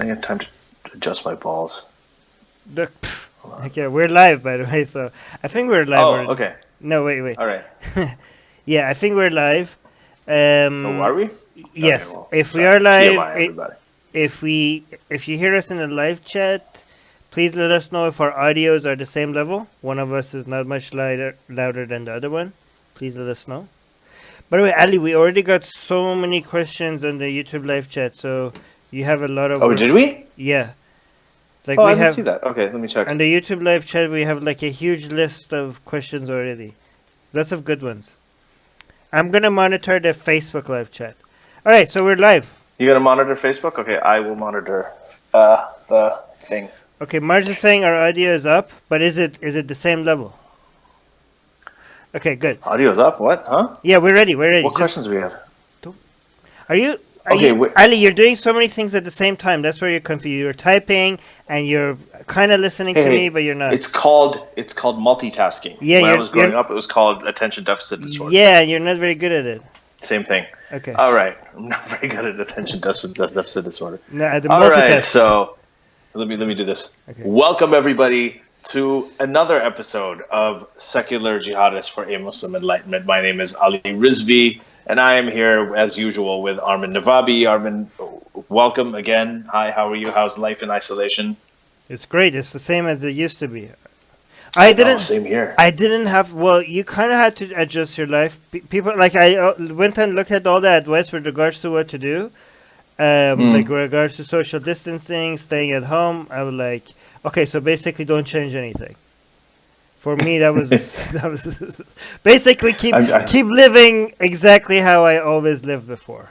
I have time to adjust my balls. Look. Okay, we're live, by the way, so I think we're live already. Okay. No, wait. All right. Yeah, I think we're live. Are we? Yes, Okay, well, if we are live, TMI, everybody. if you hear us in the live chat, please let us know if our audios are the same level. One of us is not much louder than the other one. Please let us know. By the way, Ali, we already got so many questions on the YouTube live chat, so you have a lot of work. Did we? Yeah. Like I didn't see that. Okay, let me check. On the YouTube live chat, we have like a huge list of questions already. Lots of good ones. I'm going to monitor the Facebook live chat. All right, so we're live. You going to monitor Facebook? Okay, I will monitor the thing. Okay, Marge is saying our audio is up, but is it the same level? Okay, good. Audio's up? What? Huh? Yeah, we're ready. What questions do we have? Ali, you're doing so many things at the same time. That's where you're confused. You're typing and you're kind of listening to me, but you're not. It's called multitasking. Yeah, when I was growing up, it was called attention deficit disorder. Yeah, you're not very good at it. Same thing. Okay. All right. I'm not very good at attention deficit disorder. No, at the All right. So let me do this. Okay. Welcome everybody to another episode of Secular Jihadists for a Muslim Enlightenment. My name is Ali Rizvi. And I am here, as usual, with Armin Navabi. Armin, welcome again. Hi, how are you? How's life in isolation? It's great. It's the same as it used to be. Same here. I didn't have... Well, you kind of had to adjust your life. People, like, I went and looked at all the advice with regards to what to do. Like, with regards to social distancing, staying at home. I was like, okay, so basically don't change anything. For me, that was basically keep living exactly how I always lived before.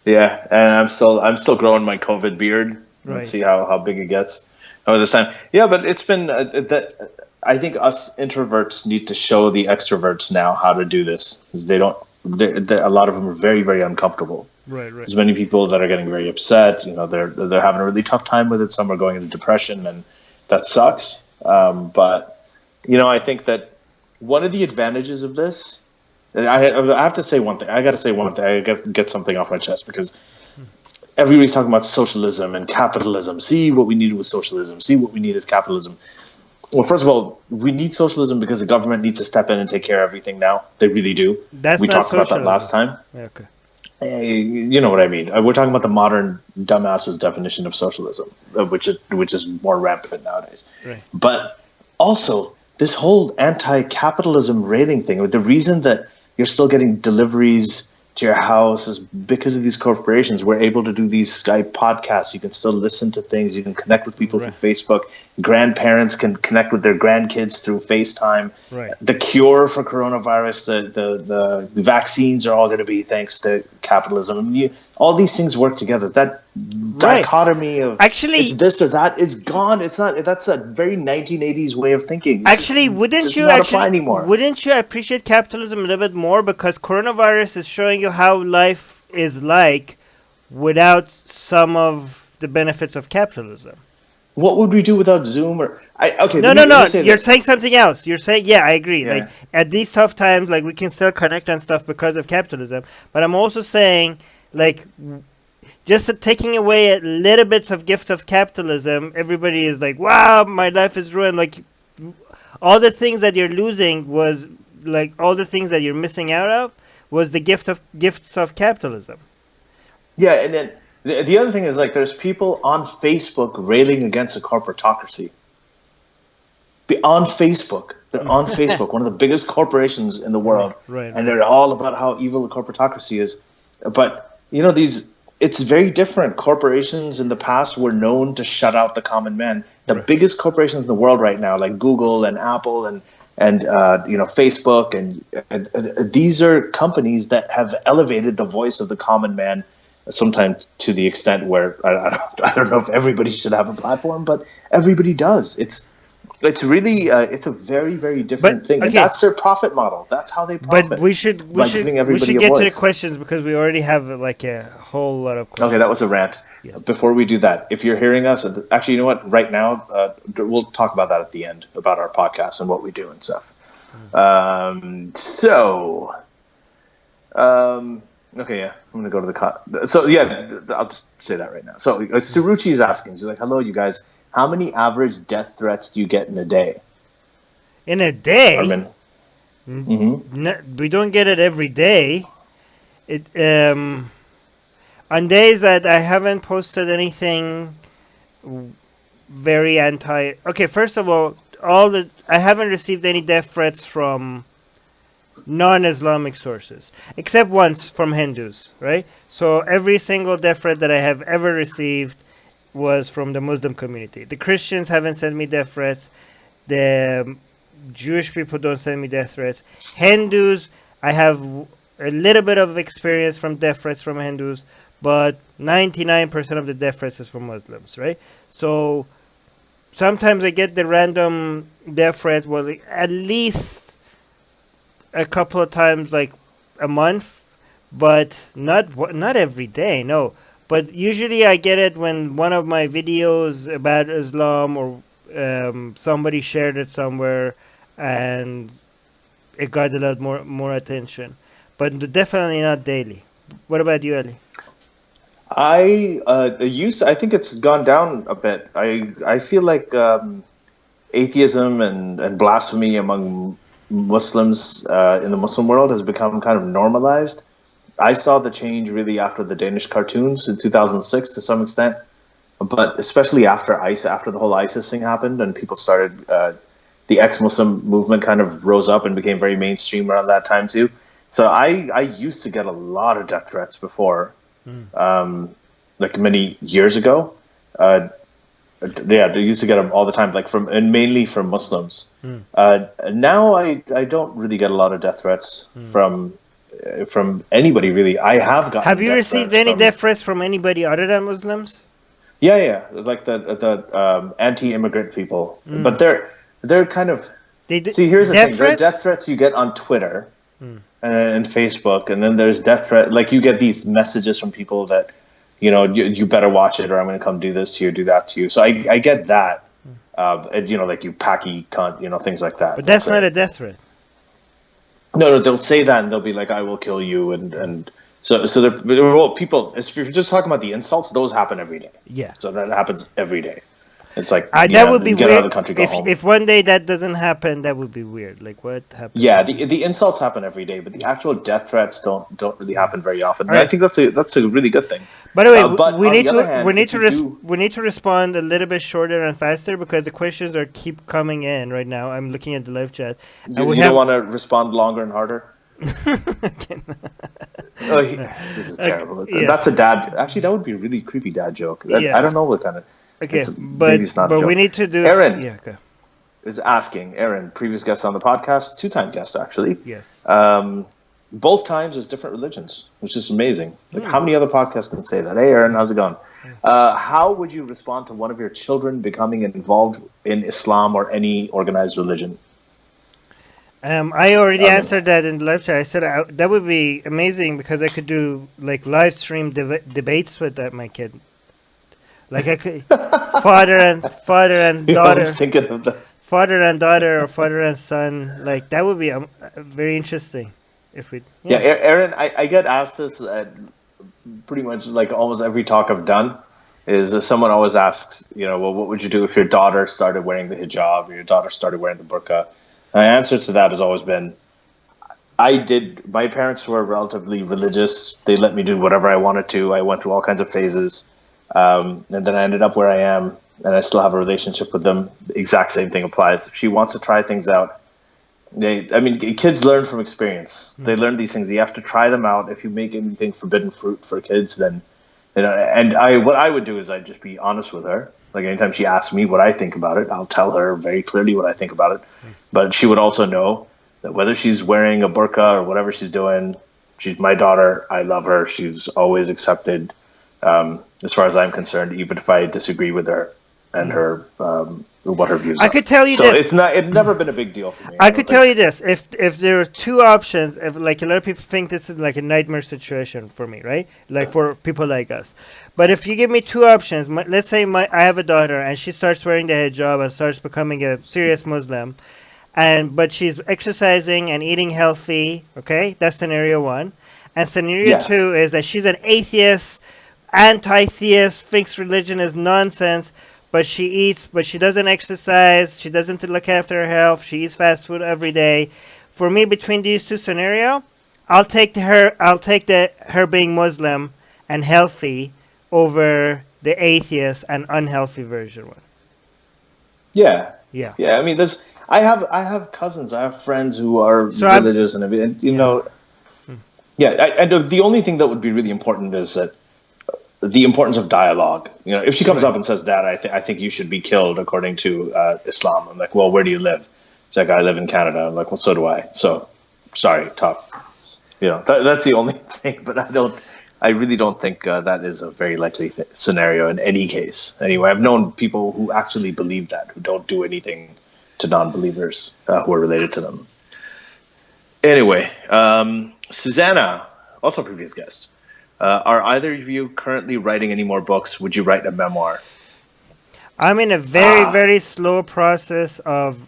Yeah, and I'm still growing my COVID beard. Right. Let's see how big it gets over this time. Yeah, but it's been that. I think us introverts need to show the extroverts now how to do this, because they don't. A lot of them are very, very uncomfortable. Right. There's many people that are getting very upset. You know, they're having a really tough time with it. Some are going into depression, and that sucks. But you know, I think that one of the advantages of this, and I have to say one thing. I got to say one thing. I got to get something off my chest, because everybody's talking about socialism and capitalism. See what we need with socialism. See what we need is capitalism. Well, first of all, we need socialism because the government needs to step in and take care of everything now. They really do. We talked about that last time. Yeah, okay. You know what I mean. We're talking about the modern dumbass's definition of socialism, which is more rampant nowadays. Right. But also, this whole anti-capitalism railing thing, the reason that you're still getting deliveries to your house is because of these corporations. We're able to do these Skype podcasts. You can still listen to things. You can connect with people through Facebook. Grandparents can connect with their grandkids through FaceTime. Right. The cure for coronavirus, the vaccines are all going to be thanks to capitalism. All these things work together. That dichotomy of it's this or that is gone. It's not. That's a very 1980s way of thinking. Wouldn't you appreciate capitalism a little bit more, because coronavirus is showing you how life is like without some of the benefits of capitalism? What would we do without Zoom? No. You're saying something else. You're saying, yeah, I agree. Yeah. Like at these tough times, like we can still connect and stuff because of capitalism. But I'm also saying, like, just taking away a little bits of gifts of capitalism, everybody is like, wow, my life is ruined. Like, all the things that you're losing was, like, all the things that you're missing out of was the gifts of capitalism. Yeah, and then the other thing is, like, there's people on Facebook railing against a corporatocracy. On Facebook. They're on Facebook, one of the biggest corporations in the world. Right. And they're all about how evil the corporatocracy is. But, you know, it's very different. Corporations in the past were known to shut out the common man. The biggest corporations in the world right now, like Google and Apple and Facebook, and these are companies that have elevated the voice of the common man, sometimes to the extent where I don't know if everybody should have a platform, but everybody does. It's really it's a very, very different thing. And that's their profit model. That's how they profit. But we should get to the questions, because we already have like a whole lot of questions. Okay, that was a rant. Yes. Before we do that, if you're hearing us, actually, you know what? Right now, we'll talk about that at the end, about our podcast and what we do and stuff. Okay, yeah, I'm gonna go to the so yeah, I'll just say that right now. So Suruchi is asking. She's like, "Hello, you guys. How many average death threats do you get in a day?" In a day? Armin. We don't get it every day. It on days that I haven't posted anything very anti. Okay, first of all, I haven't received any death threats from non-Islamic sources, except once from Hindus, right? So every single death threat that I have ever received was from the Muslim community. The Christians haven't sent me death threats. The Jewish people don't send me death threats. Hindus, I have a little bit of experience from death threats from Hindus, but 99% of the death threats is from Muslims, right? So sometimes I get the random death threat, well, at least a couple of times, like a month, but not every day, no. But usually I get it when one of my videos about Islam or somebody shared it somewhere and it got a lot more attention. But definitely not daily. What about you, Ali? I think it's gone down a bit. I feel like atheism and blasphemy among Muslims in the Muslim world has become kind of normalized. I saw the change really after the Danish cartoons in 2006 to some extent, but especially after after the whole ISIS thing happened and people started, the ex-Muslim movement kind of rose up and became very mainstream around that time too. So I used to get a lot of death threats before, like many years ago. Yeah, they used to get them all the time, and mainly from Muslims. Now I don't really get a lot of death threats from anybody really. I have gotten. Have you received any death threats from anybody other than Muslims? Yeah, like the anti-immigrant people, but they're kind of. See, here's the thing: there are death threats you get on Twitter and Facebook, and then there's death threat. Like you get these messages from people that, you better watch it, or I'm going to come do this to you, do that to you. So I get that, and like you packy cunt, things like that. But that's not a death threat. No, they'll say that and they'll be like, "I will kill you," and so people. If you're just talking about the insults, those happen every day. Yeah. So that happens every day. It's like that would be get weird. Out of the country, go home. If one day that doesn't happen, that would be weird. Like what happened? Yeah, the insults happen every day, but the actual death threats don't really happen very often. Right. I think that's a really good thing. By the way, we need to respond a little bit shorter and faster because the questions keep coming in right now. I'm looking at the live chat. You don't want to respond longer and harder. This is terrible. That's a dad. Actually, that would be a really creepy dad joke. I don't know what kind of. Okay, but we need to do. Aaron okay. is asking. Aaron, previous guest on the podcast, 2-time guest actually. Yes. Both times is different religions, which is amazing. Like how many other podcasts can say that? Hey, Aaron, how's it going? How would you respond to one of your children becoming involved in Islam or any organized religion? I already answered that in the live chat. I said that would be amazing because I could do like live stream debates with my kid. Like I could father and daughter. I was thinking of that. Father and daughter or father and son. Like that would be very interesting. If we Aaron, I get asked this pretty much like almost every talk I've done. Is someone always asks, well, what would you do if your daughter started wearing the hijab or your daughter started wearing the burqa? My answer to that has always been, my parents were relatively religious. They let me do whatever I wanted to. I went through all kinds of phases. And then I ended up where I am, and I still have a relationship with them. The exact same thing applies. If she wants to try things out, kids learn from experience. They learn these things. You have to try them out. If you make anything forbidden fruit for kids, then, what I would do is I'd just be honest with her. Like anytime she asks me what I think about it, I'll tell her very clearly what I think about it. But she would also know that whether she's wearing a burqa or whatever she's doing, she's my daughter. I love her. She's always accepted. As far as I'm concerned, even if I disagree with her and her what her views are. I could tell you so this. It's never been a big deal for me. I could tell you this. If there are two options, if like a lot of people think this is like a nightmare situation for me, right? Like for people like us. But if you give me two options, let's say I have a daughter and she starts wearing the hijab and starts becoming a serious Muslim, but she's exercising and eating healthy, okay? That's scenario one. And scenario 2 is that she's an atheist, anti-theist, thinks religion is nonsense, but she eats, but she doesn't exercise, she doesn't look after her health, she eats fast food every day. For me, between these two scenarios, I'll take her being Muslim and healthy over the atheist and unhealthy version one. Yeah. I mean, I have cousins, I have friends who are religious and everything. You know, and the only thing that would be really important is that the importance of dialogue. You know, if she comes up and says that, I think you should be killed according to Islam. I'm like, well, where do you live? She's like, I live in Canada. I'm like, well, so do I. So, sorry, tough. You know, that's the only thing. But I really don't think that is a very likely scenario in any case. Anyway, I've known people who actually believe that, who don't do anything to non-believers who are related to them. Anyway, Susanna, also previous guest. Are either of you currently writing any more books? Would you write a memoir? I'm in a very, very slow process of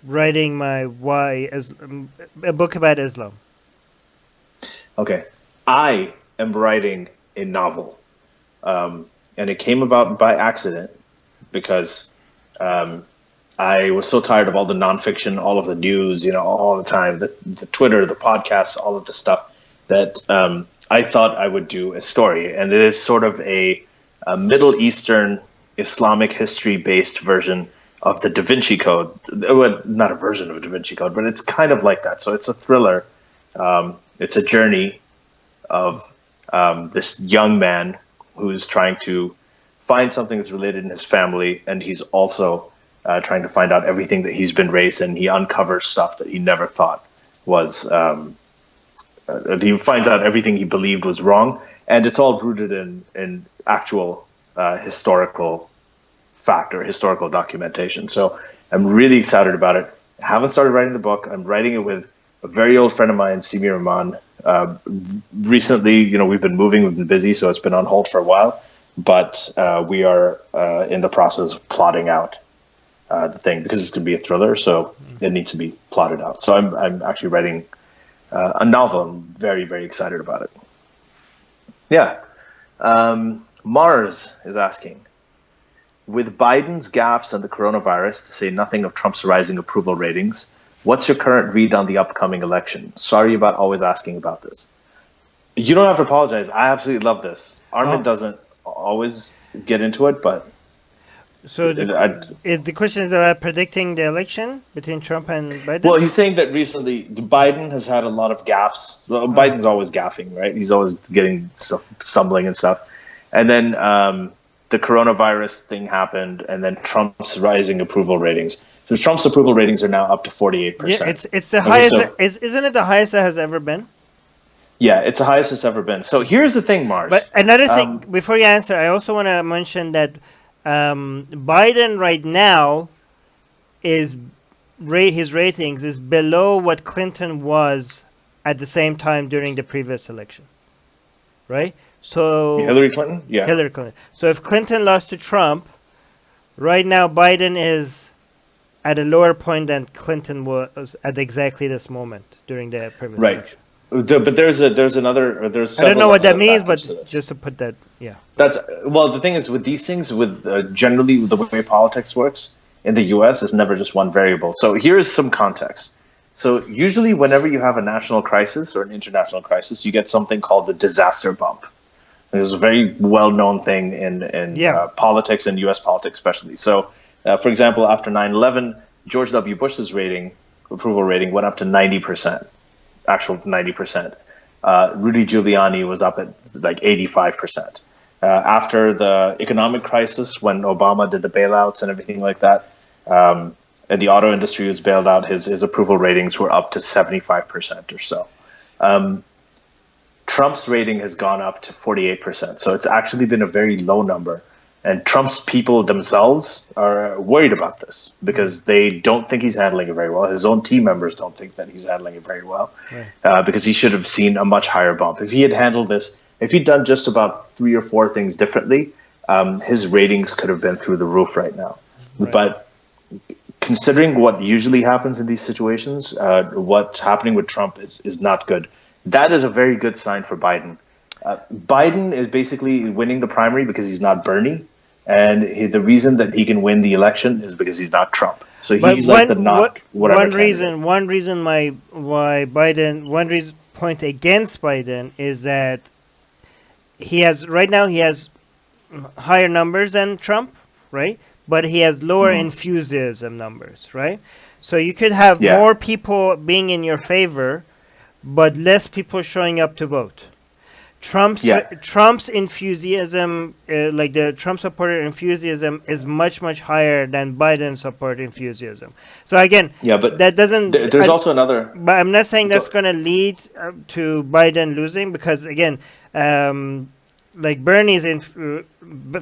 writing a book about Islam. Okay. I am writing a novel. And it came about by accident because I was so tired of all the nonfiction, all of the news, you know, all the time, the Twitter, the podcasts, all of the stuff, that I thought I would do a story. And it is sort of a Middle Eastern Islamic history-based version of the Da Vinci Code. Well, not a version of Da Vinci Code, but it's kind of like that. So it's a thriller. It's a journey of this young man who's trying to find something that's related in his family, and he's also trying to find out everything that he's been raised in. He uncovers stuff that he never thought was... he finds out everything he believed was wrong, and it's all rooted in actual historical fact or historical documentation. So I'm really excited about it. I haven't started writing the book. I'm writing it with a very old friend of mine, Simi Rahman. Recently, you know, we've been moving, we've been busy, so it's been on hold for a while. But we are in the process of plotting out the thing, because it's going to be a thriller, so it needs to be plotted out. So I'm actually writing a novel. I'm very, very excited about it. Yeah. Mars is asking, with Biden's gaffes and the coronavirus, to say nothing of Trump's rising approval ratings, what's your current read on the upcoming election? Sorry about always asking about this. You don't have to apologize. I absolutely love this. Armin doesn't always get into it, but... So the question is about predicting the election between Trump and Biden? Well, he's saying that recently Biden has had a lot of gaffes. Well, Biden's always gaffing, right? He's always getting stuff, stumbling and stuff. And then the coronavirus thing happened, and then Trump's rising approval ratings. So Trump's approval ratings are now up to 48%. Yeah, it's the highest. Isn't it the highest that has ever been? Yeah, it's the highest it's ever been. So here's the thing, Mars. But another thing, before you answer, I also want to mention that Biden right now his ratings is below what Clinton was at the same time during the previous election, right? So Hillary Clinton, yeah. Hillary Clinton. So if Clinton lost to Trump, right now Biden is at a lower point than Clinton was at exactly this moment during the previous election. But there's another. I don't know what that means, but just to put that, yeah. The thing is with these things, with generally the way politics works in the U.S. is never just one variable. So here's some context. So usually, whenever you have a national crisis or an international crisis, you get something called the disaster bump. This is a very well-known thing in politics and U.S. politics, especially. So, for example, after 9/11, George W. Bush's approval rating went up to 90%. Actual 90%. Rudy Giuliani was up at like 85%. After the economic crisis, when Obama did the bailouts and everything like that, and the auto industry was bailed out, his approval ratings were up to 75% or so. Trump's rating has gone up to 48%. So it's actually been a very low number. And Trump's people themselves are worried about this because they don't think he's handling it very well. His own team members don't think that he's handling it very well, because he should have seen a much higher bump. If he had handled this, if he'd done just about 3 or 4 things differently, his ratings could have been through the roof right now. Right. But considering what usually happens in these situations, what's happening with Trump is not good. that is a very good sign for Biden. Biden is basically winning the primary because he's not Bernie, and the reason that he can win the election is because he's not Trump. So he's like the not whatever candidate. One reason point against Biden is that he has higher numbers than Trump, right? But he has lower enthusiasm numbers, right? So you could have more people being in your favor, but less people showing up to vote. Trump's enthusiasm, like the Trump supporter enthusiasm, is much higher than Biden supporter enthusiasm. So again, but that doesn't. There's also another. But I'm not saying that's going to lead to Biden losing, because again, like Bernie's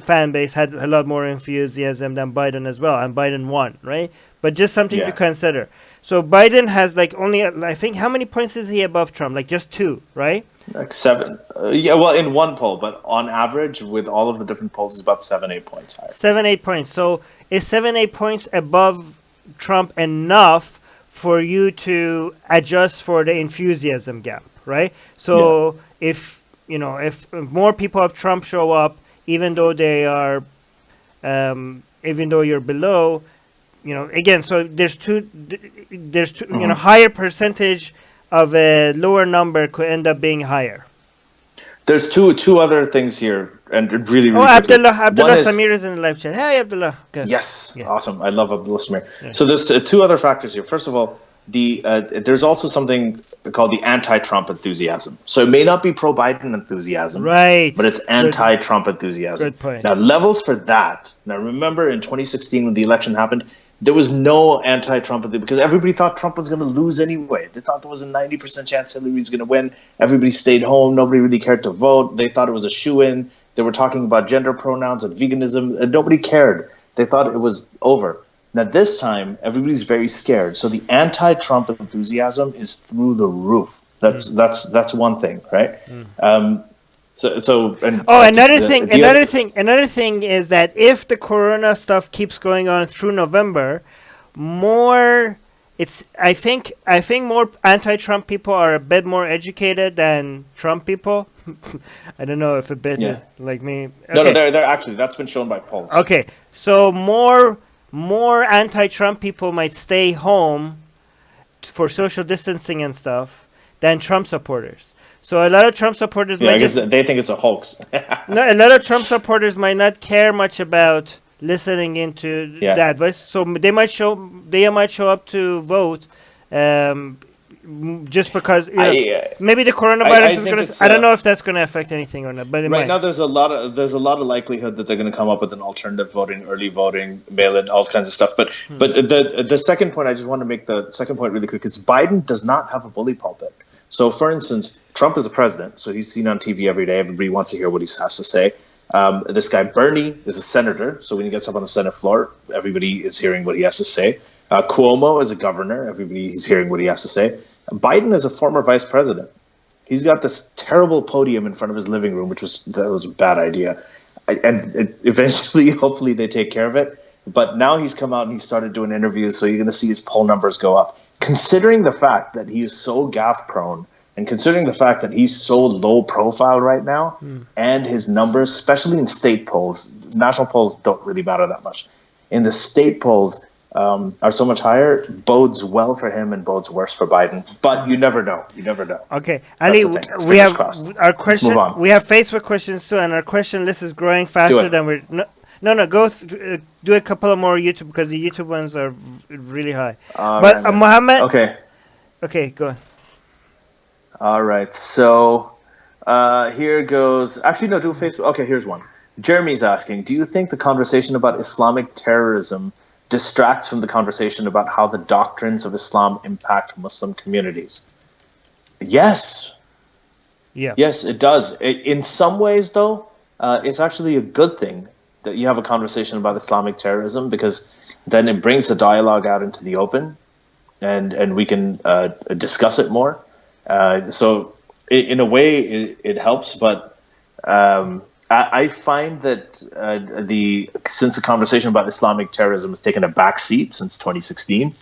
fan base had a lot more enthusiasm than Biden as well, and Biden won, right? But just something to consider. So Biden has like only, I think, how many points is he above Trump? Like just 2, right? Like 7. Well, in one poll, but on average, with all of the different polls, it's about 7-8 points higher. 7-8 points. So is 7-8 points above Trump enough for you to adjust for the enthusiasm gap, right? So if more people of Trump show up, even though they are, even though you're below, again, so there's two, higher percentage of a lower number could end up being higher. There's two other things here, and really quickly. Abdullah Samir is in the live chat. Hey, Abdullah. Good. Yes, awesome. I love Abdullah Samir. Yeah. So there's 2 other factors here. First of all, there's also something called the anti-Trump enthusiasm. So it may not be pro-Biden enthusiasm, right? But it's anti-Trump enthusiasm. Good point. Now, levels for that. Now, remember in 2016 when the election happened, there was no anti-Trump because everybody thought Trump was going to lose anyway. They thought there was a 90% chance Hillary was going to win. Everybody stayed home. Nobody really cared to vote. They thought it was a shoo-in. They were talking about gender pronouns and veganism, and nobody cared. They thought it was over. Now, this time, everybody's very scared. So the anti-Trump enthusiasm is through the roof. That's one thing, right? Another thing is that if the corona stuff keeps going on through November, I think more anti-Trump people are a bit more educated than Trump people. I don't know if a bit is like me. Okay. No, they're actually, that's been shown by polls. Okay, so more anti-Trump people might stay home for social distancing and stuff than Trump supporters. So a lot of Trump supporters I guess they think it's a hoax. No, a lot of Trump supporters might not care much about listening into the advice. So they might show up to vote, just because maybe the coronavirus is going to. I don't know if that's going to affect anything or not. But right now, there's a lot of likelihood that they're going to come up with an alternative voting, early voting, mail-in, all kinds of stuff. But the second point, I just want to make the second point really quick, is Biden does not have a bully pulpit. So, for instance, Trump is a president, so he's seen on TV every day. Everybody wants to hear what he has to say. This guy, Bernie, is a senator, so when he gets up on the Senate floor, everybody is hearing what he has to say. Cuomo is a governor. Everybody is hearing what he has to say. Biden is a former vice president. He's got this terrible podium in front of his living room, that was a bad idea. And eventually, hopefully, they take care of it. But now he's come out and he started doing interviews, so you're going to see his poll numbers go up. Considering the fact that he is so gaffe prone, and considering the fact that he's so low profile right now, and his numbers, especially in state polls, national polls don't really matter that much. In the state polls are so much higher, bodes well for him and bodes worse for Biden. But you never know. Okay, Ali, we have our question. We have Facebook questions too, and our question list is growing faster than we're. No. Go do a couple of more YouTube, because the YouTube ones are really high. Mohammed. Okay, go on. All right. So here goes. Actually, no. Do Facebook. Okay, here's one. Jeremy's asking: do you think the conversation about Islamic terrorism distracts from the conversation about how the doctrines of Islam impact Muslim communities? Yes. Yeah. Yes, it does. In some ways, though, it's actually a good thing that you have a conversation about Islamic terrorism, because then it brings the dialogue out into the open, and we can discuss it more. So in a way, it helps, but I find that since the conversation about Islamic terrorism has taken a back seat since 2016,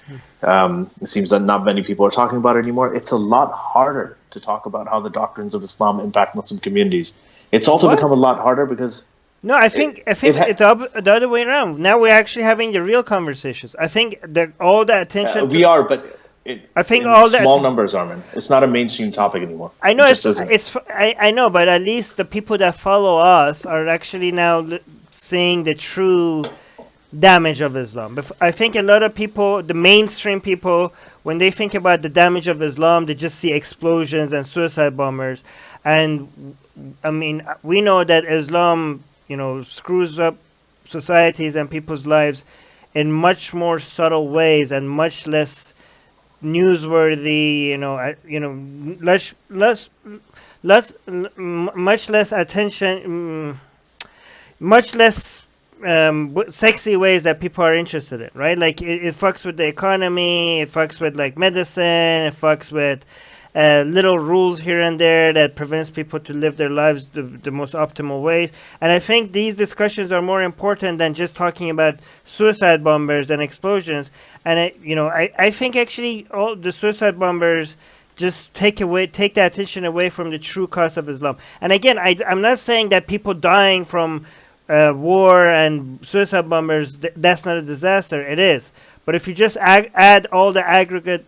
it seems that not many people are talking about it anymore. It's a lot harder to talk about how the doctrines of Islam impact Muslim communities. It's also become a lot harder because... No, I think it's the other way around. Now we're actually having the real conversations. I think that all the attention... we are, but... I think all that small numbers, Armin. It's not a mainstream topic anymore. I know I know, but at least the people that follow us are actually now seeing the true damage of Islam. I think a lot of people, the mainstream people, when they think about the damage of Islam, they just see explosions and suicide bombers. And I mean, we know that Islam, screws up societies and people's lives in much more subtle ways and much less newsworthy, much less attention, much less sexy ways that people are interested in, right? Like it fucks with the economy, it fucks with like medicine, it fucks with little rules here and there that prevents people to live their lives the most optimal ways. And I think these discussions are more important than just talking about suicide bombers and explosions. And I think actually all the suicide bombers just take the attention away from the true cause of Islam. And again, I'm not saying that people dying from war and suicide bombers, that's not a disaster. It is. But if you just add all the aggregate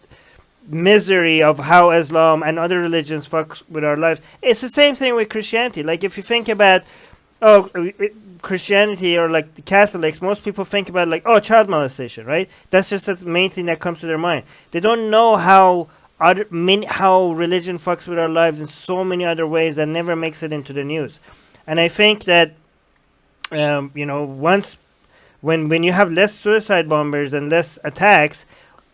misery of how Islam and other religions fuck with our lives, it's the same thing with Christianity. Like if you think about Christianity or like the Catholics, most people think about like child molestation, right? That's just the main thing that comes to their mind. They don't know how religion fucks with our lives in so many other ways that never makes it into the news. And I think that once when you have less suicide bombers and less attacks,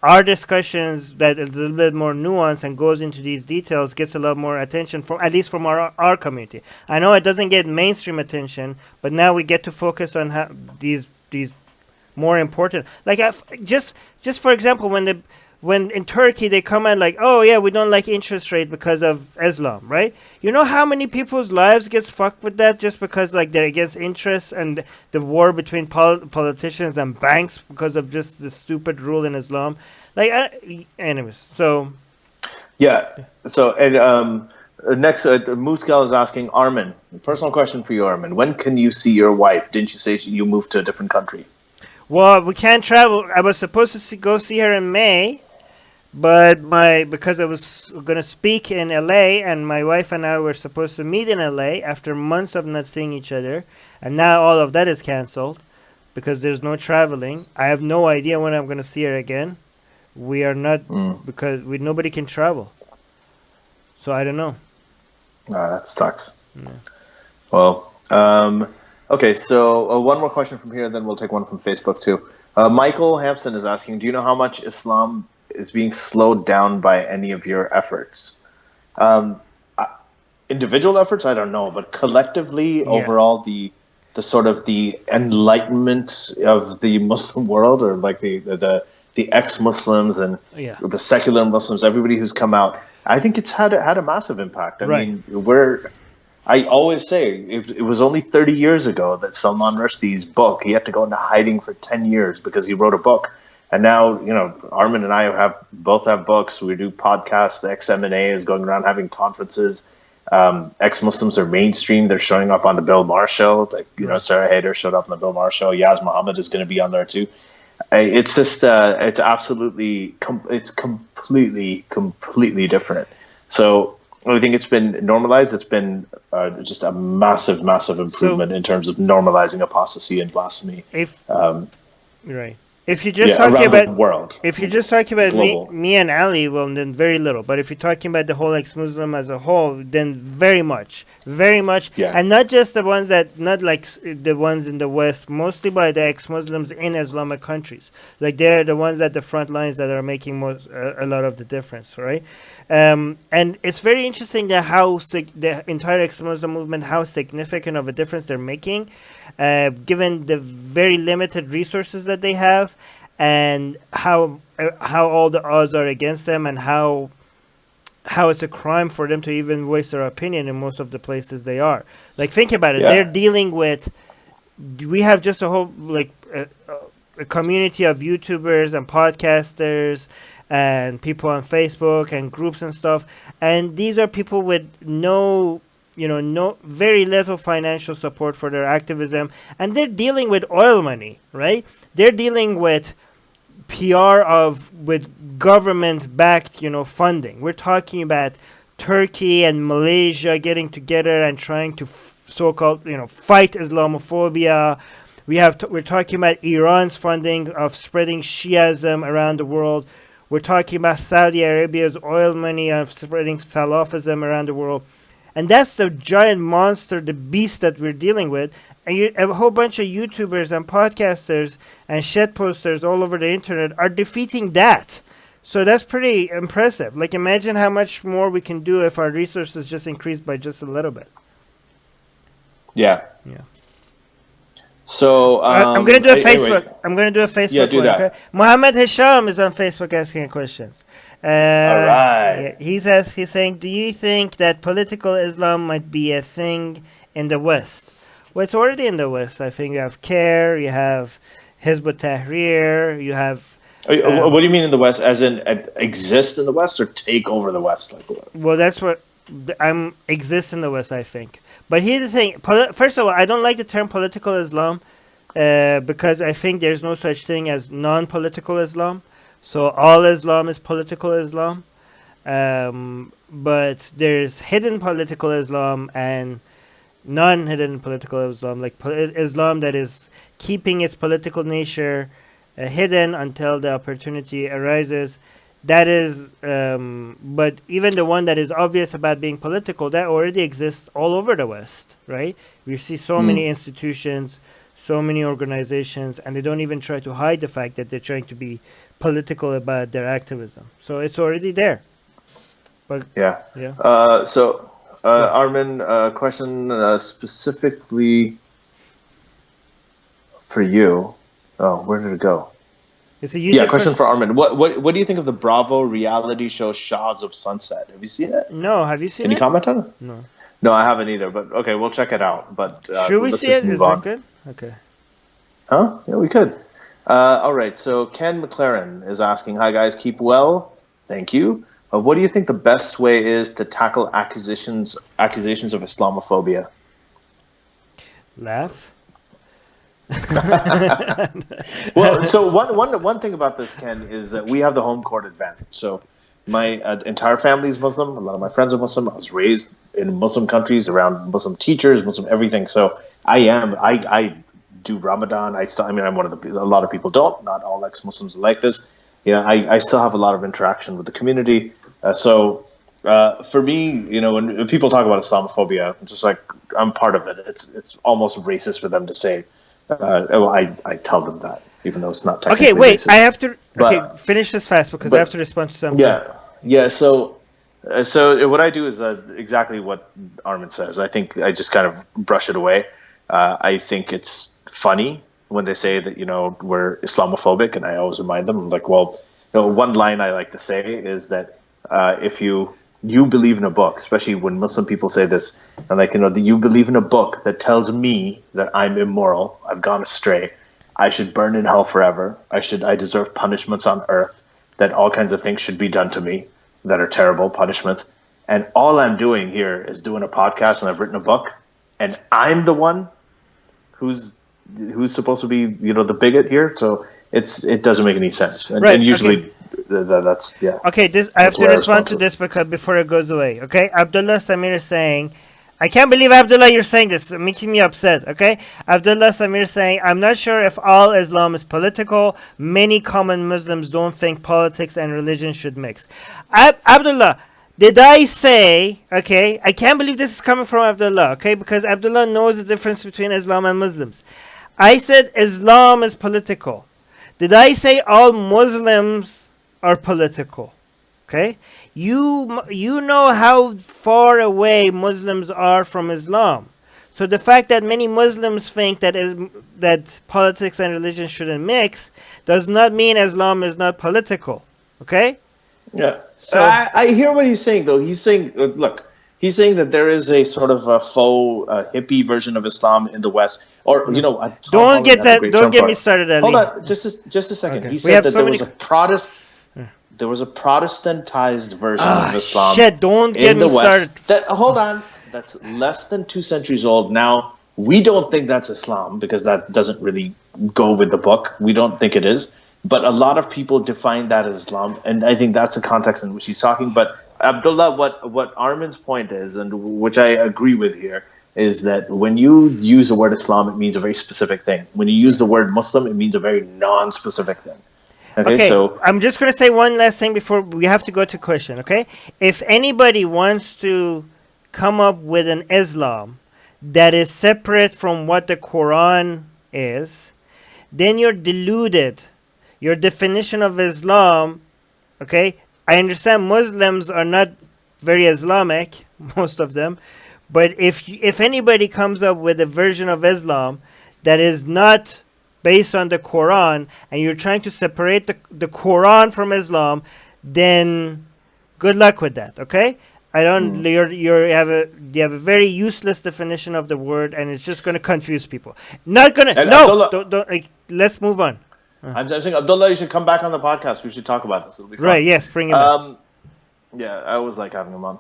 our discussions that is a little bit more nuanced and goes into these details gets a lot more attention, at least from our community. I know it doesn't get mainstream attention, but now we get to focus on how these more important. Like just for example, when in Turkey they come out like, oh yeah, we don't like interest rate because of Islam, right? You know how many people's lives gets fucked with that just because like they're against interest and the war between politicians and banks because of just the stupid rule in Islam. Like, anyways, so yeah. So and next, Muscal is asking Armin, personal question for you, Armin. When can you see your wife? Didn't you say you moved to a different country? Well, we can't travel. I was supposed to go see her in May. But because I was going to speak in LA and my wife and I were supposed to meet in LA after months of not seeing each other, and now all of that is canceled because there's no traveling. I have no idea when I'm going to see her again. We are not because nobody can travel. So I don't know. That sucks. Yeah. Well, okay, so one more question from here, then we'll take one from Facebook too. Michael Hampson is asking, do you know how much Islam is being slowed down by any of your efforts? Individual efforts, I don't know, but collectively, overall, the sort of the enlightenment of the Muslim world, or like the ex-Muslims and the secular Muslims, everybody who's come out, I think it's had a massive impact. I mean, I always say it was only 30 years ago that Salman Rushdie's book, he had to go into hiding for 10 years because he wrote a book. And now, Armin and I both have books. We do podcasts. The XMNA is going around having conferences. Ex-Muslims are mainstream. They're showing up on the Bill Maher show. Like, Sarah Haider showed up on the Bill Maher show. Yaz Muhammad is going to be on there too. It's just, it's absolutely, it's completely different. So I think it's been normalized. It's been just a massive improvement in terms of normalizing apostasy and blasphemy. Right. If you're just talking about the world, if you're just talking about me and Ali, well, then very little. But if you're talking about the whole ex-Muslim as a whole, then very much, and not just the ones not like the ones in the West, mostly by the ex-Muslims in Islamic countries. Like they're the ones at the front lines that are making a lot of the difference, right? And it's very interesting that how the entire ex-Muslim movement, how significant of a difference they're making. Given the very limited resources that they have, and how all the odds are against them, and how it's a crime for them to even voice their opinion in most of the places they are. Like, think about it. They're dealing with. We have just a whole a community of YouTubers and podcasters and people on Facebook and groups and stuff. And these are people with no very little financial support for their activism, and they're dealing with oil money, right? They're dealing with PR with government-backed, funding. We're talking about Turkey and Malaysia getting together and trying to so-called, fight Islamophobia. We're talking about Iran's funding of spreading Shiism around the world. We're talking about Saudi Arabia's oil money of spreading Salafism around the world. And that's the giant monster, the beast that we're dealing with. And a whole bunch of YouTubers and podcasters and shit posters all over the internet are defeating that. So that's pretty impressive. Like, imagine how much more we can do if our resources just increased by just a little bit. Yeah. Yeah. So I'm gonna do a Facebook. Anyway. I'm gonna do a Facebook. Yeah, do one, that. Okay? Mohammed Hisham is on Facebook asking questions. All right. Yeah, he's saying, do you think that political Islam might be a thing in the West? Well, it's already in the West. I think you have CARE, you have Hizb ut-Tahrir, you have... what do you mean in the West? As in exist in the West or take over the West? Well, that's what... exist in the West, I think. But here's the thing. First of all, I don't like the term political Islam because I think there's no such thing as non-political Islam. So all Islam is political Islam. But there's hidden political Islam and non-hidden political Islam, like Islam that is keeping its political nature hidden until the opportunity arises. That is, but even the one that is obvious about being political, that already exists all over the West, right? We see so many institutions, so many organizations, and they don't even try to hide the fact that they're trying to be political about their activism. So it's already there. But yeah. Armin, question specifically for you. Oh, where did it go? It's a YouTube question for Armin. What do you think of the Bravo reality show Shahs of Sunset? Have you seen it? No, have you seen it? Can you comment on it? No. No, I haven't either, but okay, we'll check it out. But should we see it? Is that good? Okay. Huh? Yeah, we could. All right, so Ken McLaren is asking, hi guys, keep well. Thank you. What do you think the best way is to tackle accusations of Islamophobia? Laugh. Well, so one thing about this, Ken, is that we have the home court advantage. So my entire family is Muslim. A lot of my friends are Muslim. I was raised in Muslim countries around Muslim teachers, Muslim everything. So I do Ramadan. I'm one of a lot of people don't. Not all ex-Muslims are like this. I still have a lot of interaction with the community. So for me, when people talk about Islamophobia, it's just like I'm part of it. It's almost racist for them to say. I tell them that, even though it's not technically okay, wait, racist. I have to finish this fast because I have to respond to something. Yeah. So what I do is exactly what Armin says. I think I just kind of brush it away. I think it's funny when they say that we're Islamophobic, and I always remind them, I'm like, well, one line I like to say is that if you believe in a book, especially when Muslim people say this, and you believe in a book that tells me that I'm immoral, I've gone astray, I should burn in hell forever, I deserve punishments on earth, that all kinds of things should be done to me that are terrible punishments, and all I'm doing here is doing a podcast, and I've written a book, and I'm the one who's supposed to be the bigot here, so it doesn't make any sense, and usually. Okay. That's okay. I have to respond to this because before it goes away. Okay, Abdullah Samir is saying, I can't believe Abdullah you're saying this. It's making me upset. Okay, Abdullah Samir is saying, I'm not sure if all Islam is political. Many common Muslims don't think politics and religion should mix. Abdullah, did I say? Okay, I can't believe this is coming from Abdullah. Okay, because Abdullah knows the difference between Islam and Muslims. I said Islam is political. Did I say all Muslims are political? Okay, you know how far away Muslims are from Islam. So the fact that many Muslims think that politics and religion shouldn't mix does not mean Islam is not political. Okay? Yeah. So I hear what he's saying, though. He's saying, look, He's saying that there is a sort of a faux hippie version of Islam in the West, or don't get that. Don't get me started, Ali. Hold on, just a second. Okay. He said that there was a Protestantized version of Islam. Shit! Don't get me started. Hold on, that's less than 2 centuries old now. We don't think that's Islam because that doesn't really go with the book. We don't think it is. But a lot of people define that as Islam, and I think that's the context in which he's talking. But Abdullah, what Armin's point is, and which I agree with here, is that when you use the word Islam, it means a very specific thing. When you use the word Muslim, it means a very non-specific thing. Okay, so I'm just going to say one last thing before we have to go to question, okay? If anybody wants to come up with an Islam that is separate from what the Quran is, then you're deluded. Your definition of Islam, okay? I understand Muslims are not very Islamic, most of them, but if anybody comes up with a version of Islam that is not based on the Quran, and you're trying to separate the Quran from Islam, then good luck with that, okay? I don't. You have a very useless definition of the word, and it's just going to confuse people. Not gonna. And no, don't. Let's move on. I'm saying, Abdullah, you should come back on the podcast. We should talk about this. It'll be fun. Right? Yes, bring him back. Yeah, I always like having him on.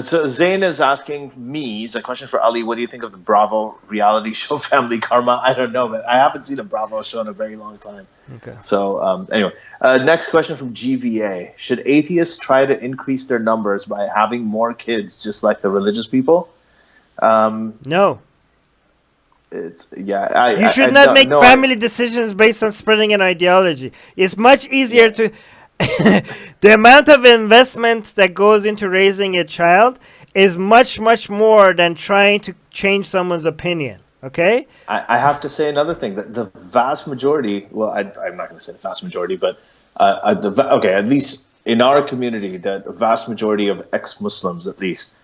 So Zayn is asking me, it's a question for Ali, what do you think of the Bravo reality show Family Karma? I don't know, but I haven't seen a Bravo show in a very long time. Okay. So anyway, next question from GVA. Should atheists try to increase their numbers by having more kids, just like the religious people? No. You should not make family decisions based on spreading an ideology. It's much easier to... the amount of investment that goes into raising a child is much, much more than trying to change someone's opinion. Okay? I have to say another thing. That the vast majority, well, I'm not going to say the vast majority, but at least in our community, the vast majority of ex-Muslims, at least,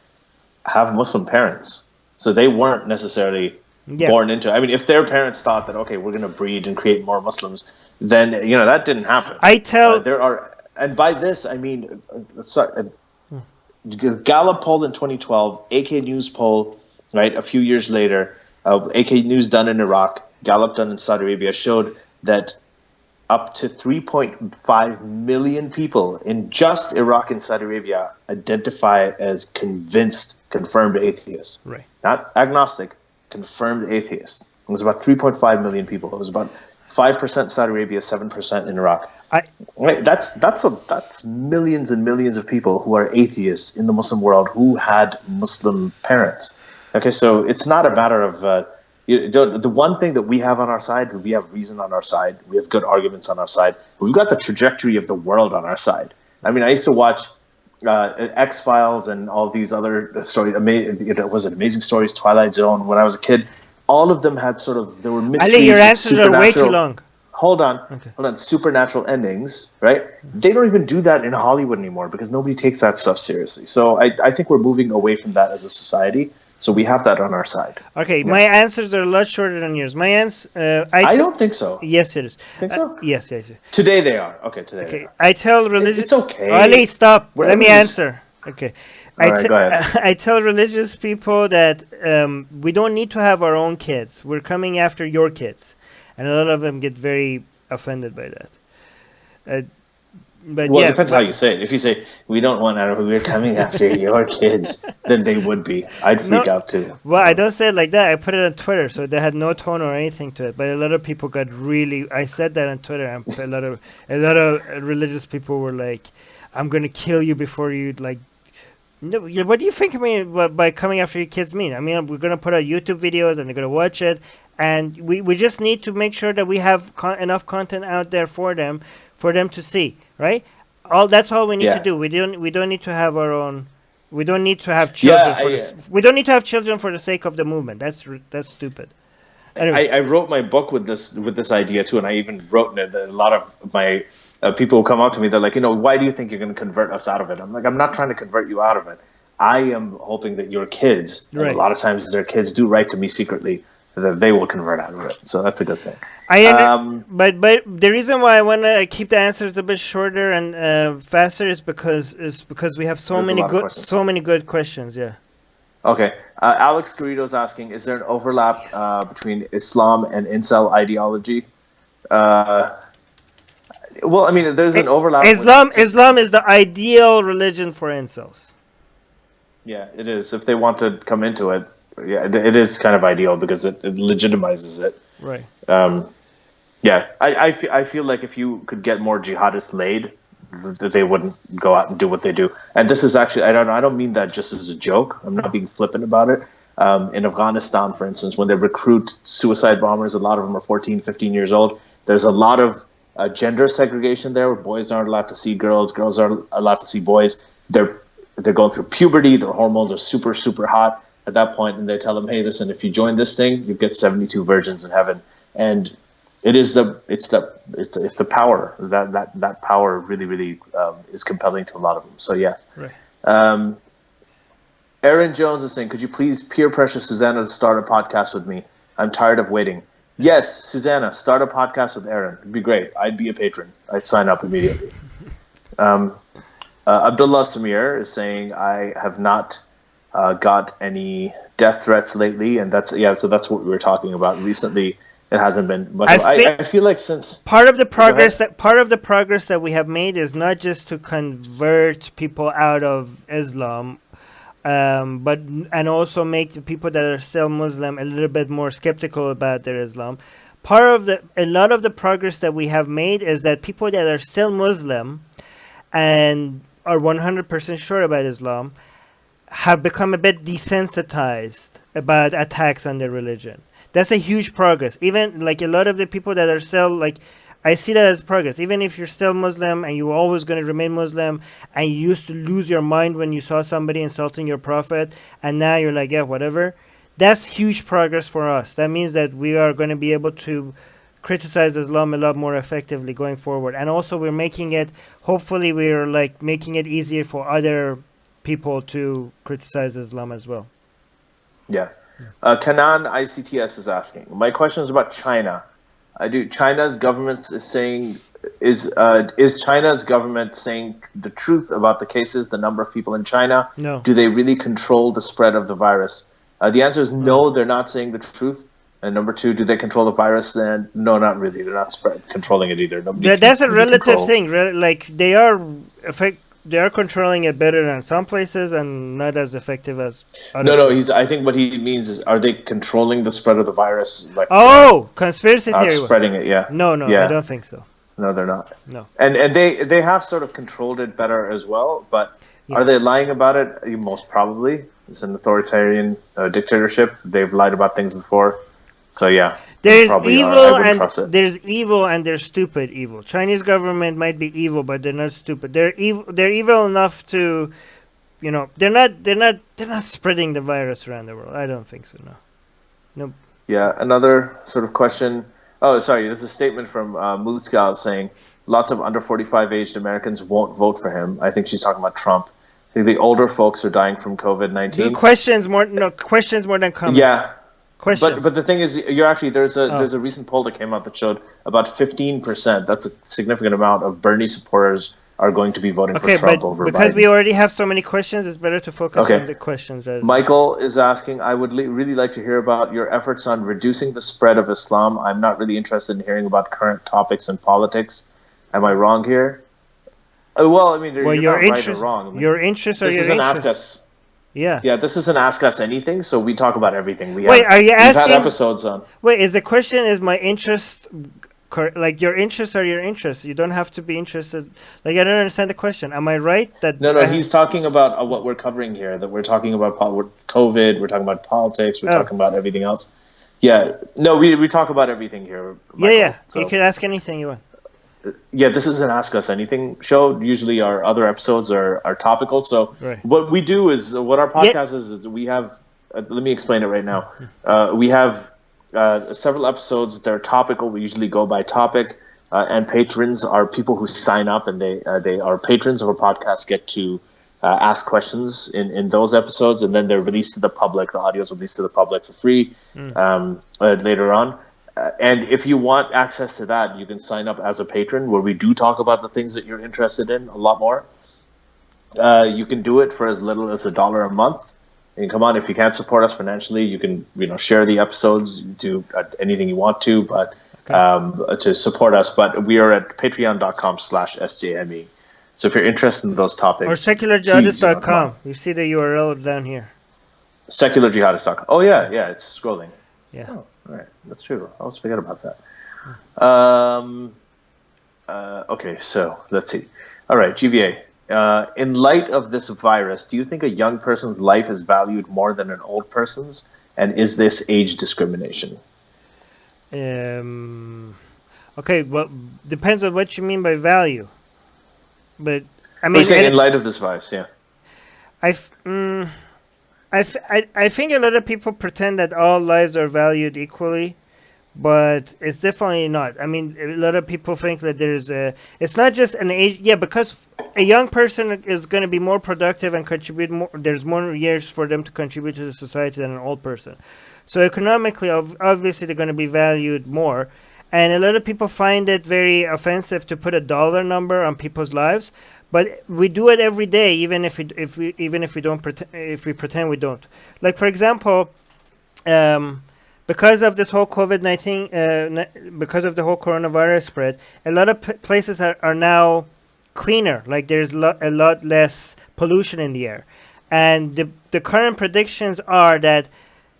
have Muslim parents. So they weren't necessarily born into it. I mean, if their parents thought that, okay, we're going to breed and create more Muslims, then that didn't happen. And by this I mean, Gallup poll in 2012, AK News poll, right, a few years later, AK News done in Iraq, Gallup done in Saudi Arabia, showed that up to 3.5 million people in just Iraq and Saudi Arabia identify as confirmed atheists. Right. Not agnostic, confirmed atheists. It was about 3.5 million people. It was about 5% Saudi Arabia, 7% in Iraq. That's millions and millions of people who are atheists in the Muslim world who had Muslim parents. Okay, so it's not a matter of the one thing that we have on our side. We have reason on our side. We have good arguments on our side. We've got the trajectory of the world on our side. I mean, I used to watch X-Files and all these other stories. Was it Amazing Stories, Twilight Zone? When I was a kid. All of them had there were mysteries. Ali, your answers are way too long. Hold on. Supernatural endings, right? They don't even do that in Hollywood anymore because nobody takes that stuff seriously. So I think we're moving away from that as a society. So we have that on our side. Okay, my answers are a lot shorter than yours. My answer, I don't think so. Yes, it is. Think so? Yes. Today they are. Okay, today they are. I tell religious... It's okay. Ali, stop. Let me answer. Okay. All right, go ahead. I tell religious people that we don't need to have our own kids. We're coming after your kids. And a lot of them get very offended by that. But it depends how you say it. If you say, we don't want we're coming after your kids, then they would be. I'd freak out too. Well, I don't say it like that. I put it on Twitter, so they had no tone or anything to it. But a lot of people got really... I said that on Twitter, and a lot of religious people were like, I'm going to kill you before you, like... No, what do you think by coming after your kids mean? I mean, we're going to put out YouTube videos and they're going to watch it. And we just need to make sure that we have enough content out there for them to see, right? That's all we need to do. We don't need to have our own. We don't need to have children. We don't need to have children for the sake of the movement. That's stupid. Anyway. I wrote my book with this idea too, and I even wrote in it that a lot of my people who come up to me, they're like, why do you think you're going to convert us out of it? I'm like, I'm not trying to convert you out of it. I am hoping that your kids, and a lot of times their kids do write to me secretly, they will convert out of it. So that's a good thing. But the reason why I want to keep the answers a bit shorter and faster is because we have so many good questions. Yeah. Okay. Alex Garrido's asking, is there an overlap between Islam and incel ideology? Well, I mean, there's an overlap. Islam is the ideal religion for incels. Yeah, it is. If they want to come into it, yeah, it is kind of ideal because it legitimizes it. Right. Yeah, I feel like if you could get more jihadists laid, they wouldn't go out and do what they do. And this is actually, I don't mean that just as a joke. I'm not being flippant about it. In Afghanistan, for instance, when they recruit suicide bombers, a lot of them are 14, 15 years old. There's a lot of gender segregation there, where boys aren't allowed to see girls, girls aren't allowed to see boys. They're going through puberty. Their hormones are super, super hot at that point, and they tell them, "Hey, listen, if you join this thing, you get 72 virgins in heaven." And it's the power that power really is compelling to a lot of them. So yes. Right. Aaron Jones is saying, could you please peer pressure Susanna to start a podcast with me? I'm tired of waiting. Yes, Susanna, start a podcast with Aaron. It'd be great. I'd be a patron. I'd sign up immediately. Abdullah Samir is saying, I have not got any death threats lately, and that's what we were talking about recently. It hasn't been much. I feel like since part of the progress that we have made is not just to convert people out of Islam, but also make the people that are still Muslim a little bit more skeptical about their Islam. A lot of the progress that we have made is that people that are still Muslim and are 100% sure about Islam have become a bit desensitized about attacks on their religion. That's a huge progress. Even like a lot of the people that are still like, I see that as progress. Even if you're still Muslim and you're always going to remain Muslim, and you used to lose your mind when you saw somebody insulting your prophet, and now you're like, yeah, whatever. That's huge progress for us. That means that we are going to be able to criticize Islam a lot more effectively going forward. And also hopefully we're like making it easier for other people to criticize Islam as well. Yeah. Kanan ICTS is asking, my question is about China. China's government is saying, is China's government saying the truth about the cases, the number of people in China? No. Do they really control the spread of the virus? The answer is no, they're not saying the truth. And number two, do they control the virus? Then no, not really. They're not controlling it either. That's a relative thing. Like they are controlling it better than some places and not as effective as other places. I think what he means is, are they controlling the spread of the virus? Like, conspiracy theory. Spreading it, yeah. No, I don't think so. No, they're not. No. And they have sort of controlled it better as well, but are they lying about it? Most probably. It's an authoritarian dictatorship. They've lied about things before. So yeah. There's evil and there's stupid evil. Chinese government might be evil, but they're not stupid. They're evil enough to, they're not spreading the virus around the world. I don't think so. No. Nope. Yeah. Another sort of question. Oh, sorry. There's a statement from Moose Gal saying lots of under 45 aged Americans won't vote for him. I think she's talking about Trump. I think the older folks are dying from COVID-19. Questions more than comments. Yeah. Questions. But the thing is, there's a recent poll that came out that showed about 15%. That's a significant amount of Bernie supporters are going to be voting for Trump over Biden. Because we already have so many questions, it's better to focus on the questions. Michael is asking, I would really like to hear about your efforts on reducing the spread of Islam. I'm not really interested in hearing about current topics and politics. Am I wrong here? Well, I mean, you're not right or wrong. I mean, your interests are your interests. This isn't Ask Us. Yeah, this isn't Ask Us Anything, so we talk about everything. We've had episodes on. Wait, is the question, is my interest, like your interests are your interests? You don't have to be interested. Like, I don't understand the question. Am I right? No, he's talking about what we're covering here, that we're talking about COVID, we're talking about politics, we're talking about everything else. Yeah, no, we talk about everything here, Michael, Yeah, so. You can ask anything you want. Yeah, this is an Ask Us Anything show. Usually our other episodes are topical. So What we do is, what our podcast is we have, let me explain it right now. We have several episodes that are topical. We usually go by topic, and patrons are people who sign up, and they are patrons of our podcast, get to ask questions in those episodes, and then they're released to the public. The audio is released to the public for free later on. And if you want access to that, you can sign up as a patron, where we do talk about the things that you're interested in a lot more. You can do it for as little as $1 a month. And come on, if you can't support us financially, you can share the episodes, do anything you want to, but to support us. But we are at patreon.com/SJME. So if you're interested in those topics, or secularjihadists.com. You see the URL down here. Secularjihadists.com. Oh yeah, it's scrolling. Yeah. Oh, all right, that's true. I always forget about that. Okay, so let's see. All right, GVA. In light of this virus, do you think a young person's life is valued more than an old person's? And is this age discrimination? Okay, well, depends on what you mean by value. But I mean, you're saying in light of this virus, yeah. I think a lot of people pretend that all lives are valued equally, but it's definitely not. I mean, a lot of people think that it's not just an age. Yeah, because a young person is going to be more productive and contribute more. There's more years for them to contribute to the society than an old person. So economically, obviously, they're going to be valued more. And a lot of people find it very offensive to put a dollar number on people's lives, but we do it every day, even if we pretend we don't. Like, for example, because of this whole COVID-19, because of the whole coronavirus spread, a lot of places are now cleaner. Like, there's a lot less pollution in the air, and the current predictions are that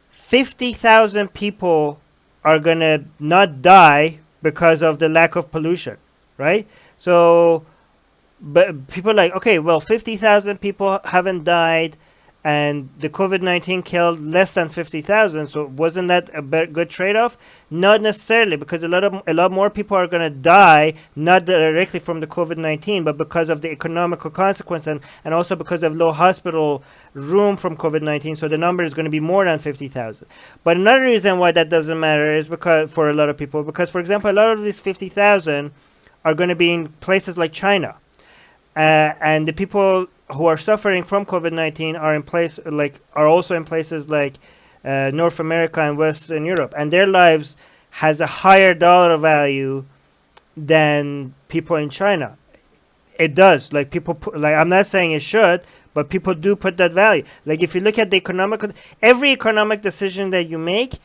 50,000 people are going to not die because of the lack of pollution, right? So, but people are like, okay, well, 50,000 people haven't died, and the COVID-19 killed less than 50,000. So wasn't that a good trade-off? Not necessarily, because a lot more people are going to die, not directly from the COVID-19, but because of the economical consequence and also because of low hospital room from COVID-19. So the number is going to be more than 50,000. But another reason why that doesn't matter is because for a lot of people, because, for example, a lot of these 50,000 are going to be in places like China. And the people who are suffering from COVID-19 are also in places like North America and Western Europe, and their lives has a higher dollar value than people in China. It does. Like, people I'm not saying it should, but people do put that value. Like, if you look at every economic decision that you make,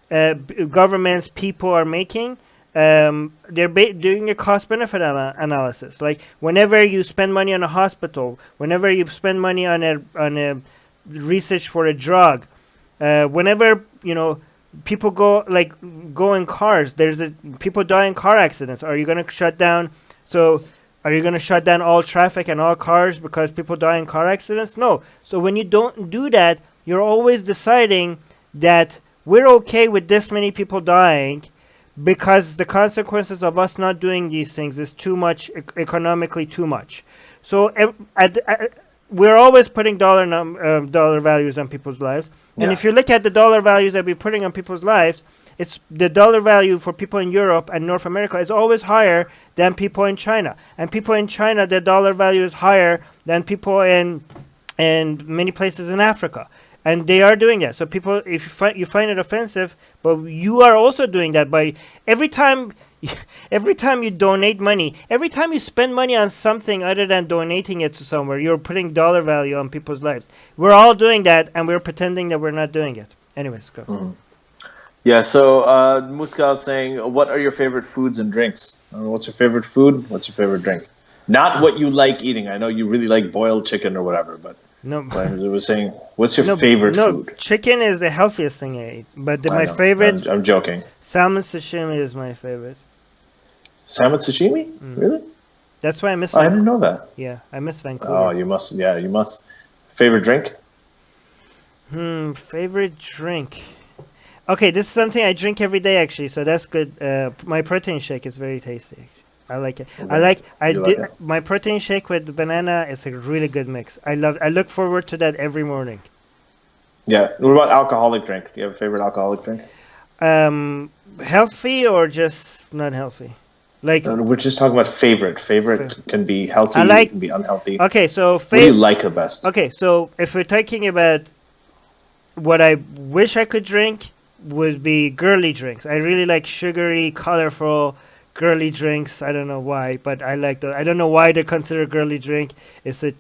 governments, people are making. They're doing a cost-benefit analysis. Like, whenever you spend money on a hospital, whenever you spend money on a research for a drug, whenever people go in cars, people die in car accidents. Are you going to shut down? So, are you going to shut down all traffic and all cars because people die in car accidents? No. So when you don't do that, you're always deciding that we're okay with this many people dying, because the consequences of us not doing these things is too much, economically too much. So we're always putting dollar values on people's lives. Yeah. And if you look at the dollar values that we're putting on people's lives, it's the dollar value for people in Europe and North America is always higher than people in China. And people in China, their dollar value is higher than people in many places in Africa. And they are doing that. So people, if you find it offensive, but you are also doing that by every time you donate money, every time you spend money on something other than donating it to somewhere, you're putting dollar value on people's lives. We're all doing that, and we're pretending that we're not doing it. Anyways, go. Mm-hmm. Yeah, so Muskal is saying, what are your favorite foods and drinks? What's your favorite food? What's your favorite drink? Not what you like eating. I know you really like boiled chicken or whatever, but... No, I was saying, what's your favorite food? No, chicken is the healthiest thing I eat. But my favorite... I'm joking. Salmon sashimi is my favorite. Salmon sashimi? Really? That's why I miss I didn't know that. Yeah, I miss Vancouver. Oh, you must. Yeah, you must. Favorite drink? Favorite drink. Okay, this is something I drink every day, actually, so that's good. My protein shake is very tasty, actually. I like it. Okay. My protein shake with banana is a really good mix. I look forward to that every morning. Yeah. What about alcoholic drink? Do you have a favorite alcoholic drink? Healthy or just not healthy? Like we're just talking about favorite. Favorite can be healthy, can be unhealthy. Okay, so what do you like the best? Okay, so if we're talking about what I wish I could drink, would be girly drinks. I really like sugary, colorful, girly drinks. I don't know why, but I like those. I don't know why they're considered girly drink. It's a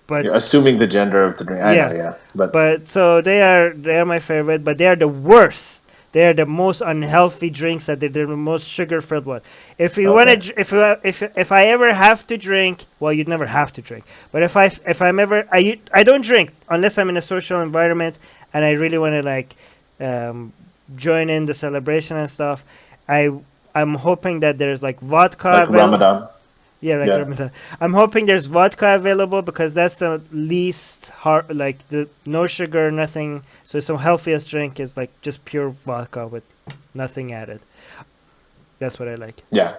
but you're assuming the gender of the drink. I know, yeah. But so they are my favorite, but they are the worst. They are the most unhealthy drinks that they're the most sugar filled one. If you want to, if I ever have to drink, well, you'd never have to drink. But if I'm ever, I don't drink unless I'm in a social environment and I really want to like join in the celebration and stuff. I'm hoping that there's like vodka. Like Ramadan. Yeah, like Ramadan. I'm hoping there's vodka available because that's the least hard, like the no sugar, nothing. So some healthiest drink is like just pure vodka with nothing added. That's what I like. Yeah.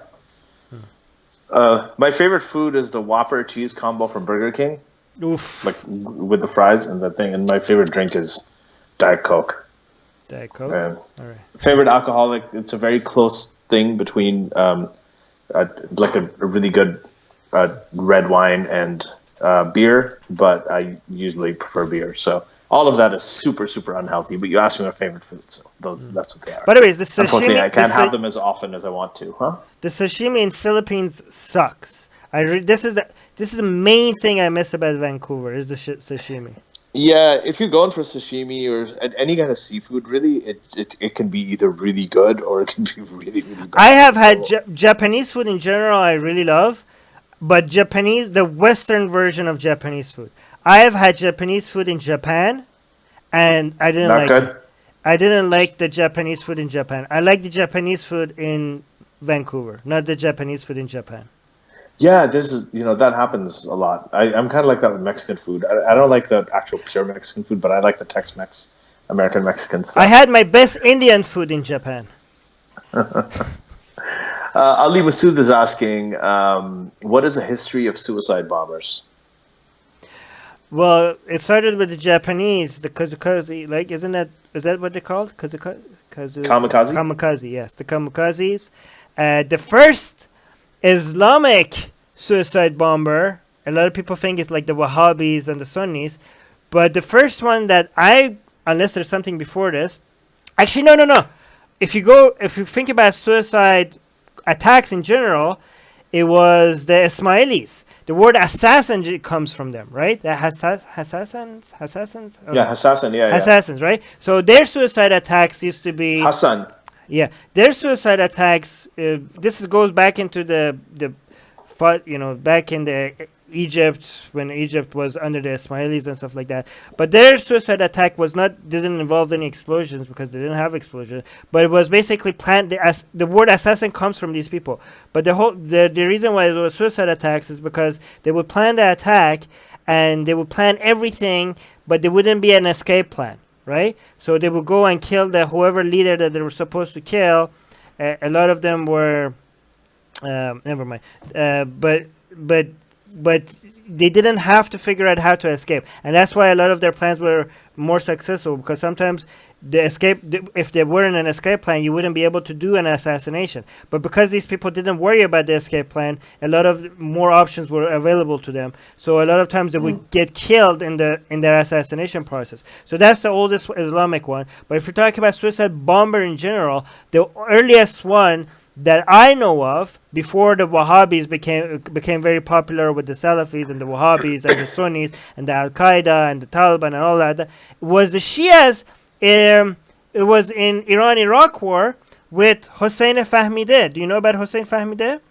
My favorite food is the Whopper cheese combo from Burger King. Oof. Like with the fries and that thing. And my favorite drink is Diet Coke. Diet Coke? All right. Favorite alcoholic, it's a very close thing between like a really good red wine and beer, but I usually prefer beer. So all of that is super, super unhealthy. But you asked me my favorite food, so that's what they are. By the way, the sashimi, unfortunately, I can't have them as often as I want to, huh? The sashimi in Philippines sucks. This is the main thing I miss about Vancouver is the sashimi. Yeah, if you're going for sashimi or any kind of seafood, really, it can be either really good or it can be really, really bad. I have had Japanese food in general I really love, but the Western version of Japanese food. I have had Japanese food in Japan, and I didn't like it. I didn't like the Japanese food in Japan. I like the Japanese food in Vancouver, not the Japanese food in Japan. Yeah, that happens a lot. I'm kind of like that with Mexican food. I don't like the actual pure Mexican food, but I like the Tex-Mex, American Mexican stuff. I had my best Indian food in Japan. Ali Masood is asking, what is the history of suicide bombers? Well, it started with the Japanese, the kamikaze. Like, is that what they're called? Kamikaze. Kamikaze, yes, the kamikazes. The first Islamic suicide bomber. A lot of people think it's like the Wahhabis and the Sunnis, but the first one that unless there's something before this, actually no. If you think about suicide attacks in general, it was the Ismailis. The word assassin comes from them, right? The assassins. Yeah, assassin. Yeah, assassins, right? So their suicide attacks used to be Hassan. Yeah, their suicide attacks. This goes back into back in the Egypt when Egypt was under the Ismailis and stuff like that. But their suicide attack didn't involve any explosions because they didn't have explosions. But it was basically planned. The word assassin comes from these people. But the reason why it was suicide attacks is because they would plan the attack and they would plan everything, but there wouldn't be an escape plan. Right, so they would go and kill whoever leader that they were supposed to kill. A lot of them were, never mind. But they didn't have to figure out how to escape, and that's why a lot of their plans were more successful. Because sometimes if there weren't an escape plan, you wouldn't be able to do an assassination. But because these people didn't worry about the escape plan, a lot of more options were available to them. So a lot of times they would get killed in their assassination process. So that's the oldest Islamic one. But if you're talking about suicide bomber in general, the earliest one that I know of, before the Wahhabis became very popular with the Salafis and the Wahhabis and the Sunnis and the Al Qaeda and the Taliban and all that, was the Shias. It was in Iran-Iraq war with Hossein Fahmideh. Do you know about Hossein Fahmideh?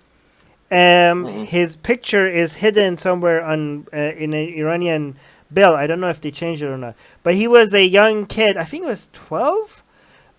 His picture is hidden somewhere in an Iranian bill. I don't know if they changed it or not. But he was a young kid. I think he was 12.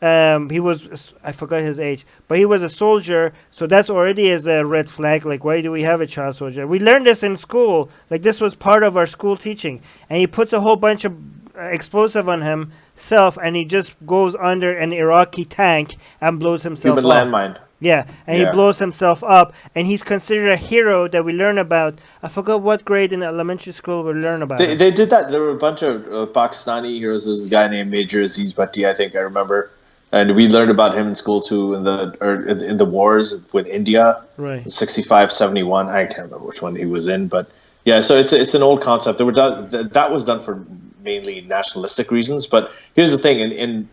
I forgot his age. But he was a soldier. So that's already is a red flag. Like, why do we have a child soldier? We learned this in school. Like, this was part of our school teaching. And he puts a whole bunch of explosive on himself, and he just goes under an Iraqi tank and blows himself up. Human landmine. Yeah, and he blows himself up, and he's considered a hero that we learn about. I forgot what grade in elementary school we learn about. They did that. There were a bunch of Pakistani heroes. There was a guy named Major Aziz Bhatti, I think I remember. And we learned about him in school too in the wars with India, right? 65, 71. I can't remember which one he was in, but yeah. So it's an old concept. That was done for mainly nationalistic reasons. But here's the thing: in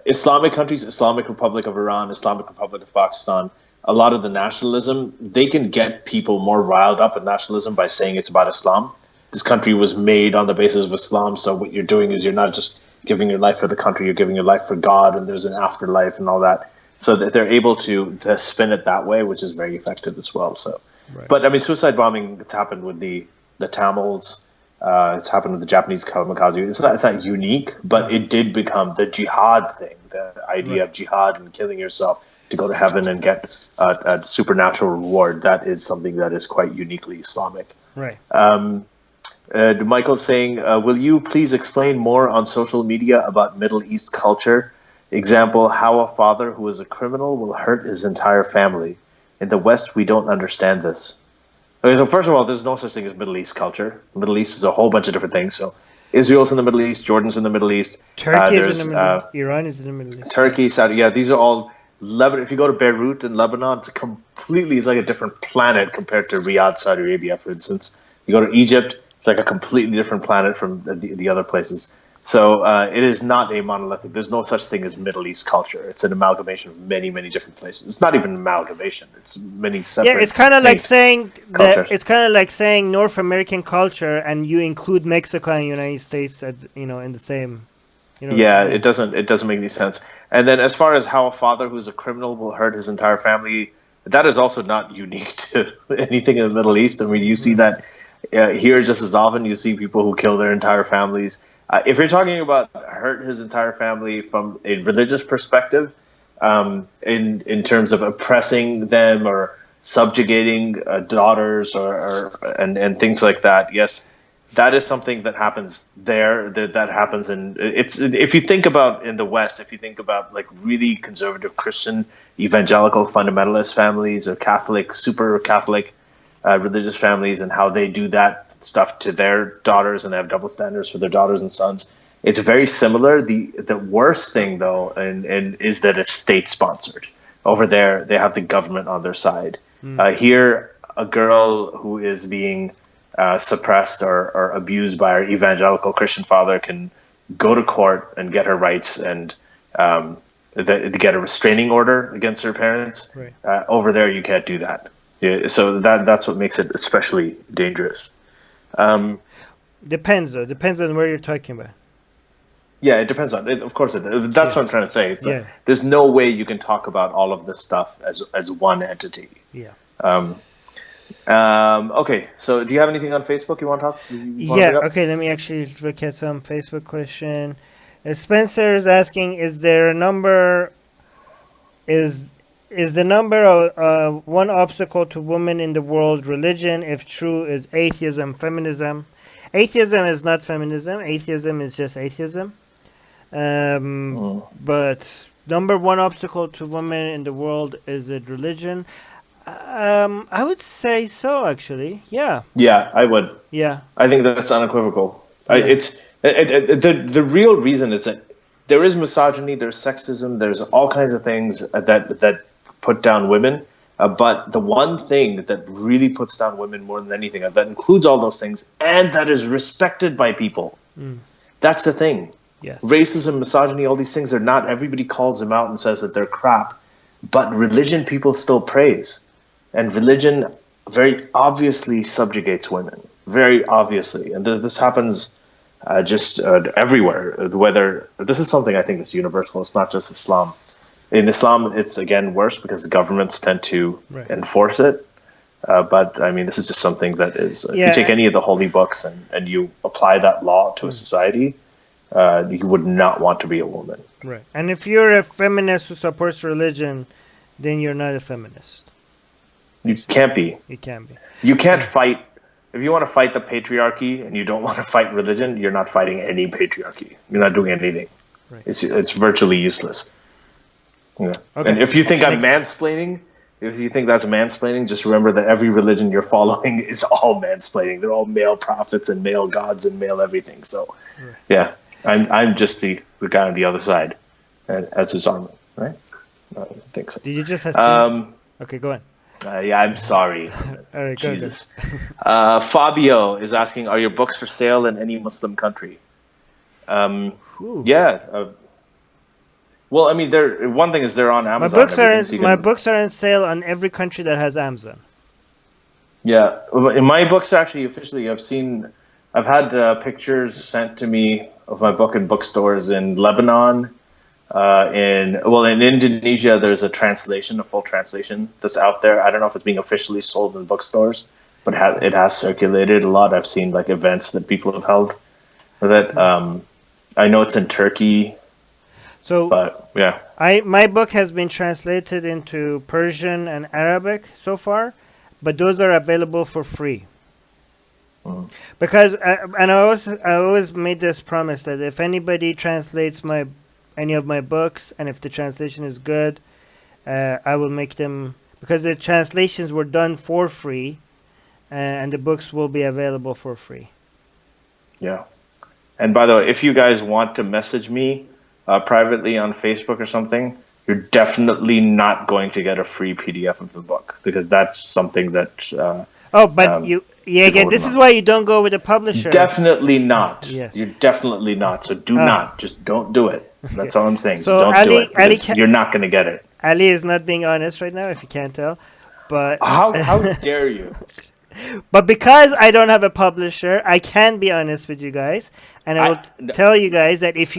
Islamic countries, Islamic Republic of Iran, Islamic Republic of Pakistan, a lot of the nationalism, they can get people more riled up in nationalism by saying it's about Islam. This country was made on the basis of Islam, so what you're doing is you're not just giving your life for the country, you're giving your life for God, and there's an afterlife and all that. So that they're able to spin it that way, which is very effective as well. So, right. But I mean, suicide bombing, it's happened with the Tamils. It's happened with the Japanese kamikaze. It's not unique, but it did become the jihad thing, the idea of jihad and killing yourself to go to heaven and get a supernatural reward. That is something that is quite uniquely Islamic. Right. Michael's saying, will you please explain more on social media about Middle East culture? Example, how a father who is a criminal will hurt his entire family. In the West, we don't understand this. Okay, so first of all, there's no such thing as Middle East culture. Middle East is a whole bunch of different things. So Israel's in the Middle East, Jordan's in the Middle East. Turkey is in the Middle East. Iran is in the Middle East. Turkey, Saudi, yeah, these are all Lebanon. If you go to Beirut in Lebanon, it's like a different planet compared to Riyadh, Saudi Arabia, for instance. You go to Egypt, it's like a completely different planet from the other places. So it is not a monolithic. There's no such thing as Middle East culture. It's an amalgamation of many, many different places. It's not even an amalgamation. It's many separate. Yeah, it's kind of like saying that. It's kind of like saying North American culture, and you include Mexico and United States, in the same. Yeah, it doesn't make any sense. And then, as far as how a father who's a criminal will hurt his entire family, that is also not unique to anything in the Middle East. I mean, you see that here just as often. You see people who kill their entire families. If you're talking about hurt his entire family from a religious perspective, in terms of oppressing them or subjugating daughters and things like that, yes, that is something that happens there. That happens if you think about in the West, if you think about like really conservative Christian evangelical fundamentalist families or Catholic, super Catholic religious families and how they do that stuff to their daughters and they have double standards for their daughters and sons. It's very similar. The worst thing though, and is that it's state sponsored. Over there, they have the government on their side. Here, a girl who is being suppressed or abused by her evangelical Christian father can go to court and get her rights and get a restraining order against her parents. Right. Over there, you can't do that. Yeah, so that's what makes it especially dangerous. Depends on where you're talking about. Yeah, it depends on it. Of course, that's what I'm trying to say. There's no way you can talk about all of this stuff as one entity. Yeah. Okay, so do you have anything on Facebook you want to talk? Okay. Let me actually look at some Facebook question. Spencer is asking: Is there a number? Is the number of one obstacle to women in the world religion? If true, is atheism feminism? Atheism is not feminism. Atheism is just atheism. But number one obstacle to women in the world, is it religion? I would say so, actually. Yeah. Yeah, I would. Yeah. I think that's unequivocal. Yeah. The real reason is that there is misogyny, there's sexism, there's all kinds of things that put down women. But the one thing that really puts down women more than anything, that includes all those things, and that is respected by people. That's the thing. Yes. Racism, misogyny, all these things are not, everybody calls them out and says that they're crap. But religion people still praise. And religion very obviously subjugates women. Very obviously. And this happens just everywhere. Whether this is something I think is universal. It's not just Islam. In Islam, it's again worse because the governments tend to enforce it. But I mean, this is just something that is. If you take any of the holy books and you apply that law to a society, you would not want to be a woman. Right. And if you're a feminist who supports religion, then you're not a feminist. You can't be. You can be. You can't fight. If you want to fight the patriarchy and you don't want to fight religion, you're not fighting any patriarchy. You're not doing anything. Right. It's virtually useless. Yeah. Okay. And if you think I'm mansplaining, if you think that's mansplaining, just remember that every religion you're following is all mansplaining. They're all male prophets and male gods and male everything. So, yeah, I'm just the guy on the other side. as is Armin, right? I think so. Did you just assume? Okay, go on. Yeah, I'm sorry. All right, Jesus. Fabio is asking, are your books for sale in any Muslim country? Yeah. Well, I mean, one thing is they're on Amazon. My books are on sale on every country that has Amazon. Yeah, in my books actually officially, I've had pictures sent to me of my book in bookstores in Lebanon. In Indonesia, there's a full translation that's out there. I don't know if it's being officially sold in bookstores, but it has circulated a lot. I've seen like events that people have held with it. I know it's in Turkey. So, but yeah, my book has been translated into Persian and Arabic so far, but those are available for free. Because I always made this promise that if anybody translates any of my books, and if the translation is good, I will make them, because the translations were done for free, and the books will be available for free. Yeah. And by the way, if you guys want to message me privately on Facebook or something, you're definitely not going to get a free PDF of the book, because that's something that again, this is why you don't go with a publisher. Definitely not. Yes. You're definitely not. So just don't do it. That's all I'm saying. So don't do it. You're not going to get it. Ali is not being honest right now, if you can't tell. But how dare you? But because I don't have a publisher, I can be honest with you guys, and I will tell you guys that if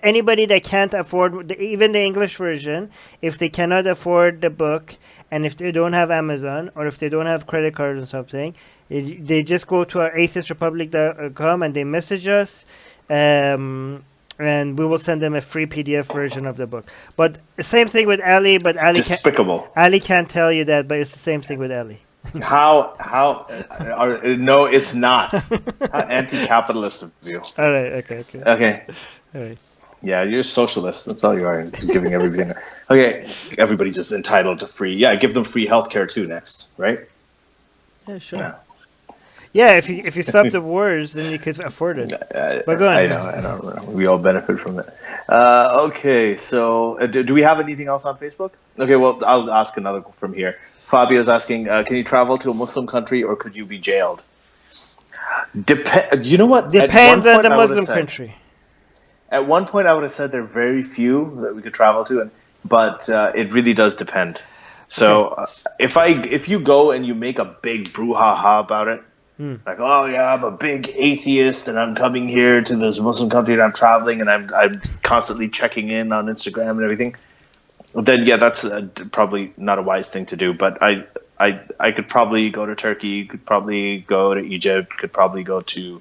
anybody that can't afford even the English version, if they cannot afford the book, and if they don't have Amazon, or if they don't have credit cards or something, they just go to our atheistrepublic.com and they message us, and we will send them a free PDF version of the book. But the same thing with Ali, but Ali despicable. Ali can't tell you that, but it's the same thing with Ali. No, it's not. How anti-capitalist of you. All right, okay. All right. Yeah, you're a socialist. That's all you are. Just giving everything. Okay, everybody's just entitled to free. Yeah, give them free healthcare too next, right? Yeah, sure. Yeah, if you stop the wars, then you could afford it. But go on. I know. We all benefit from it. Okay, so do we have anything else on Facebook? Okay, well, I'll ask another from here. Fabio's asking, can you travel to a Muslim country or could you be jailed? You know what? Depends on the Muslim country. At one point, I would have said there are very few that we could travel to, but it really does depend. So if you go and you make a big brouhaha about it, like, oh yeah, I'm a big atheist and I'm coming here to this Muslim country and I'm traveling and I'm constantly checking in on Instagram and everything, then yeah, that's probably not a wise thing to do. But I could probably go to Turkey, could probably go to Egypt, could probably go to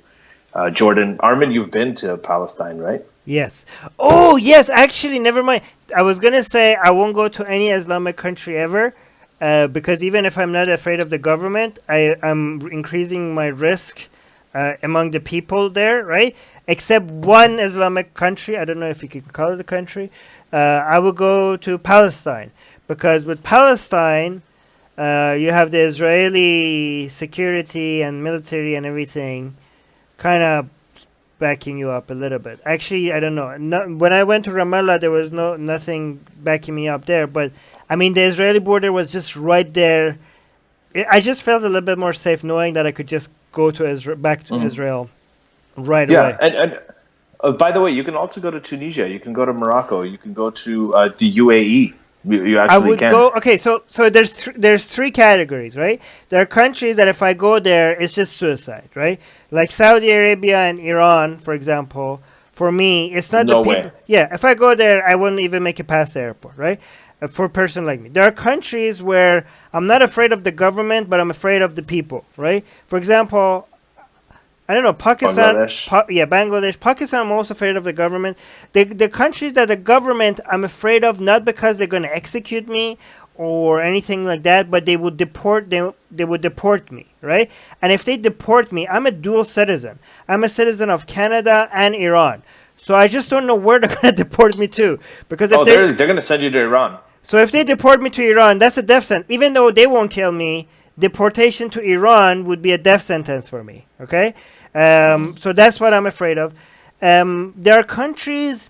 Jordan. Armin, you've been to Palestine, right? Yes. Oh, yes. Actually, never mind. I was going to say I won't go to any Islamic country ever because even if I'm not afraid of the government, I'm increasing my risk among the people there, right? Except one Islamic country. I don't know if you can call it a country. I will go to Palestine because with Palestine, you have the Israeli security and military and everything kind of backing you up a little bit. Actually, I don't know. When I went to Ramallah, there was nothing backing me up there. But I mean, the Israeli border was just right there. I just felt a little bit more safe knowing that I could just go to back to Israel right away. Yeah, and by the way, you can also go to Tunisia. You can go to Morocco. You can go to the UAE. You actually I would go. Okay, so there's three categories, right? There are countries that if I go there, it's just suicide, right? Like Saudi Arabia and Iran, for example. For me, it's not no the people. Way. Yeah, if I go there, I wouldn't even make it past the airport, right? For a person like me, there are countries where I'm not afraid of the government, but I'm afraid of the people, right? For example, I don't know, Pakistan. Bangladesh. Pakistan, I'm also afraid of the government. The countries that the government I'm afraid of, not because they're going to execute me or anything like that, but they would deport. They would deport me, right? And if they deport me, I'm a dual citizen. I'm a citizen of Canada and Iran. So I just don't know where they're going to deport me to. Because if they're going to send you to Iran. So if they deport me to Iran, that's a death sentence. Even though they won't kill me, deportation to Iran would be a death sentence for me, okay? So that's what I'm afraid of. There are countries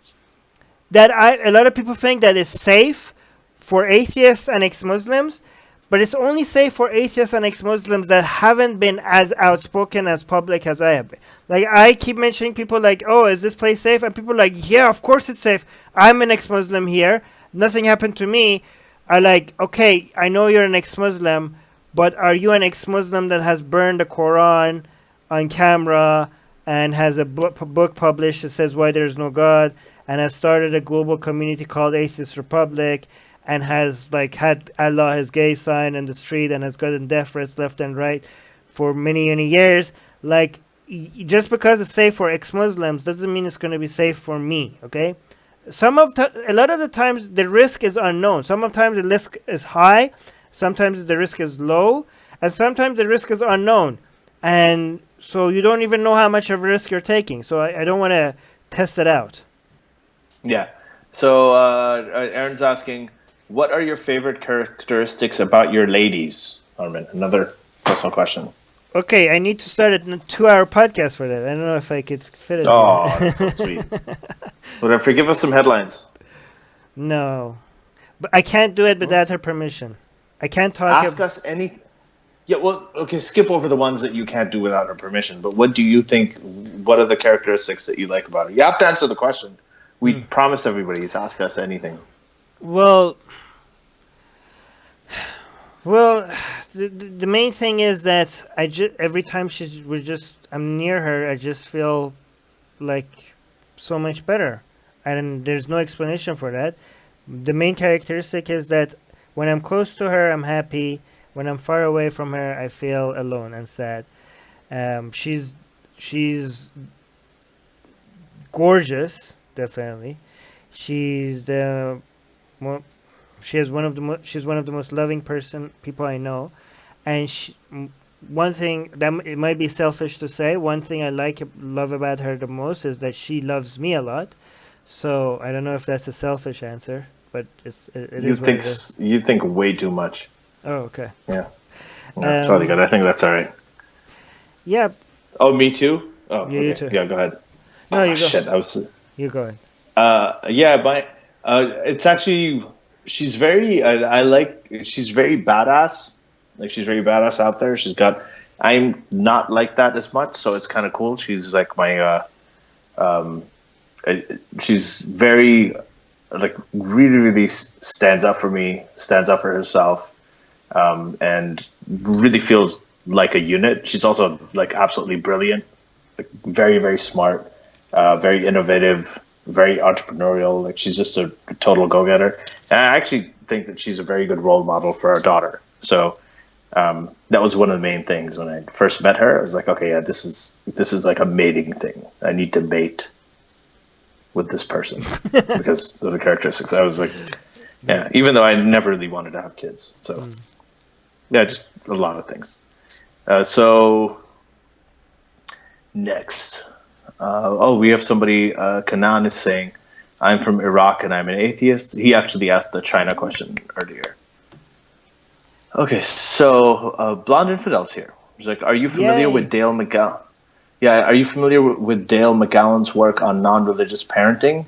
that a lot of people think that it's safe for atheists and ex-Muslims, but it's only safe for atheists and ex-Muslims that haven't been as outspoken as public as I have been. Like, I keep mentioning people like, oh, is this place safe? And people are like, yeah, of course it's safe. I'm an ex-Muslim here. Nothing happened to me. Are like, okay, I know you're an ex-Muslim, but are you an ex-Muslim that has burned the Quran on camera and has a book published that says why there's no God, and has started a global community called Atheist Republic, and has like had Allah his gay sign in the street and has gotten death threats left and right for many years? Like, just because it's safe for ex-Muslims doesn't mean it's going to be safe for me, okay? A lot of the times the risk is unknown. Sometimes the risk is high, sometimes the risk is low, and sometimes the risk is unknown. And so you don't even know how much of a risk you're taking. So I don't want to test it out. Yeah. So Aaron's asking, what are your favorite characteristics about your ladies, Armin? Another personal question. Okay, I need to start a 2-hour podcast for that. I don't know if I could fit it. Oh, that's so sweet. Whatever, give us some headlines. No. But I can't do it without her permission. I can't talk. Ask us anything. Yeah, well, okay, skip over the ones that you can't do without her permission. But what do you think, what are the characteristics that you like about her? You have to answer the question. We promised everybody to ask us anything. Well, the main thing is that every time I'm near her, I just feel like so much better, and there's no explanation for that. The main characteristic is that when I'm close to her, I'm happy. When I'm far away from her, I feel alone and sad. She's gorgeous, definitely. She's one of the most loving people I know, and one thing that it might be selfish to say, one thing I love about her the most is that she loves me a lot. So I don't know if that's a selfish answer, but you think way too much. Oh, okay. Yeah, that's probably good. I think that's all right. Yeah. Oh, me too. Oh, yeah, okay. You too. Yeah, go ahead. No, you go. Shit, You go ahead. It's actually she's very. She's very badass. Like, she's very badass out there. I'm not like that as much, so it's kind of cool. She's like my. She's very, like, really stands up for me, stands up for herself, and really feels like a unit. She's also, like, absolutely brilliant, like, very smart, very innovative, very entrepreneurial. Like, she's just a total go-getter. And I actually think that she's a very good role model for our daughter. So that was one of the main things when I first met her. I was like, okay, yeah, this is like a mating thing. I need to mate with this person because of the characteristics. I was like, yeah, even though I never really wanted to have kids. So yeah, just a lot of things. So next, we have somebody, Kanan is saying, I'm from Iraq and I'm an atheist. He actually asked the China question earlier. Okay, so Blonde Infidel's here. He's like, are you familiar with Dale McGowan? Yeah, are you familiar with Dale McGowan's work on non-religious parenting?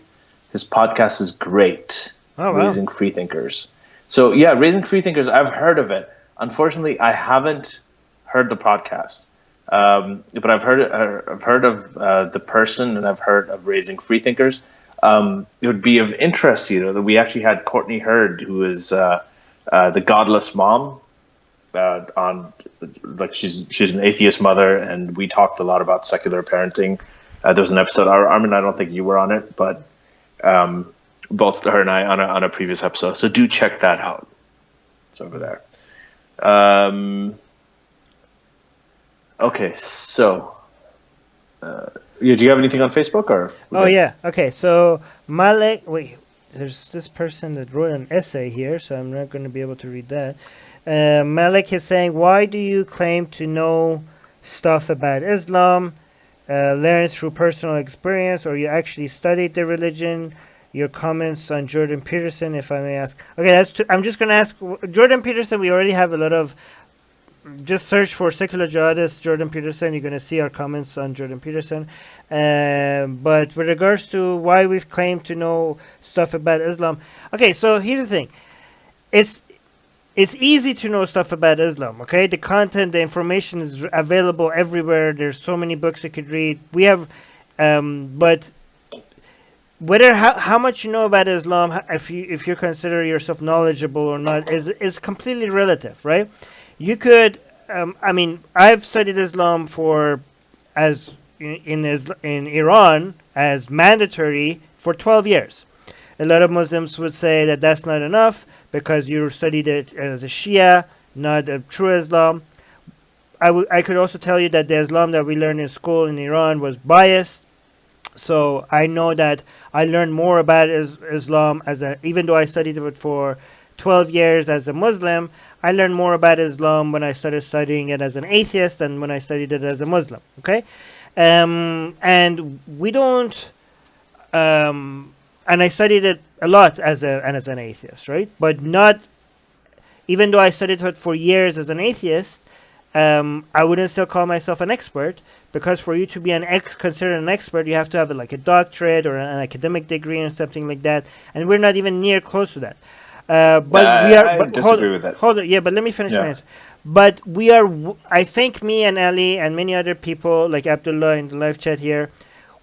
His podcast is great. Oh, wow. Raising Freethinkers. So yeah, Raising Freethinkers, I've heard of it. Unfortunately, I haven't heard the podcast, but I've heard of the person, and I've heard of Raising Freethinkers. It would be of interest, that we actually had Courtney Hurd, who is the godless mom. On, like, she's an atheist mother, and we talked a lot about secular parenting. There was an episode, Armin, I don't think you were on it, but both her and I on a previous episode. So do check that out. It's over there. Okay, so do you have anything on Facebook or? Yeah. Okay, so Malek. Wait, there's this person that wrote an essay here, so I'm not going to be able to read that. Malik is saying, why do you claim to know stuff about Islam, learn through personal experience, or you actually studied the religion? Your comments on Jordan Peterson, if I may ask. Okay, I'm just going to ask Jordan Peterson. We already have a lot of just search for secular jihadist Jordan Peterson. You're going to see our comments on Jordan Peterson. But with regards to why we've claimed to know stuff about Islam, okay, so here's the thing. It's easy to know stuff about Islam, okay? The content, the information is available everywhere. There's so many books you could read. We have, but how much you know about Islam, if you consider yourself knowledgeable or not, is completely relative, right? You could, I mean, I've studied Islam in Iran as mandatory for 12 years. A lot of Muslims would say that that's not enough because you studied it as a Shia, not a true Islam. I could also tell you that the Islam that we learned in school in Iran was biased. So I know that I learned more about Islam even though I studied it for 12 years as a Muslim, I learned more about Islam when I started studying it as an atheist than when I studied it as a Muslim. Okay, and we don't. And I studied it a lot as an atheist, right? But not, even though I studied it for years as an atheist, I wouldn't still call myself an expert, because for you to be considered an expert, you have to have like a doctorate or an academic degree or something like that, and we're not even near close to that. I disagree with that. Hold on, yeah, but let me finish my answer. But we are, I think me and Ali and many other people like Abdullah in the live chat here,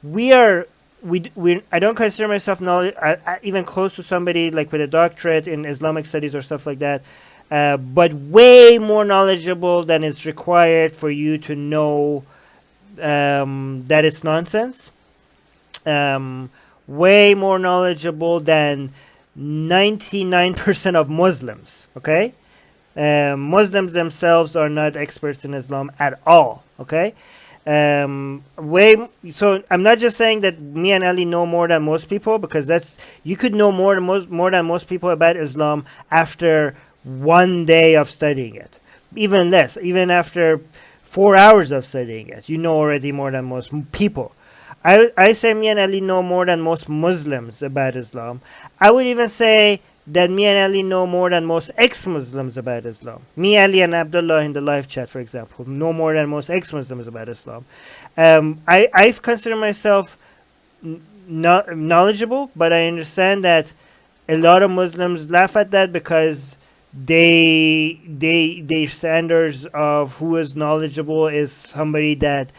I don't consider myself even close to somebody like with a doctorate in Islamic studies or stuff like that, but way more knowledgeable than is required for you to know that it's nonsense. Way more knowledgeable than 99% of Muslims. Okay, Muslims themselves are not experts in Islam at all. Okay. So I'm not just saying that me and Ali know more than most people, because you could know more than most people about Islam after one day of studying it. Even less, even after 4 hours of studying it, you know already more than most people. I say me and Ali know more than most Muslims about Islam. I would even say that me and Ali know more than most ex-Muslims about Islam. Me, Ali, and Abdullah in the live chat, for example, know more than most ex-Muslims about Islam. I consider myself not knowledgeable, but I understand that a lot of Muslims laugh at that because their standards of who is knowledgeable is somebody that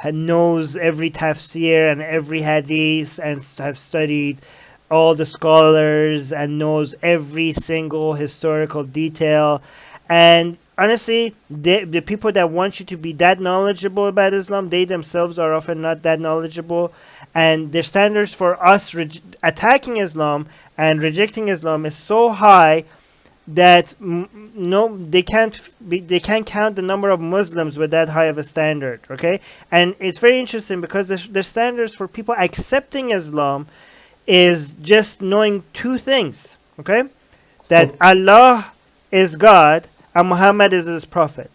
knows every tafsir and every hadith and have studied all the scholars and knows every single historical detail. And honestly, the people that want you to be that knowledgeable about Islam, they themselves are often not that knowledgeable. And their standards for us attacking Islam and rejecting Islam is so high that they can't count the number of Muslims with that high of a standard. Okay, and it's very interesting because the standards for people accepting Islam is just knowing two things. Okay, that Allah is God and Muhammad is his prophet.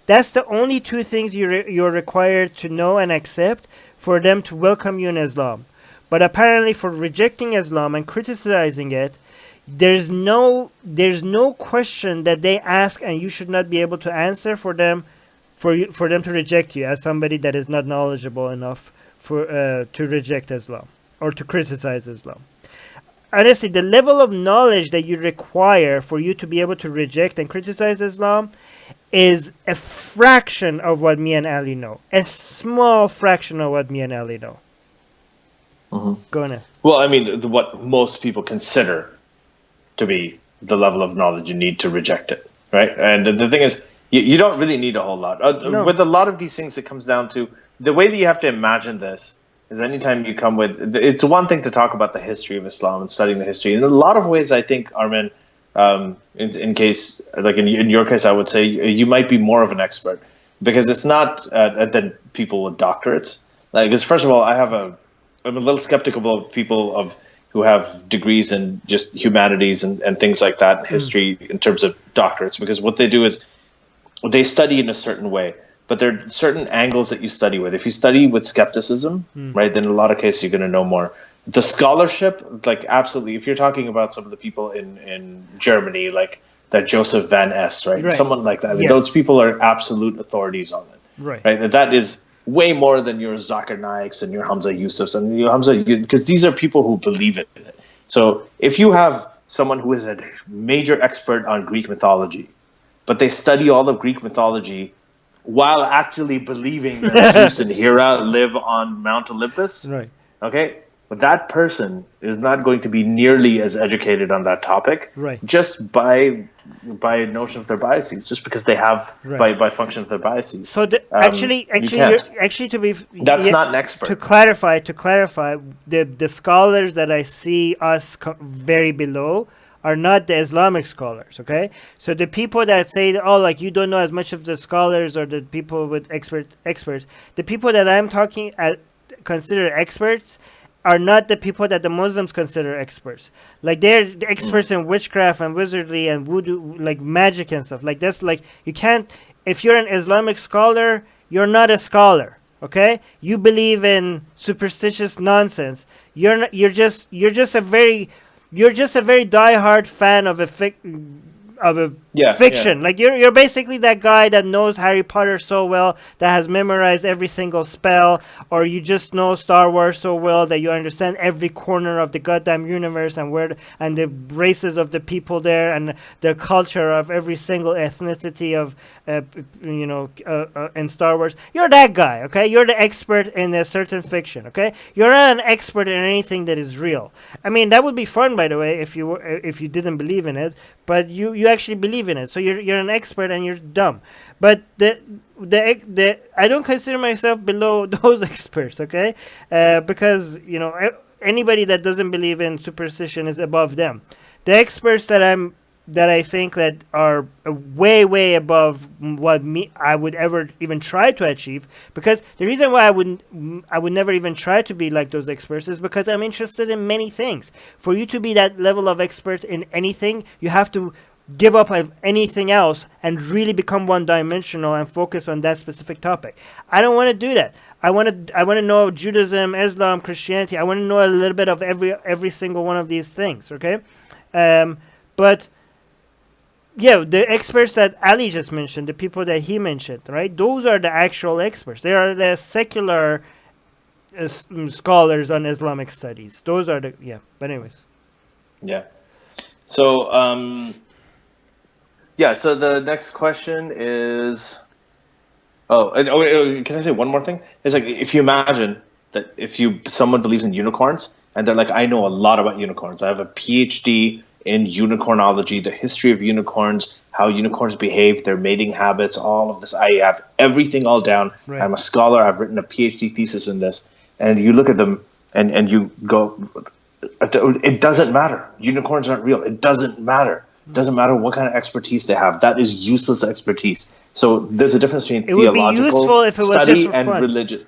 That's the only two things you're required to know and accept for them to welcome you in Islam. But apparently, for rejecting Islam and criticizing it, there's no question that they ask and you should not be able to answer for them to reject you as somebody that is not knowledgeable enough to reject Islam or to criticize Islam. Honestly, the level of knowledge that you require for you to be able to reject and criticize Islam is a fraction of what me and Ali know. A small fraction of what me and Ali know. Mm-hmm. Go on. Well, I mean, what most people consider to be the level of knowledge you need to reject it, right? And the thing is, you don't really need a whole lot. No. With a lot of these things, it comes down to the way that you have to imagine this is anytime you come with, it's one thing to talk about the history of Islam and studying the history. In a lot of ways, I think, Armin, in case, like in your case, I would say you might be more of an expert because it's not than people with doctorates. Like, because first of all, I'm a little skeptical of people who have degrees in just humanities and things like that, history in terms of doctorates, because what they do is they study in a certain way, but there are certain angles that you study with. If you study with skepticism, right, then in a lot of cases you're going to know more. The scholarship, like absolutely, if you're talking about some of the people in Germany, like that Joseph Van Ness, right? Someone like that. I mean, those people are absolute authorities on it, right? That is way more than your Zakir Naiks and your Hamza Yusufs and your Hamza, because these are people who believe in it. So if you have someone who is a major expert on Greek mythology, but they study all of Greek mythology while actually believing that Zeus and Hera live on Mount Olympus, okay, but that person is not going to be nearly as educated on that topic, just by notion of their biases, just because they have by function of their biases. So actually, to be that's not an expert. To clarify, the scholars that I see us very below are not the Islamic scholars, okay? So the people that say, oh, like you don't know as much of the scholars or the people with experts, the people that I'm consider experts are not the people that the Muslims consider experts. Like they're the experts in witchcraft and wizardry and voodoo, like magic and stuff. Like that's like, you can't, if you're an Islamic scholar, you're not a scholar, okay? You believe in superstitious nonsense. You're just a very diehard fan of a fiction. Like you're basically that guy that knows Harry Potter so well that has memorized every single spell, or you just know Star Wars so well that you understand every corner of the goddamn universe and the races of the people there and the culture of every single ethnicity of in Star Wars. You're that guy, okay? You're the expert in a certain fiction, okay? You're not an expert in anything that is real. I mean, that would be fun, by the way, if you didn't believe in it, but you actually believe in it. So you're an expert and you're dumb. But the I don't consider myself below those experts, okay? Because anybody that doesn't believe in superstition is above them. The experts that I think that are way above what I would ever even try to achieve, because the reason why I would never even try to be like those experts is because I'm interested in many things. For you to be that level of expert in anything, you have to give up of anything else and really become one-dimensional and focus on that specific topic. I don't want to do that. I want to know Judaism, Islam, Christianity. I want to know a little bit of every single one of these things, okay? But yeah, the experts that Ali just mentioned, the people that he mentioned, right? Those are the actual experts. They are the secular scholars on Islamic studies. Those are but anyways. Yeah. So, so the next question is... can I say one more thing? It's like, if you imagine that someone believes in unicorns, and they're like, I know a lot about unicorns. I have a PhD in unicornology, the history of unicorns, how unicorns behave, their mating habits, all of this. I have everything all down. Right. I'm a scholar. I've written a PhD thesis in this. And you look at them and you go, it doesn't matter. Unicorns aren't real. It doesn't matter. It doesn't matter what kind of expertise they have. That is useless expertise. So there's a difference between theological study and religion.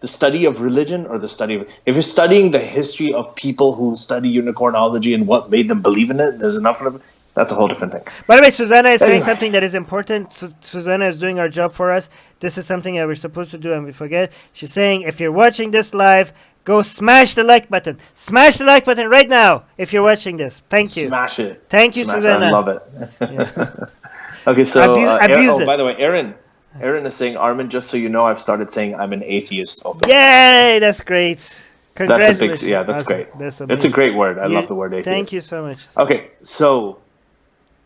The study of religion, or the study of... If you're studying the history of people who study unicornology and what made them believe in it, there's enough of it. That's a whole different thing. By the way, Susanna is saying something that is important. Susanna is doing our job for us. This is something that we're supposed to do and we forget. She's saying, if you're watching this live, go smash the like button. Smash the like button right now if you're watching this. Thank you. Smash it. Thank you, Susanna. I love it. Yeah. Okay, so... by the way, Aaron is saying, Armin, just so you know, I've started saying I'm an atheist. Yay! That's great. Congratulations. That's great. It's a great word. I love the word atheist. Thank you so much. Okay, so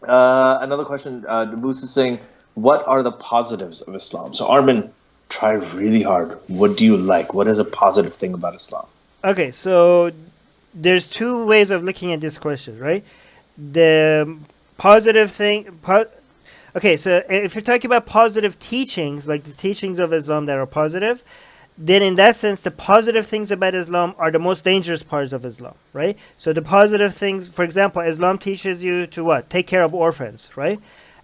another question. Moose is saying, what are the positives of Islam? So Armin, try really hard. What do you like? What is a positive thing about Islam? Okay, so there's two ways of looking at this question, right? The positive thing... Okay, so if you're talking about positive teachings, like the teachings of Islam that are positive, then in that sense, the positive things about Islam are the most dangerous parts of Islam, right? So the positive things, for example, Islam teaches you to what? Take care of orphans, right?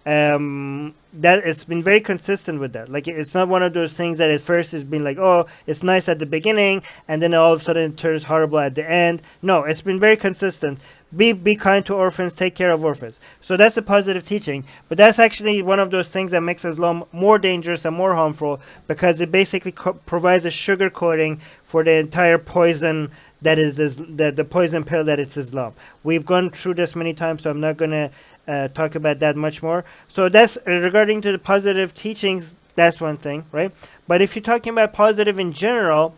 That it's been very consistent with that. Like, it's not one of those things that at first has been like, oh, it's nice at the beginning, and then all of a sudden it turns horrible at the end. No, it's been very consistent. Be kind to orphans, take care of orphans. So that's a positive teaching. But that's actually one of those things that makes Islam more dangerous and more harmful, because it basically provides a sugar coating for the entire poison that is the poison pill that it's Islam. We've gone through this many times, so I'm not going to talk about that much more. So that's regarding to the positive teachings. That's one thing, right? But if you're talking about positive in general,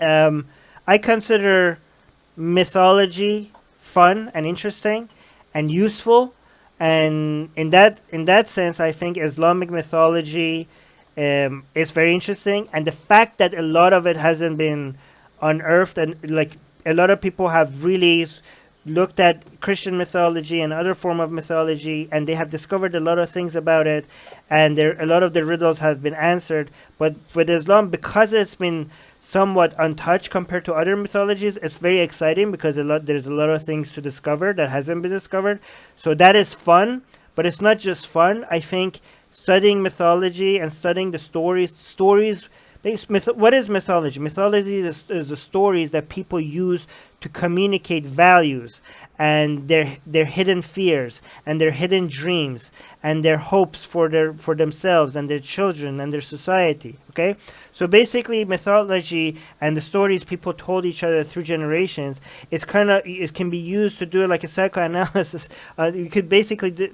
I consider mythology fun and interesting and useful, and in that sense, I think Islamic mythology is very interesting, and the fact that a lot of it hasn't been unearthed, and like a lot of people have really looked at Christian mythology and other form of mythology, and they have discovered a lot of things about it, and a lot of the riddles have been answered. But with Islam, because it's been somewhat untouched compared to other mythologies, it's very exciting because there's a lot of things to discover that hasn't been discovered. So that is fun, but it's not just fun. I think studying mythology and studying the stories. What is mythology? Mythology is the stories that people use to communicate values and their hidden fears and their hidden dreams and their hopes for themselves and their children and their society. Okay, so basically, mythology and the stories people told each other through generations, it can be used to do like a psychoanalysis. You could basically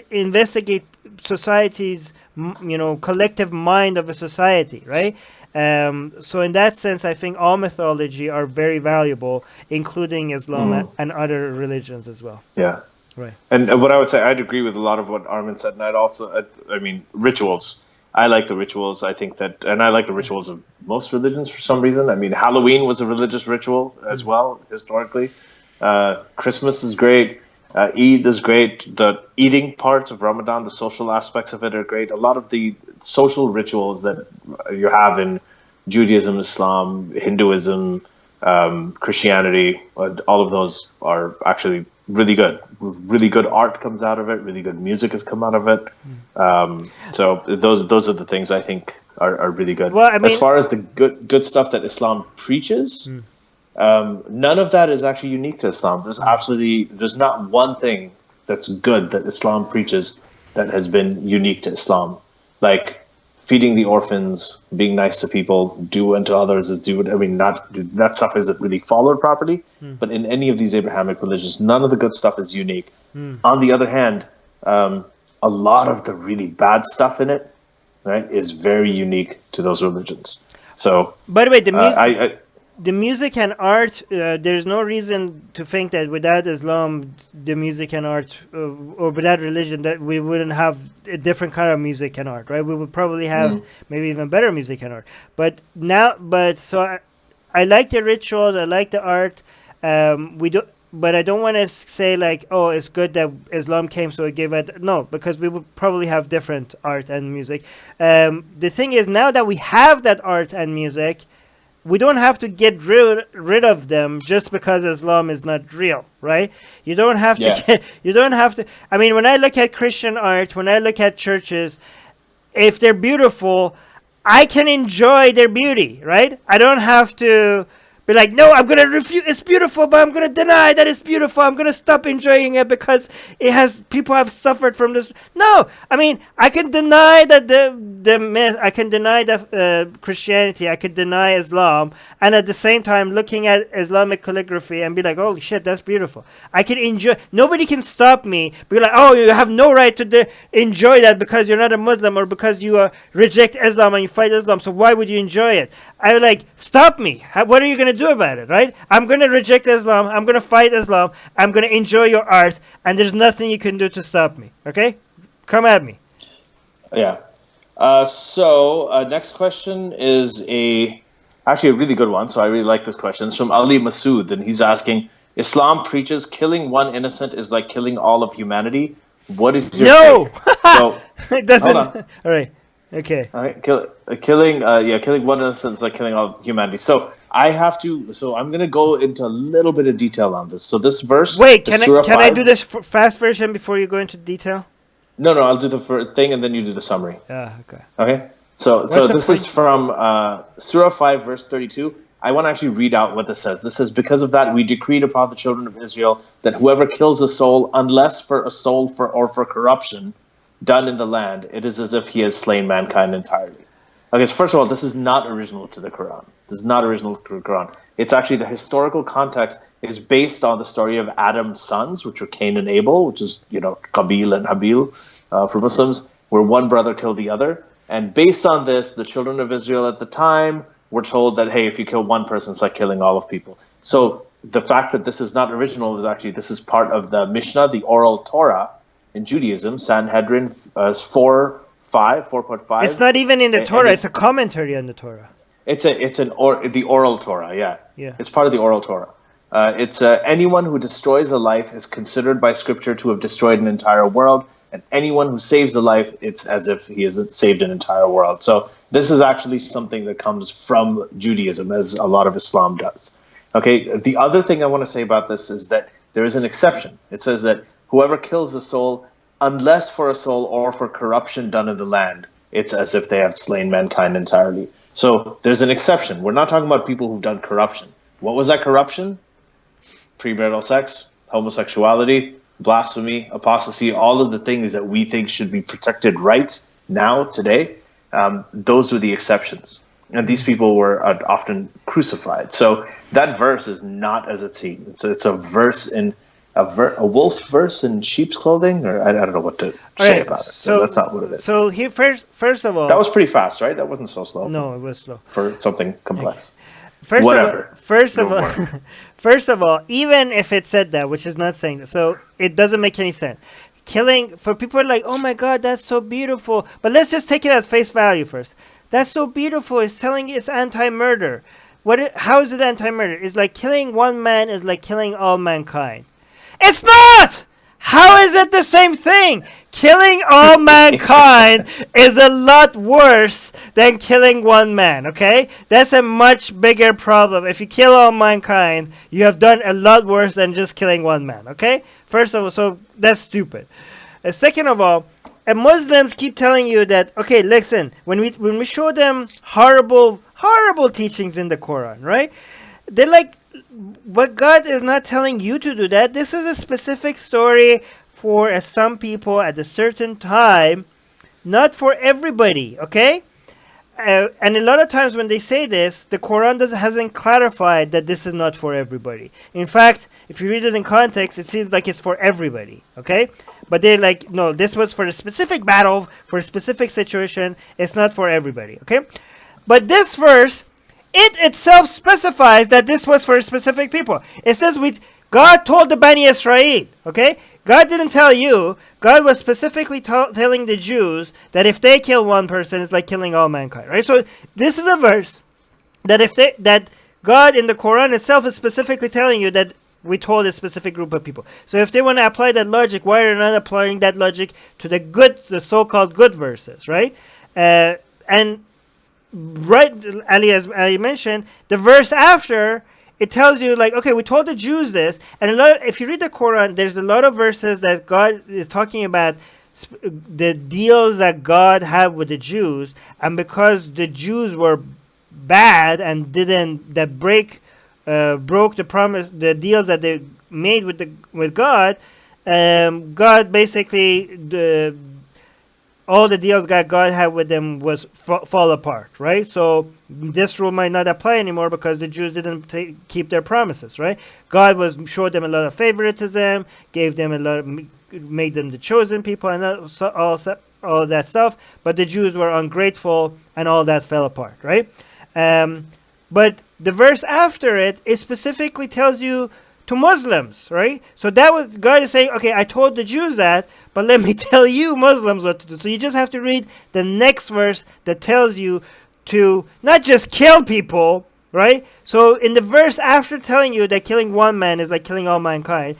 investigate society's collective mind of a society, right? So in that sense, I think all mythology are very valuable, including Islam and other religions as well. Yeah. Right. And what I would say, I'd agree with a lot of what Armin said, and I mean, rituals. I like the rituals. I think that, and I like the rituals of most religions for some reason. I mean, Halloween was a religious ritual as well, historically. Christmas is great. Eid is great. The eating parts of Ramadan, the social aspects of it are great. A lot of the social rituals that you have in Judaism, Islam, Hinduism, Christianity, all of those are actually really good. Really good art comes out of it. Really good music has come out of it. So those are the things I think are really good. Well, I mean, as far as the good stuff that Islam preaches, none of that is actually unique to Islam. There's not one thing that's good that Islam preaches that has been unique to Islam. Like feeding the orphans, being nice to people, do unto others as do. I mean, that stuff isn't really followed properly. But in any of these Abrahamic religions, none of the good stuff is unique. On the other hand, a lot of the really bad stuff in it, right, is very unique to those religions. So, by the way, the music and art, there's no reason to think that without Islam, the music and art, or without religion, that we wouldn't have a different kind of music and art, right? We would probably have maybe even better music and art. So I like the rituals, I like the art. But I don't want to say like, oh, it's good that Islam came, so it gave it. No, because we would probably have different art and music. The thing is, now that we have that art and music, we don't have to get rid of them just because Islam is not real, right? You don't have to. I mean, when I look at Christian art, when I look at churches, if they're beautiful, I can enjoy their beauty, right? I don't have to be like, no, I'm gonna refute. It's beautiful, but I'm gonna deny that it's beautiful. I'm gonna stop enjoying it because people have suffered from this. No, I mean, I can deny that the myth. I can deny that Christianity. I could deny Islam, and at the same time, looking at Islamic calligraphy and be like, holy shit, that's beautiful. I can enjoy. Nobody can stop me. Be like, oh, you have no right to enjoy that because you're not a Muslim or because you reject Islam and you fight Islam. So why would you enjoy it? I would like, stop me. What are you gonna do about it, right? I'm going to reject Islam. I'm going to fight Islam. I'm going to enjoy your art, and there's nothing you can do to stop me. Okay? Come at me. Yeah. So next question is actually a really good one. So I really like this question. It's from Ali Masood, and he's asking, Islam preaches killing one innocent is like killing all of humanity. What is your take? So, it doesn't. All right. Okay. All right. Killing one innocent is like killing all of humanity. So I'm going to go into a little bit of detail on this. So this verse... Wait, can I do this fast version before you go into detail? No, I'll do the thing and then you do the summary. Yeah, okay. Okay? So this is from Surah 5, verse 32. I want to actually read out what this says. This says, because of that, we decreed upon the children of Israel that whoever kills a soul, unless for a soul or for corruption done in the land, it is as if he has slain mankind entirely. Okay, so first of all, this is not original to the Quran. This is not original to the Quran. It's actually the historical context is based on the story of Adam's sons, which were Cain and Abel, which is, Qabil and Habil for Muslims, where one brother killed the other. And based on this, the children of Israel at the time were told that, hey, if you kill one person, it's like killing all of people. So the fact that this is not original is actually, this is part of the Mishnah, the oral Torah in Judaism, Sanhedrin 4.5. It's not even in the Torah, it's a commentary on the Torah. The oral Torah, yeah. It's part of the oral Torah. It's anyone who destroys a life is considered by Scripture to have destroyed an entire world, and anyone who saves a life, it's as if he has saved an entire world. So this is actually something that comes from Judaism, as a lot of Islam does. Okay, the other thing I want to say about this is that there is an exception. It says that whoever kills a soul, unless for a soul or for corruption done in the land, it's as if they have slain mankind entirely. So there's an exception. We're not talking about people who've done corruption. What was that corruption? Premarital sex, homosexuality, blasphemy, apostasy, all of the things that we think should be protected rights now, today. Those were the exceptions. And these people were often crucified. So that verse is not as it seems. It's a verse in a wolf verse in sheep's clothing, or I don't know what to say about it. So that's not what it is. So here, first of all, that was pretty fast, right? That wasn't so slow. No, it was slow for something complex. Okay. First of all, even if it said that, which is not saying that, so it doesn't make any sense. Killing, for people are like, oh my God, that's so beautiful. But let's just take it at face value first. That's so beautiful. It's telling you it's anti-murder. How is it anti-murder? It's like killing one man is like killing all mankind. It's not! How is it the same thing? Killing all mankind is a lot worse than killing one man, okay? That's a much bigger problem. If you kill all mankind, you have done a lot worse than just killing one man, okay? First of all, so that's stupid. Second of all, Muslims keep telling you that, okay, listen, when we show them horrible teachings in the Quran, right? They're like, but God is not telling you to do that. This is a specific story for some people at a certain time, not for everybody, okay? And a lot of times when they say this, the Quran hasn't clarified that this is not for everybody. In fact, if you read it in context, it seems like it's for everybody, okay? But they're like, no, this was for a specific battle, for a specific situation. It's not for everybody, okay? But this verse, it itself specifies that this was for specific people. It says God told the Bani Israel, okay? God didn't tell you. God was specifically telling the Jews that if they kill one person, it's like killing all mankind, right? So this is a verse that God in the Quran itself is specifically telling you that we told a specific group of people. So if they want to apply that logic, why are they not applying that logic to the so-called good verses, right? And right, Ali, as Ali mentioned, the verse after, it tells you, like, okay, we told the Jews this, and if you read the Quran, there's a lot of verses that God is talking about the deals that God had with the Jews, and because the Jews were bad and broke the promise, the deals that they made with God, God basically all the deals that God had with them was fall apart, right? So this rule might not apply anymore because the Jews didn't keep their promises, right? God showed them a lot of favoritism, gave them made them the chosen people, and all that stuff. But the Jews were ungrateful, and all that fell apart, right? But the verse after it specifically tells you to Muslims, right? So that was God is saying, okay, I told the Jews that, but let me tell you Muslims what to do. So you just have to read the next verse that tells you to not just kill people, right? So in the verse after telling you that killing one man is like killing all mankind,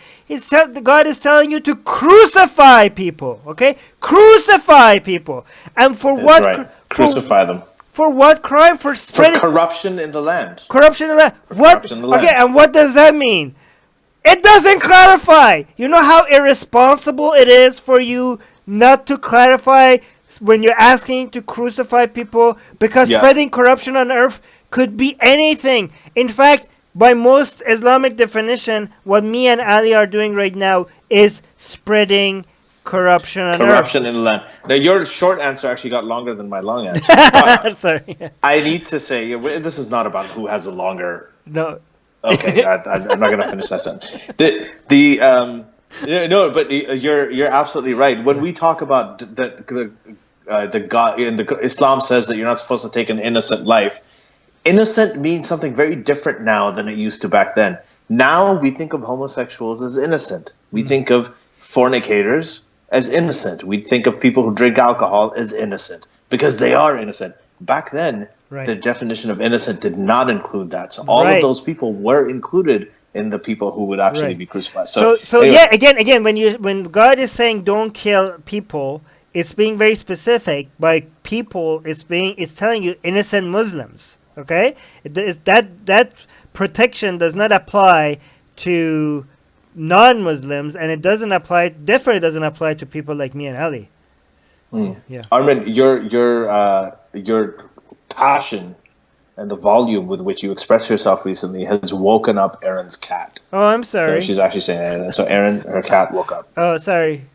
God is telling you to crucify people, okay? Crucify people. And for That's what? Right. Crucify them. For what crime? For corruption in the land. Corruption in the land. What? Okay, and what does that mean? It doesn't clarify. You know how irresponsible it is for you not to clarify when you're asking to crucify people, because spreading corruption on earth could be anything. In fact, by most Islamic definition, what me and Ali are doing right now is spreading corruption on earth. Corruption in the land. Now, your short answer actually got longer than my long answer. Sorry. I need to say, this is not about who has a longer Okay, I'm not going to finish that sentence. No, but you're absolutely right. When we talk about the God, in the Islam says that you're not supposed to take an innocent life. Innocent means something very different now than it used to back then. Now we think of homosexuals as innocent. We think of fornicators as innocent. We think of people who drink alcohol as innocent because they are innocent. Back then, the definition of innocent did not include that. So all of those people were included in the people who would actually be crucified. So anyway. Yeah, again, when God is saying don't kill people, it's being very specific. By people, it's telling you innocent Muslims. Okay, that protection does not apply to non-Muslims, and it definitely doesn't apply to people like me and Ali. Yeah. Armin, your passion and the volume with which you express yourself recently has woken up Erin's cat. Oh, I'm sorry. Okay, she's actually saying that. So Erin, her cat, woke up. Oh, sorry.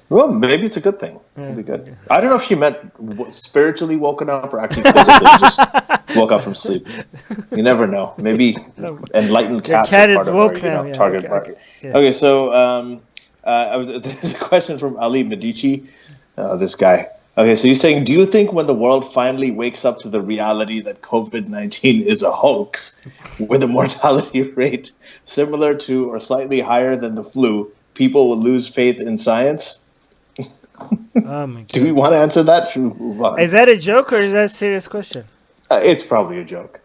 Well, maybe it's a good thing. It'll be good. I don't know if she meant spiritually woken up or actually physically just woke up from sleep. You never know. Maybe enlightened cats cat are part of our target market. Okay, so there's a question from Ali Medici. This guy. Okay, so you're saying, do you think when the world finally wakes up to the reality that COVID-19 is a hoax with a mortality rate similar to or slightly higher than the flu, people will lose faith in science? Oh my God. Do we want to answer that? Is that a joke or is that a serious question? It's probably a joke.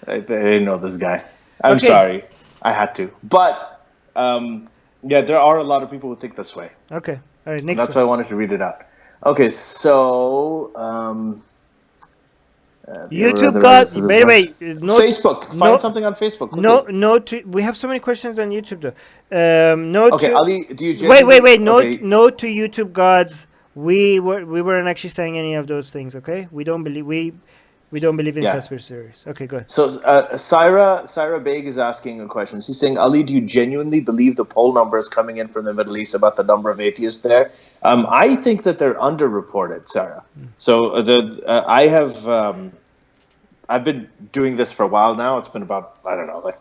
I didn't know this guy. I'm sorry. I had to. But, there are a lot of people who think this way. Okay. All right, next That's why I wanted to read it out. Okay, so YouTube got Facebook. Find something on Facebook. Quickly. We have so many questions on YouTube though. Ali, do you wait. No to YouTube gods. We weren't actually saying any of those things. Okay, we don't believe in conspiracy theories. Okay, good. So Syra Baig is asking a question. She's saying, Ali, do you genuinely believe the poll numbers coming in from the Middle East about the number of atheists there? I think that they're underreported, Sarah. So I've been doing this for a while now. It's been about,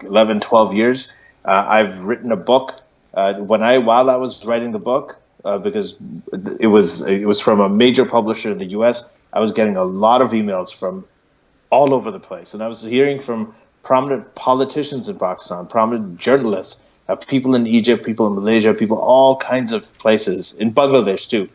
11, 12 years. I've written a book. While I was writing the book, because it was from a major publisher in the US, I was getting a lot of emails from all over the place. And I was hearing from prominent politicians in Pakistan, prominent journalists, people in Egypt, people in Malaysia, people all kinds of places, in Bangladesh too,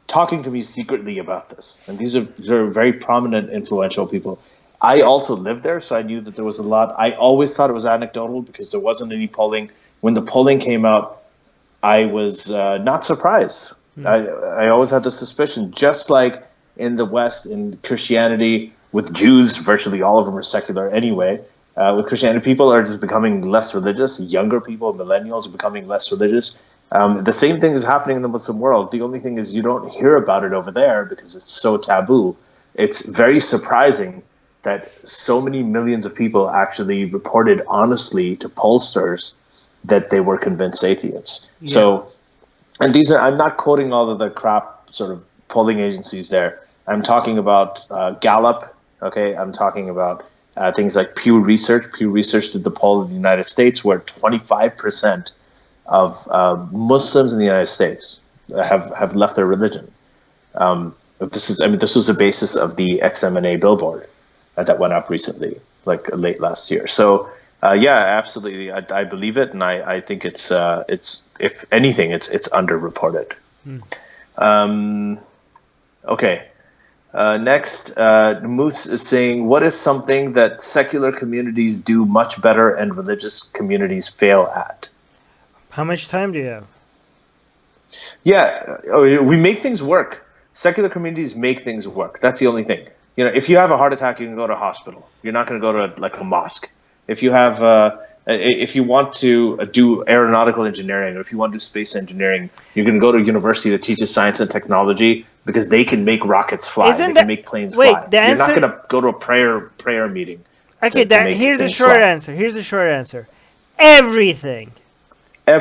talking to me secretly about this. And these are very prominent, influential people. I also lived there, so I knew that there was a lot. I always thought it was anecdotal because there wasn't any polling. When the polling came out, I was not surprised. I always had the suspicion, just like in the West, in Christianity, with Jews, virtually all of them are secular anyway. With Christianity, people are just becoming less religious. Younger people, millennials, are becoming less religious. The same thing is happening in the Muslim world. The only thing is you don't hear about it over there because it's so taboo. It's very surprising that so many millions of people actually reported honestly to pollsters that they were convinced atheists. Yeah. So, and I'm not quoting all of the crap sort of polling agencies there. I'm talking about Gallup. Okay, I'm talking about things like Pew Research. Pew Research did the poll in the United States where 25% of Muslims in the United States have left their religion. This was the basis of the XMNA billboard that went up recently, like late last year. So absolutely, I believe it, and I think it's if anything, it's underreported. Okay. Next, Moose is saying, what is something that secular communities do much better and religious communities fail at? How much time do you have? Yeah, we make things work. Secular communities make things work. That's the only thing. If you have a heart attack, you can go to a hospital. You're not going to go to like a mosque. If you want to do aeronautical engineering, or if you want to do space engineering, you're going to go to a university that teaches science and technology because they can make rockets fly. They can make planes fly. You're not going to go to a prayer meeting. Okay, here's the short answer. Here's the short answer. Everything. I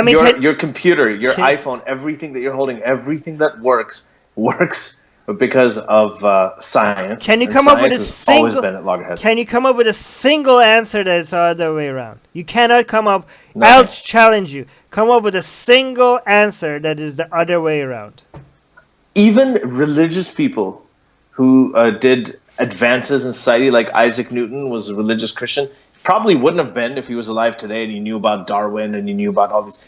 mean, your computer, your iPhone, everything that you're holding, everything that works but because of science. Can you come up with a single? Always been at loggerheads. Can you come up with a single answer that it's the other way around? You cannot come up. No. I'll challenge you. Come up with a single answer that is the other way around. Even religious people who did advances in society, like Isaac Newton was a religious Christian, probably wouldn't have been if he was alive today and he knew about Darwin and he knew about all these.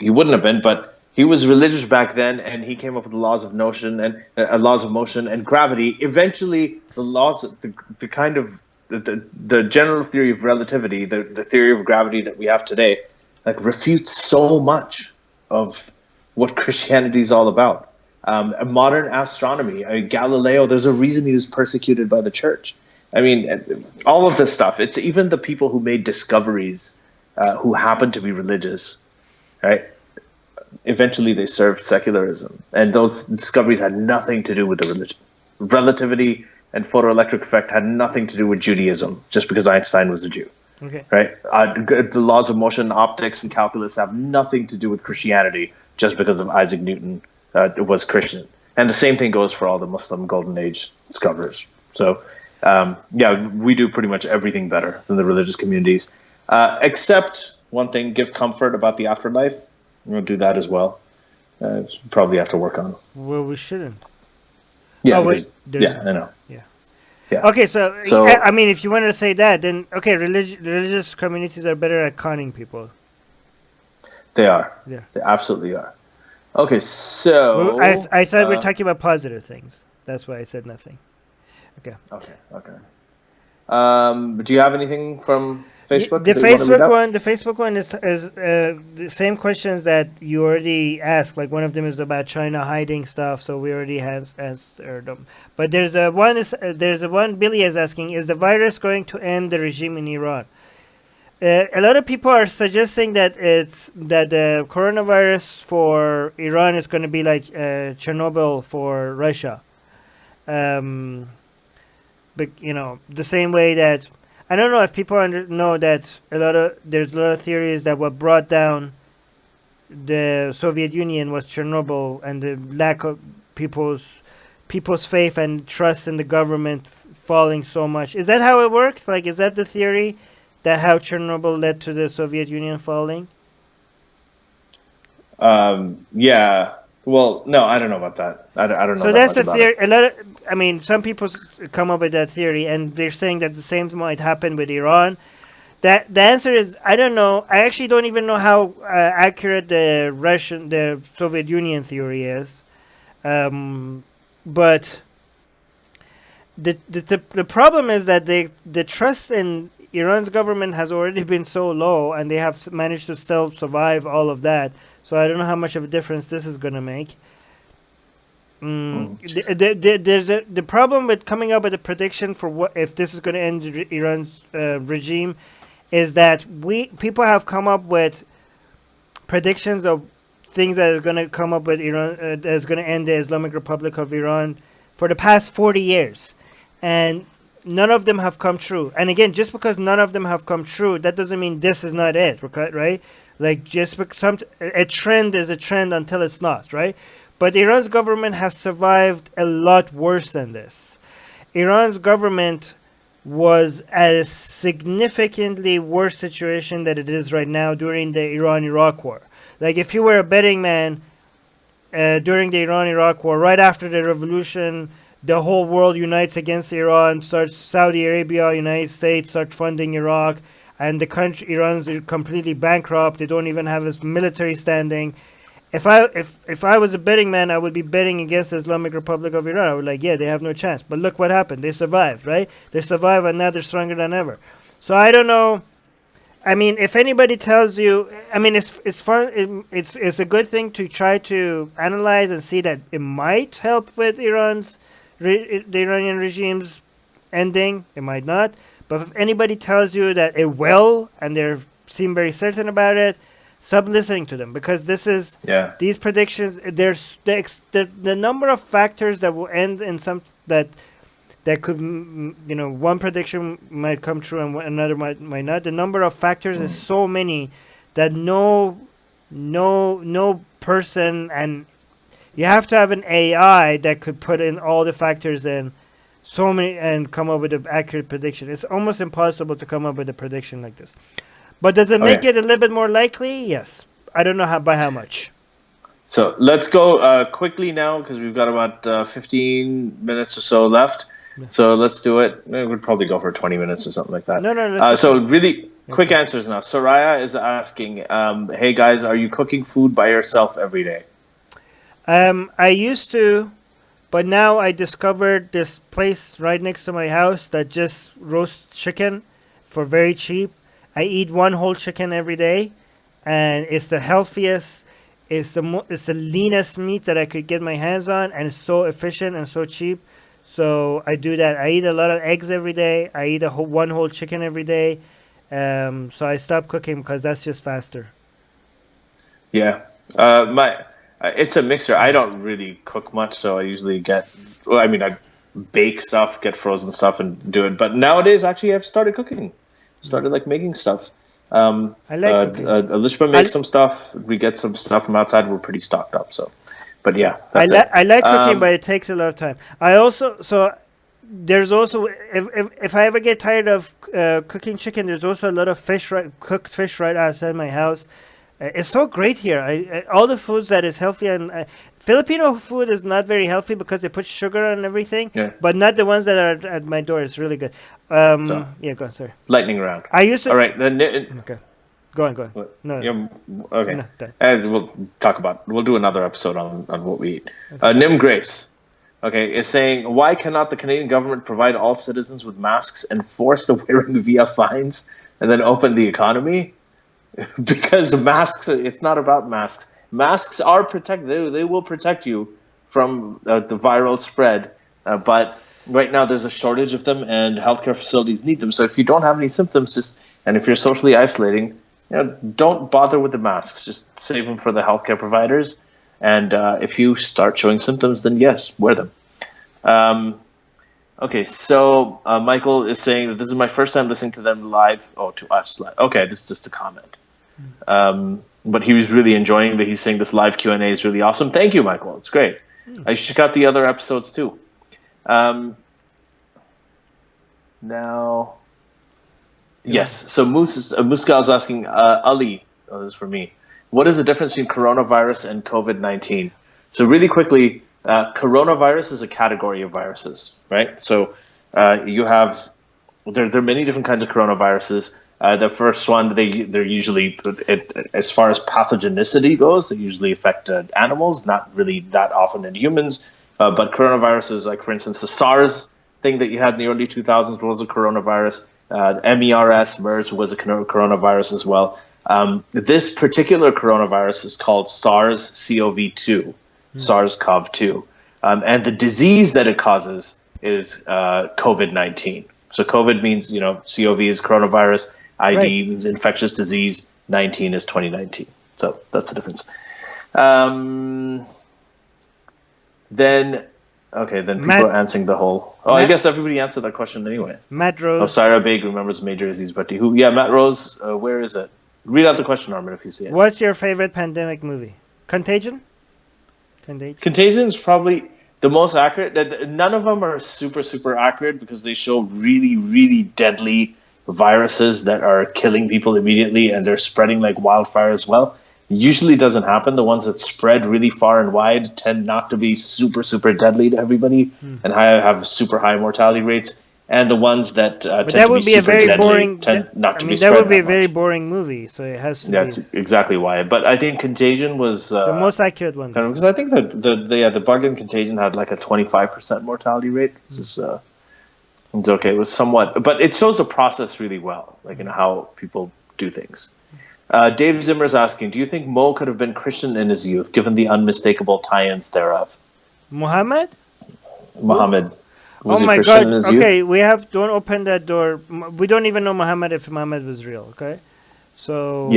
He wouldn't have been, but he was religious back then, and he came up with the laws of motion and laws of motion and gravity. Eventually, the laws, the general theory of relativity, the theory of gravity that we have today, like refutes so much of what Christianity is all about. Modern astronomy, Galileo. There's a reason he was persecuted by the church. I mean, all of this stuff. It's even the people who made discoveries who happen to be religious, right? Eventually they served secularism, and those discoveries had nothing to do with the religion. Relativity and photoelectric effect had nothing to do with Judaism, just because Einstein was a Jew. Okay. Right? The laws of motion, optics, and calculus have nothing to do with Christianity, just because of Isaac Newton was Christian. And the same thing goes for all the Muslim Golden Age discoverers. So, we do pretty much everything better than the religious communities, except one thing: give comfort about the afterlife. We'll do that as well. Probably have to work on. Well, we shouldn't. Yeah, I know. Yeah. Okay, so I mean, if you wanted to say that, then okay, religious communities are better at conning people. They are. Yeah. They absolutely are. Okay, so I thought we were talking about positive things. That's why I said nothing. Okay. Do you have anything from Facebook? The Facebook one is the same questions that you already asked. Like one of them is about China hiding stuff, so we already answered them. But there's a one Billy is asking: is the virus going to end the regime in Iran? A lot of people are suggesting that the coronavirus for Iran is going to be like Chernobyl for Russia. But the same way that. I don't know if people know that there's a lot of theories that what brought down the Soviet Union was Chernobyl and the lack of people's faith and trust in the government falling so much. Is that how it worked? Like, is that the theory that how Chernobyl led to the Soviet Union falling? Yeah. Well, no, I don't know about that. I don't know. So that's the theory. Some people come up with that theory, and they're saying that the same might happen with Iran. That the answer is I don't know. I actually don't even know how accurate the Soviet Union theory is. But the problem is that the trust in Iran's government has already been so low, and they have managed to still survive all of that. So I don't know how much of a difference this is going to make. The problem with coming up with a prediction for what if this is going to end Iran's regime is that people have come up with predictions of things that are going to come up with Iran that is going to end the Islamic Republic of Iran for the past 40 years, and none of them have come true. And again, just because none of them have come true, that doesn't mean this is not it, right? Like, just because a trend is a trend until it's not, right? But Iran's government has survived a lot worse than this. Iran's government was at a significantly worse situation than it is right now during the Iran-Iraq war. Like, if you were a betting man during the Iran-Iraq war, right after the revolution, the whole world unites against Iran, starts Saudi Arabia, United States start funding Iraq, and the country Iran's completely bankrupt. They don't even have a military standing. If I was a betting man, I would be betting against the Islamic Republic of Iran. I would they have no chance. But look what happened. They survived, right? They survived, and now they're stronger than ever. So I don't know. I mean, if anybody tells you, it's fun. It's a good thing to try to analyze and see that it might help with the Iranian regime's ending. It might not. But if anybody tells you that it will, and they seem very certain about it, stop listening to them, because these predictions. There's the number of factors that will end in some that could, one prediction might come true and another might not. The number of factors is so many that no person, and You have to have an AI that could put in all the factors in so many and come up with an accurate prediction. It's almost impossible to come up with a prediction like this. But does it make it a little bit more likely? Yes. I don't know by how much. So let's go quickly now because we've got about 15 minutes or so left. Yeah. So let's do it. We'd probably go for 20 minutes or something like that. No. So really quick answers now. Soraya is asking, hey guys, are you cooking food by yourself every day? I used to, but now I discovered this place right next to my house that just roasts chicken for very cheap. I eat one whole chicken every day, and it's the healthiest. It's the leanest meat that I could get my hands on, and it's so efficient and so cheap. So I do that. I eat a lot of eggs every day. I eat one whole chicken every day. So I stopped cooking because that's just faster. Yeah, it's a mixture. I don't really cook much, so I usually I bake stuff, get frozen stuff, and do it. But nowadays, actually, I've started cooking. Started making stuff. I like cooking. Elishma makes some stuff. We get some stuff from outside. We're pretty stocked up. So, but yeah, I like cooking, but it takes a lot of time. There's also if I ever get tired of cooking chicken, there's also a lot of cooked fish right outside my house. It's so great here. All the foods that is healthy, and Filipino food is not very healthy because they put sugar on everything, but not the ones that are at my door. It's really good. Go on, sorry. Lightning round. I used to. All right. Okay. Go on. What? No. Okay. No, We'll do another episode on what we eat. Okay. Nim Grace, is saying, why cannot the Canadian government provide all citizens with masks and force the wearing via fines and then open the economy? Because masks, it's not about masks. Masks are protected. They will protect you from the viral spread. But right now there's a shortage of them, and healthcare facilities need them. So if you don't have any symptoms, and if you're socially isolating, don't bother with the masks. Just save them for the healthcare providers. And if you start showing symptoms, then yes, wear them. So Michael is saying that this is my first time listening to them live. Oh, to us live. Okay, this is just a comment. But he was really enjoying that. He's saying this live Q&A is really awesome. Thank you, Michael. It's great. I should check out the other episodes too. Yes. So Muskal is asking, Ali, this is for me. What is the difference between coronavirus and COVID-19? So really quickly, coronavirus is a category of viruses, right? So you have there are many different kinds of coronaviruses. The first one, they're usually, as far as pathogenicity goes, they usually affect animals, not really that often in humans. But coronaviruses, like for instance, the SARS thing that you had in the early 2000s was a coronavirus. MERS was a coronavirus as well. This particular coronavirus is called SARS-CoV-2, SARS-CoV-2. And the disease that it causes is COVID-19. So COVID means, CoV is coronavirus, ID means infectious disease, 19 is 2019. So that's the difference. Then people are answering the whole... I guess everybody answered that question anyway. Matt Rose. Sarah Big remembers Major Aziz Bhatti. Matt Rose, where is it? Read out the question, Armin, if you see it. What's your favorite pandemic movie? Contagion? Contagion is probably the most accurate. None of them are super, super accurate because they show really, really deadly viruses that are killing people immediately, and they're spreading like wildfire as well. Usually doesn't happen. The ones that spread really far and wide tend not to be super, super deadly to everybody and have super high mortality rates. And the ones that tend to be super deadly tend not to be spread. That would be a very boring movie, so it has to That's exactly why. But I think Contagion was... the most accurate one. Because I think that the bug in Contagion had like a 25% mortality rate. Which is, it's okay. It was somewhat... But it shows the process really well, like how people do things. Dave Zimmer's asking, do you think Mo could have been Christian in his youth, given the unmistakable tie-ins thereof? Muhammad? Was oh my Christian God! Okay, don't open that door. We don't even know Muhammad if Muhammad was real. Okay, so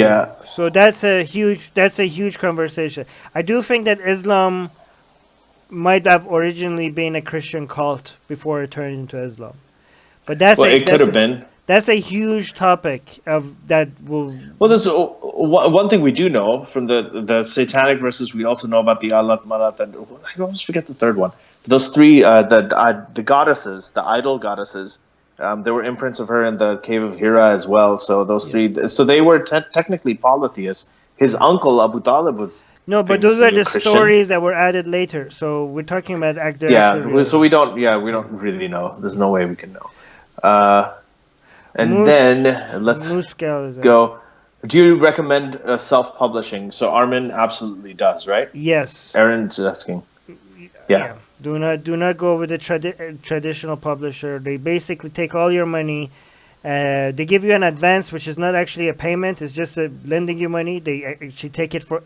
so that's a huge conversation. I do think that Islam might have originally been a Christian cult before it turned into Islam, but it could have been. That's a huge topic of that will. Well, there's one thing we do know from the satanic verses. We also know about the Alat Malat, and I always forget the third one. Those three, the goddesses, the idol goddesses. There were imprints of her in the cave of Hira as well. So those three, so they were technically polytheists. His uncle Abu Talib was. No, but those are the stories that were added later. So we're talking about so we don't really know. There's no way we can know. And then let's go. Do you recommend self-publishing? So Armin absolutely does, right? Yes. Aaron's asking. Yeah. Do not go with the traditional publisher. They basically take all your money. They give you an advance, which is not actually a payment. It's just lending you money. They actually take it for...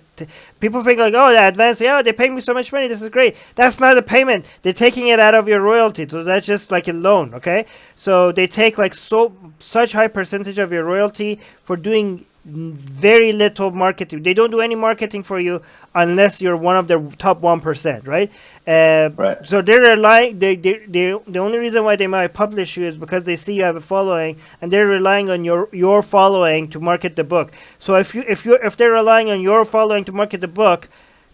people think like, oh, the advance, yeah, they pay me so much money. This is great. That's not a payment. They're taking it out of your royalty. So that's just like a loan, okay? So they take like such high percentage of your royalty for doing very little marketing. They don't do any marketing for you unless you're one of the top 1%, right? Right. So they're relying. The only reason why they might publish you is because they see you have a following, and they're relying on your following to market the book. So if they're relying on your following to market the book,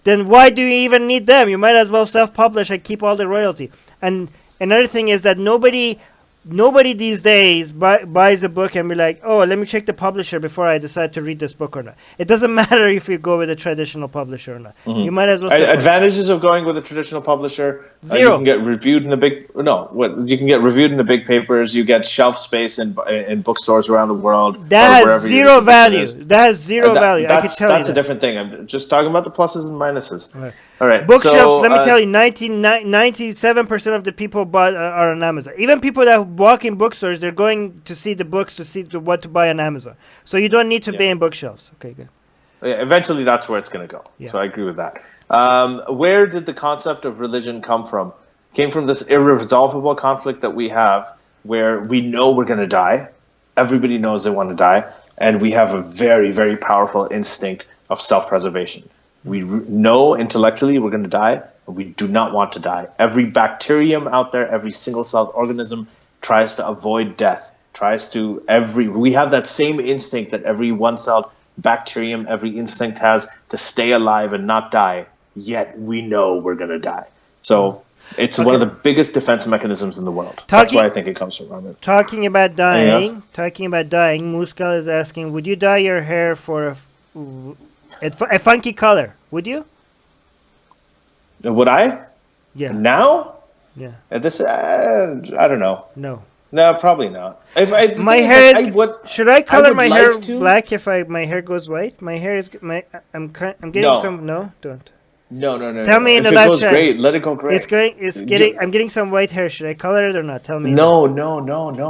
then why do you even need them? You might as well self-publish and keep all the royalty. And another thing is that nobody these days buys a book and be like, oh, let me check the publisher before I decide to read this book or not. It doesn't matter if you go with a traditional publisher or not. Mm-hmm. You might as well. Advantages of going with a traditional publisher: zero. You can get reviewed in the big. You can get reviewed in the big papers. You get shelf space in bookstores around the world. That has zero value. That has zero value. I can tell you that's a different thing. I'm just talking about the pluses and minuses. Right. All right. Bookshelves. Let me tell you, 97% of the people are on Amazon. Even people that walk in bookstores, they're going to see the books to see what to buy on Amazon. So you don't need to be in bookshelves. Okay, good. Yeah, eventually, that's where it's going to go. Yeah. So I agree with that. Where did the concept of religion come from? Came from this irresolvable conflict that we have, where we know we're going to die. Everybody knows they want to die, and we have a very, very powerful instinct of self-preservation. We know intellectually we're going to die, and we do not want to die. Every bacterium out there, every single-celled organism tries to avoid death. We have that same instinct that every one-celled bacterium, every instinct has to stay alive and not die. Yet we know we're going to die. So it's one of the biggest defense mechanisms in the world. That's where I think it comes from. Talking about dying, Muskal is asking, would you dye your hair for a funky color? Would you? Would I? Yeah. Now? Yeah. This I don't know. No, probably not. My hair should I color my hair black if my hair goes white? My hair is I'm getting some. No, don't. No. Tell me in the live chat. Great. Let it go gray. I'm getting some white hair. Should I color it or not? Tell me. No,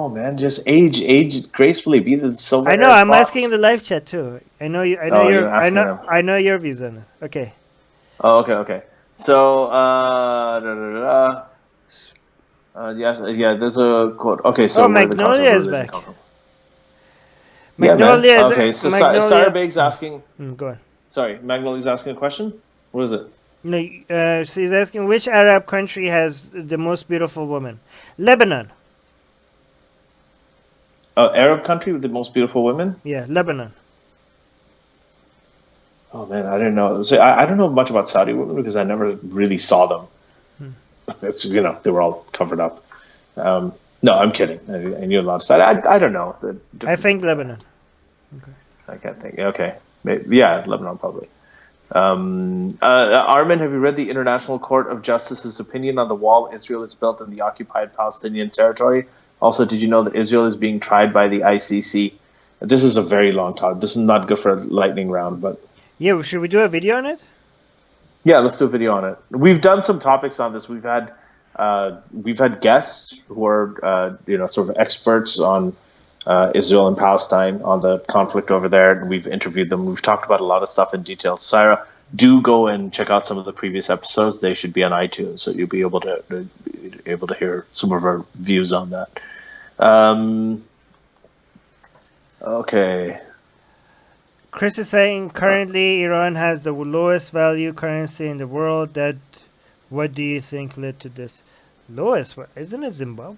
man. Just age gracefully. Be the silver. I know. I'm asking in the live chat too. I know you. I know your views on it. Okay. Oh, okay. So, yes, there's a quote. Okay, so Magnolia is back. Magnolia is okay. So Sarabeg's asking. Go on. Sorry, Magnolia's asking a question. What is it? No, she's asking which Arab country has the most beautiful women. Lebanon. Arab country with the most beautiful women? Yeah, Lebanon. Oh man, I didn't know. So I don't know much about Saudi women because I never really saw them. It's, they were all covered up. No, I'm kidding. I knew a lot of Saudi. I don't know. I think Lebanon. Okay. I can't think. Okay, Lebanon probably. Armin, have you read the International Court of Justice's opinion on the wall Israel has built in the occupied Palestinian territory? Also, did you know that Israel is being tried by the ICC? This is a very long talk. This is not good for a lightning round, but... Yeah, should we do a video on it? Yeah, let's do a video on it. We've done some topics on this. We've had guests who are sort of experts on Israel and Palestine, on the conflict over there, and we've interviewed them. We've talked about a lot of stuff in detail. Syra, do go and check out some of the previous episodes. They should be on iTunes, so you'll be able to hear some of our views on that. Okay. Chris is saying currently Iran has the lowest value currency in the world. What do you think led to this? Lowest? Isn't it Zimbabwe?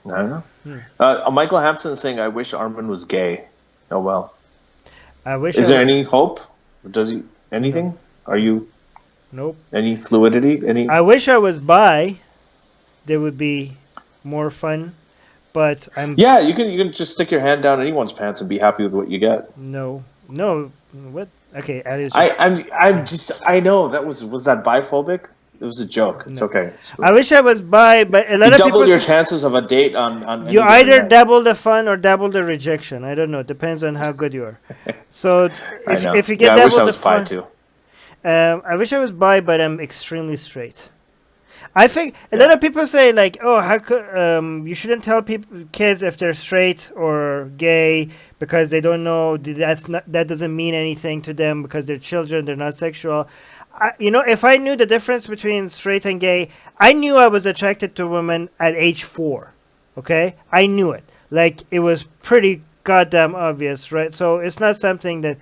I don't know. Michael Hampson is saying, "I wish Armin was gay." Oh well. I wish. Is there any hope? Does he anything? No. Are you? Nope. Any fluidity? Any? I wish I was bi. There would be more fun, but I'm. Yeah, you can just stick your hand down anyone's pants and be happy with what you get. No. What? Okay, I know that was that biphobic. It was a joke. It's okay. I wish I was bi, but a lot of people double your chances of a date on you either double the fun or double the rejection. I don't know. It depends on how good you are. So if you get double the fun, I wish I was bi too. I wish I was bi, but I'm extremely straight. I think a lot of people say like, "Oh, how could you shouldn't tell kids if they're straight or gay because they don't know that doesn't mean anything to them because they're children, they're not sexual." If I knew the difference between straight and gay, I knew I was attracted to women at age 4. Okay, I knew it. Like it was pretty goddamn obvious, right? So it's not something that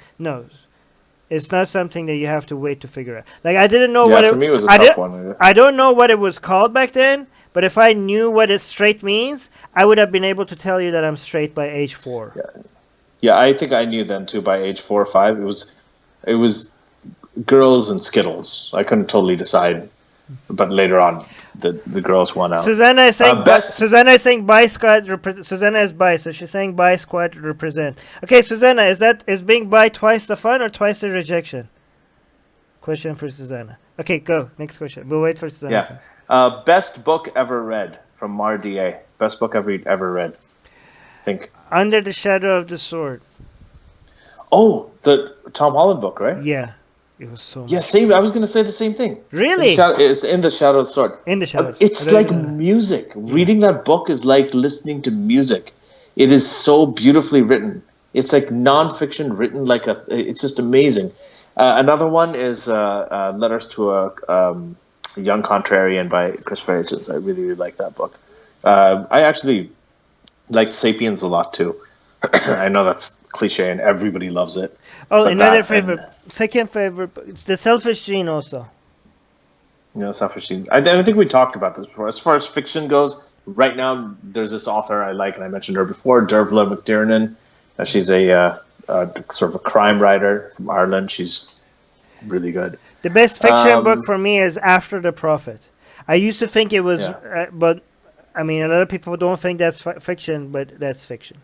It's not something that you have to wait to figure out. Like I didn't know what for me it was a tough one. I don't know what it was called back then, but if I knew what straight means, I would have been able to tell you that I'm straight by age 4. Yeah, I think I knew then too by age 4 or 5. It was girls and Skittles. I couldn't totally decide, but later on, the girls won out. Susanna is saying bi squad represent. Susanna is bi, so she's saying bi squad represent. Okay, Susanna, is being bi twice the fun or twice the rejection? Question for Susanna. Okay, go next question. We'll wait for Susanna. Yeah. Best book ever read from Mar DA. Best book ever read. Think. Under the Shadow of the Sword. Oh, the Tom Holland book, right? Yeah. It was so yeah, same. I was going to say the same thing. Really? It's in the Shadow of the Sword. In the Shadow. It's like music. Yeah. Reading that book is like listening to music. It is so beautifully written. It's like nonfiction written like it's just amazing. Another one is Letters to a Young Contrarian by Christopher Hitchens. I really, really like that book. I actually liked Sapiens a lot too. I know that's cliche and everybody loves it. Oh, another second favorite, it's The Selfish Gene also. Yeah, Selfish Gene. I think we talked about this before. As far as fiction goes, right now there's this author I like, and I mentioned her before, Dervla McTiernan. She's a sort of a crime writer from Ireland. She's really good. The best fiction book for me is After the Prophet. I used to think it was, but I mean, a lot of people don't think that's fiction, but that's fiction.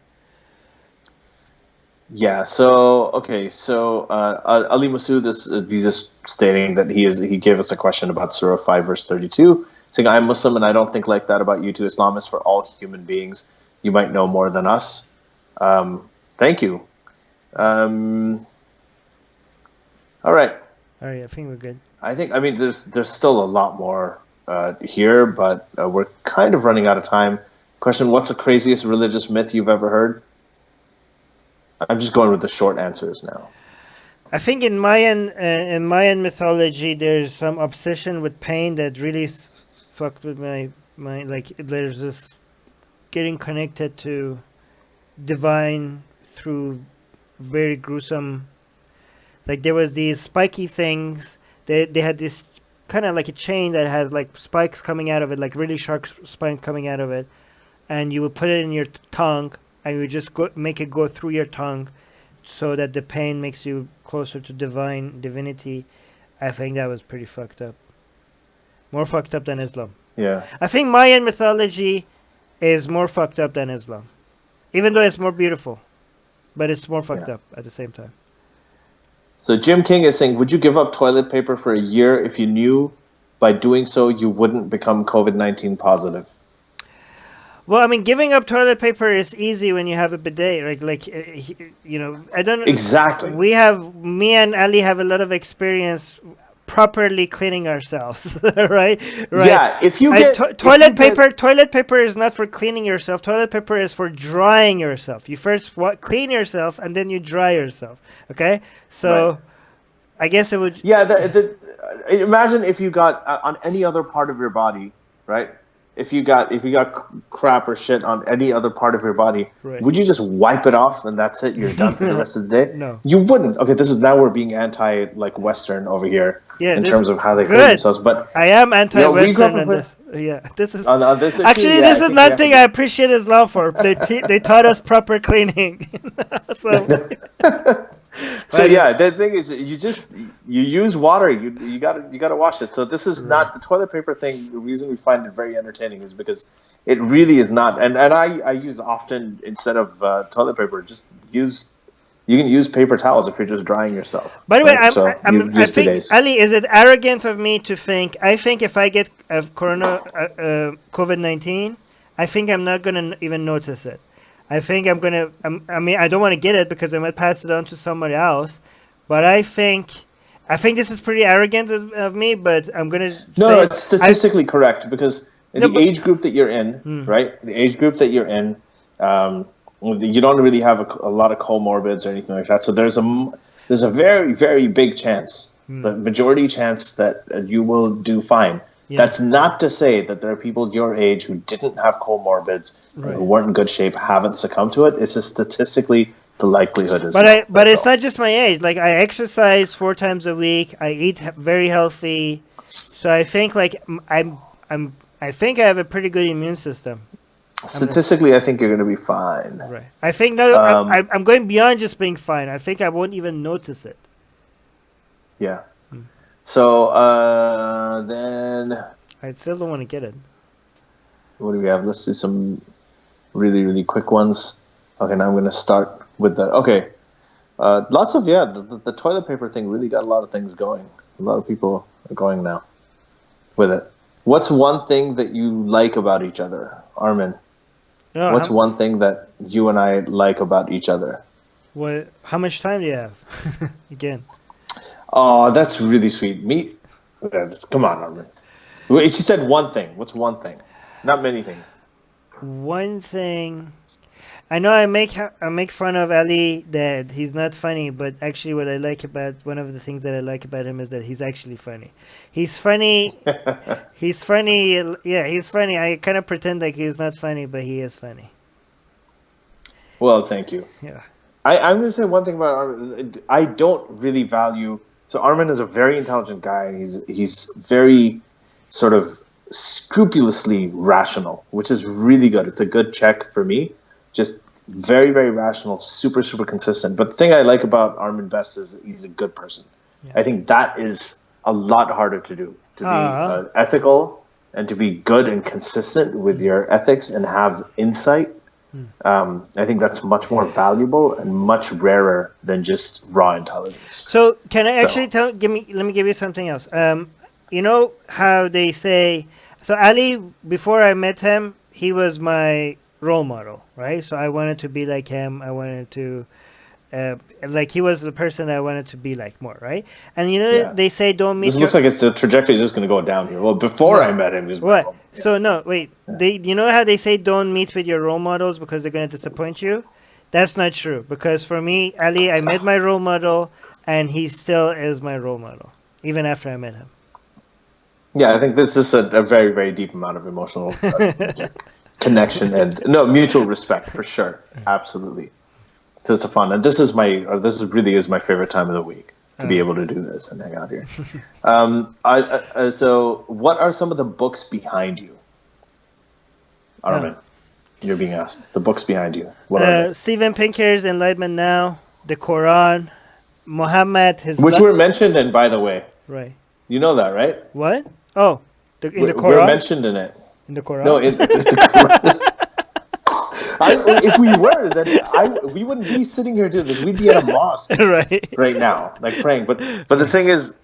Yeah. So Ali Masood he's just stating that he gave us a question about Surah 5 verse 32, saying, "I'm Muslim and I don't think like that about you two Islamists. For all human beings, you might know more than us." Thank you. All right. I think we're good. I mean, there's still a lot more here, but we're kind of running out of time. Question: what's the craziest religious myth you've ever heard? I'm just going with the short answers now. I think in Mayan mythology, there's some obsession with pain that really fucked with my mind. Like there's this getting connected to divine through very gruesome. Like there was these spiky things. They had this kind of like a chain that had like spikes coming out of it, like really sharp spikes coming out of it, and you would put it in your tongue. And you just make it go through your tongue so that the pain makes you closer to divinity. I think that was pretty fucked up. More fucked up than Islam. Yeah. I think Mayan mythology is more fucked up than Islam. Even though it's more beautiful. But it's more fucked up at the same time. So Jim King is saying, would you give up toilet paper for a year if you knew by doing so you wouldn't become COVID-19 positive? Well, I mean, giving up toilet paper is easy when you have a bidet, right? Like, I don't... Exactly. Me and Ali have a lot of experience properly cleaning ourselves, right? Yeah, if you get... Toilet paper is not for cleaning yourself. Toilet paper is for drying yourself. You first clean yourself, and then you dry yourself, okay? So, right. I guess it would... Yeah, imagine if you got on any other part of your body, right? If you got crap or shit on any other part of your body, right. Would you just wipe it off and that's it? You're done for the rest of the day? No. You wouldn't. Okay, now we're being Western over here in terms of how they clean themselves. But I am anti-Western in this. Yeah, this is on this issue, actually this is nothing I appreciate Islam for. They taught us proper cleaning. So. So yeah, the thing is, you use water. You gotta wash it. So this is not the toilet paper thing. The reason we find it very entertaining is because it really is not. And I use often, instead of toilet paper, you can use paper towels if you're just drying yourself. By the way, right? I think, Ali, is it arrogant of me to think? I think if I get COVID-19, I think I'm not gonna even notice it. I think I don't want to get it because I might pass it on to somebody else. But I think this is pretty arrogant of me. But I'm gonna no, it's statistically correct, because age group that you're in, right? The age group that you're in, you don't really have a lot of comorbids or anything like that. So there's a very, very big chance, the majority chance, that you will do fine. Yeah. That's not to say that there are people your age who didn't have comorbids, who weren't in good shape, haven't succumbed to it. It's just statistically the likelihood is. But it's not just my age. Like, I exercise 4 times a week. I eat very healthy, so I think I think I have a pretty good immune system. Statistically, I think you're going to be fine. Right. I think I'm going beyond just being fine. I think I won't even notice it. Yeah. So then I still don't want to get it. What do we have? Let's do some really, really quick ones. Okay, now I'm going to start with lots of the toilet paper thing really got a lot of things going. A lot of people are going now with it. What's one thing that you like about each other, Armin? What's one thing that you and I like about each other? What? How much time do you have? Again. Oh, that's really sweet. Come on, Armin. She said one thing. What's one thing? Not many things. One thing. I know I make fun of Ali that he's not funny, but actually one of the things that I like about him is that he's actually funny. He's funny. He's funny. Yeah, he's funny. I kind of pretend like he's not funny, but he is funny. Well, thank you. Yeah. I'm going to say one thing about Armin. I don't really value... So Armin is a very intelligent guy. He's very sort of scrupulously rational, which is really good. It's a good check for me. Just very, very rational, super, super consistent. But the thing I like about Armin best is he's a good person. Yeah. I think that is a lot harder to do, to be ethical and to be good and consistent with your ethics and have insight. I think that's much more valuable and much rarer than just raw intelligence. So can I actually let me give you something else. You know how they say, so Ali, before I met him, he was my role model, right? So I wanted to be like him. I wanted to, he was the person I wanted to be like more, right? And they say don't meet. This looks like the trajectory is just going to go down here. Well, before I met him, he was my role model. Yeah. So no, wait. You know how they say don't meet with your role models because they're going to disappoint you? That's not true. Because for me, Ali, I met my role model, and he still is my role model, even after I met him. Yeah, I think this is a very, very deep amount of emotional connection and mutual respect for sure. Absolutely. So it's fun, and this really is my favorite time of the week to be able to do this and hang out here. So what are some of the books behind you, Armin? You're being asked. The books behind you. What are they? Steven Pinker's Enlightenment Now, the Quran, Muhammad, which were mentioned in, by the way. Right. You know that, right? What? Oh, in the Quran? We're mentioned in it. In the Quran? No, in the Quran. If we were, then we wouldn't be sitting here doing this. We'd be at a mosque right now, like praying. But the thing is,